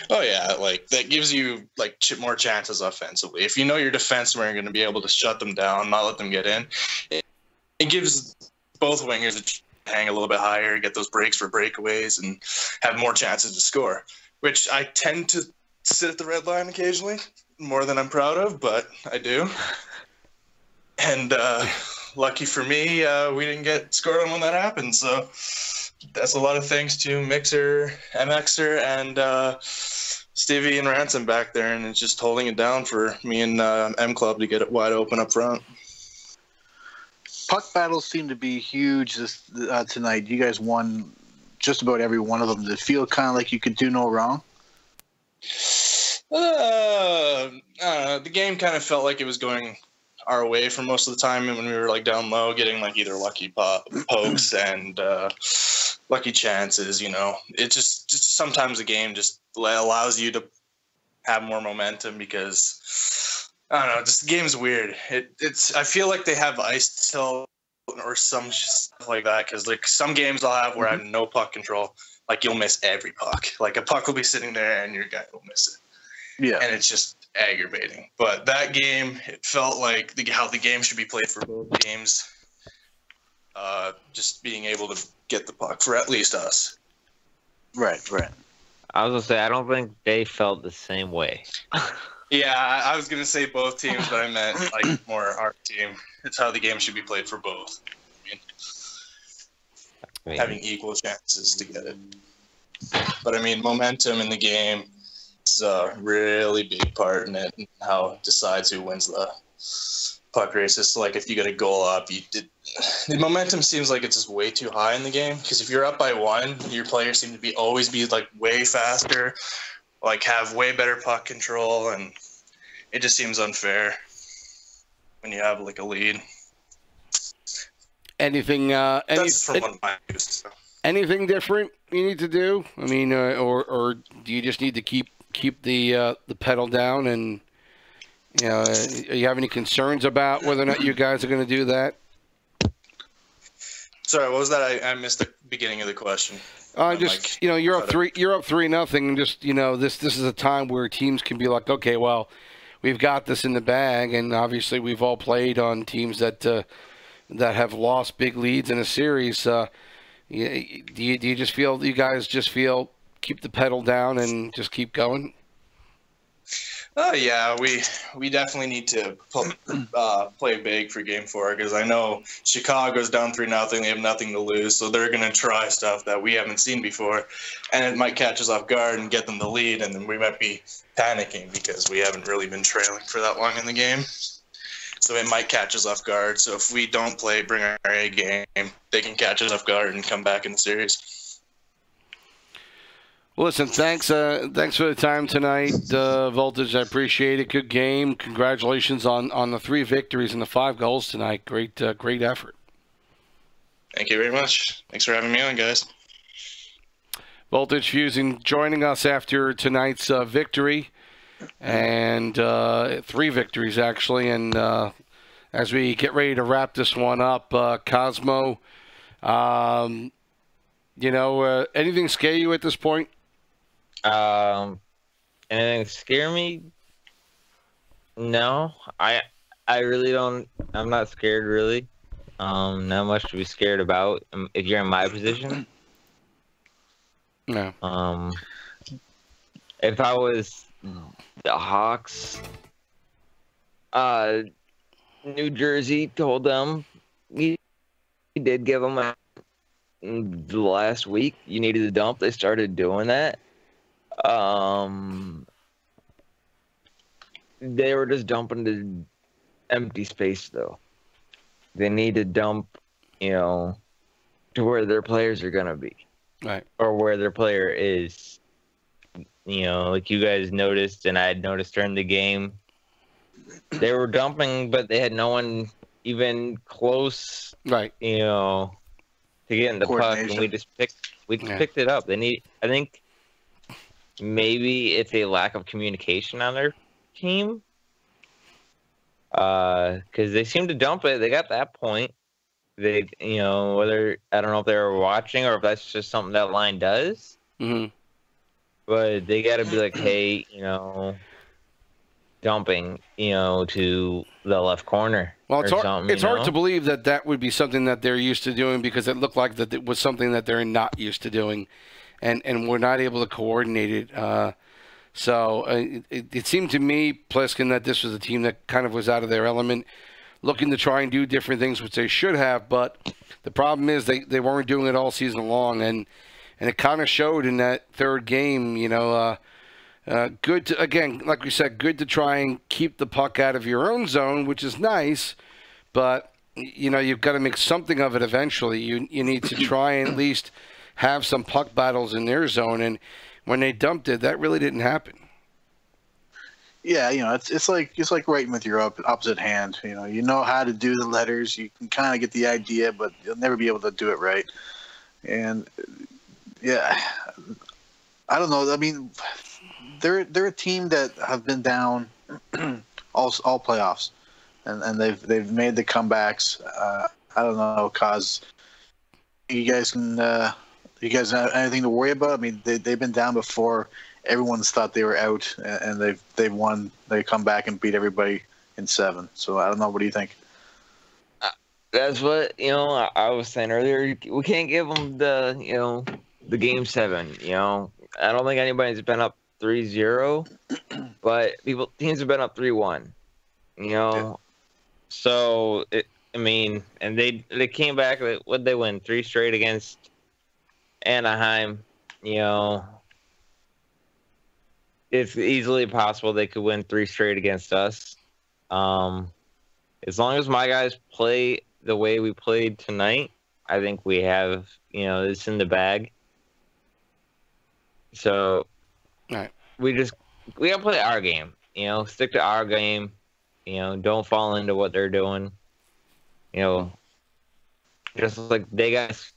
Speaker 4: Oh yeah, like that gives you like more chances offensively. If you know your defensemen are going to be able to shut them down, not let them get in, it gives both wingers a chance to hang a little bit higher, get those breaks for breakaways, and have more chances to score. Which I tend to sit at the red line occasionally, more than I'm proud of, but I do. And lucky for me, we didn't get scored on when that happened. So that's a lot of thanks to Mixer, MXer, and Stevie and Ransom back there, and it's just holding it down for me and M Club to get it wide open up front.
Speaker 2: Puck battles seem to be huge tonight. You guys won just about every one of them. Did it feel kind of like you could do no wrong?
Speaker 4: I don't know. The game kind of felt like it was going our way for most of the time, and when we were like down low, getting like either lucky pokes and lucky chances. It just sometimes the game just allows you to have more momentum because I don't know. Just the game's weird. I feel like they have ice till or some stuff like that because like some games I'll have where I have no puck control. Like you'll miss every puck. Like a puck will be sitting there and your guy will miss it. Yeah, and it's just aggravating. But that game, it felt like how the game should be played for both games. Just being able to get the puck for at least us. Right.
Speaker 3: I was going to say, I don't think they felt the same way.
Speaker 4: Yeah, I was going to say both teams, but I meant like more our team. It's how the game should be played for both. Having equal chances to get it. But momentum in the game is a really big part in it, and how it decides who wins the puck race. It's like if you get a goal up, the momentum seems like it's just way too high in the game. Because if you're up by 1, your players seem to always be like way faster, like have way better puck control, and it just seems unfair when you have like a lead.
Speaker 1: Anything?
Speaker 4: That's from what I used to. So.
Speaker 1: Anything different you need to do? Or do you just need to keep the pedal down? And you have any concerns about whether or not you guys are going to do that?
Speaker 4: Sorry, what was that? I missed the beginning of the question.
Speaker 1: You're up 3-0, and just this is a time where teams can be like, okay, well, we've got this in the bag, and obviously we've all played on teams that that have lost big leads in a series. Do you just feel, you guys just feel keep the pedal down and just keep going?
Speaker 4: Oh yeah, we definitely need to play big for Game 4 because I know Chicago's down 3-0. They have nothing to lose, so they're gonna try stuff that we haven't seen before, and it might catch us off guard and get them the lead, and then we might be panicking because we haven't really been trailing for that long in the game. So it might catch us off guard. So if we don't bring our A game, they can catch us off guard and come back in the series.
Speaker 1: Well, listen, thanks for the time tonight, Voltage. I appreciate it. Good game. Congratulations on the 3 victories and the 5 goals tonight. Great effort.
Speaker 4: Thank you very much. Thanks for having me on, guys.
Speaker 1: Voltage Fusing joining us after tonight's victory, and 3 victories actually. And as we get ready to wrap this one up, Cosmo, anything scare you at this point?
Speaker 3: Anything scare me? No, I really don't. I'm not scared really. Not much to be scared about if you're in my position.
Speaker 1: No.
Speaker 3: If I was the Hawks, New Jersey told them we did give them the last week you needed to dump. They started doing that. They were just dumping the empty space though. They need to dump, to where their players are gonna be,
Speaker 1: right,
Speaker 3: or where their player is. Like you guys noticed, and I had noticed during the game, they were dumping, but they had no one even close,
Speaker 1: right?
Speaker 3: To get in the puck, and we just picked it up. I think. Maybe it's a lack of communication on their team. Because they seem to dump it. They got that point. They, whether, I don't know if they were watching or if that's just something that line does.
Speaker 1: Mm-hmm.
Speaker 3: But they got to be like, hey, dumping, to the left corner.
Speaker 1: Well, it's hard to believe that would be something that they're used to doing because it looked like that it was something that they're not used to doing. And we're not able to coordinate it. So it seemed to me, Pliskin, that this was a team that kind of was out of their element, looking to try and do different things, which they should have. But the problem is they weren't doing it all season long. And it kind of showed in that third game, good to, again, like we said, good to try and keep the puck out of your own zone, which is nice. But, you've got to make something of it eventually. You need to try and at least have some puck battles in their zone, and when they dumped it, that really didn't happen.
Speaker 2: Yeah, it's like writing with your opposite hand. You know how to do the letters, you can kind of get the idea, but you'll never be able to do it right. And yeah, I don't know. I mean, they're a team that have been down all playoffs, and they've made the comebacks. I don't know, cause you guys have anything to worry about? I mean, they've been down before. Everyone's thought they were out, and they've won. They come back and beat everybody in 7. So I don't know. What do you think?
Speaker 3: That's what I was saying earlier. We can't give them the game 7. I don't think anybody's been up 3-0, but teams have been up 3-1.
Speaker 2: Yeah.
Speaker 3: So and they came back. What'd they win? 3 straight against Anaheim. It's easily possible they could win 3 straight against us. As long as my guys play the way we played tonight, I think we have, this in the bag. So,
Speaker 1: all right.
Speaker 3: We gotta play our game. Stick to our game. Don't fall into what they're doing. Just like they guys,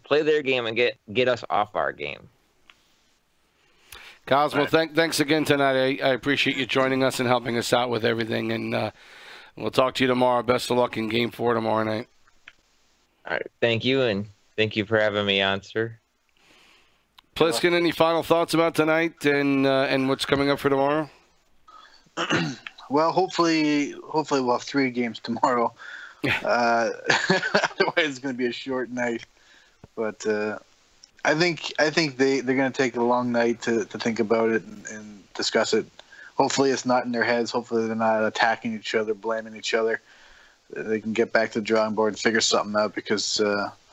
Speaker 3: play their game and get us off our game.
Speaker 1: Cosmo, thanks again tonight. I appreciate you joining us and helping us out with everything. And we'll talk to you tomorrow. Best of luck in Game 4 tomorrow night.
Speaker 3: All right. Thank you, and thank you for having me on, sir.
Speaker 1: Pliskin, any final thoughts about tonight and what's coming up for tomorrow?
Speaker 2: Well, hopefully we'll have 3 games tomorrow. Otherwise, it's going to be a short night. But I think they're going to take a long night to think about it and discuss it. Hopefully, it's not in their heads. Hopefully, they're not attacking each other, blaming each other. They can get back to the drawing board and figure something out, because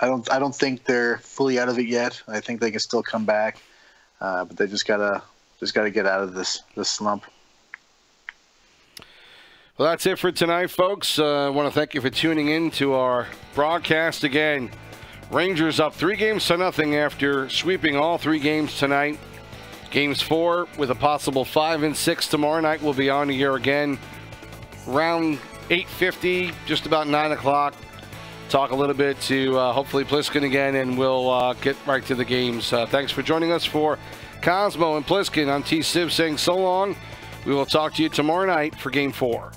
Speaker 2: I don't think they're fully out of it yet. I think they can still come back, but they just gotta get out of this slump.
Speaker 1: Well, that's it for tonight, folks. I want to thank you for tuning in to our broadcast again. Rangers up 3-0 after sweeping all 3 games tonight. Games 4 with a possible 5 and 6 tomorrow night. We'll be on the air again around 8:50, just about 9 o'clock. Talk a little bit to hopefully Pliskin again, and we'll get right to the games. Thanks for joining us for Cosmo and Pliskin. I'm TSibs saying so long. We will talk to you tomorrow night for Game 4.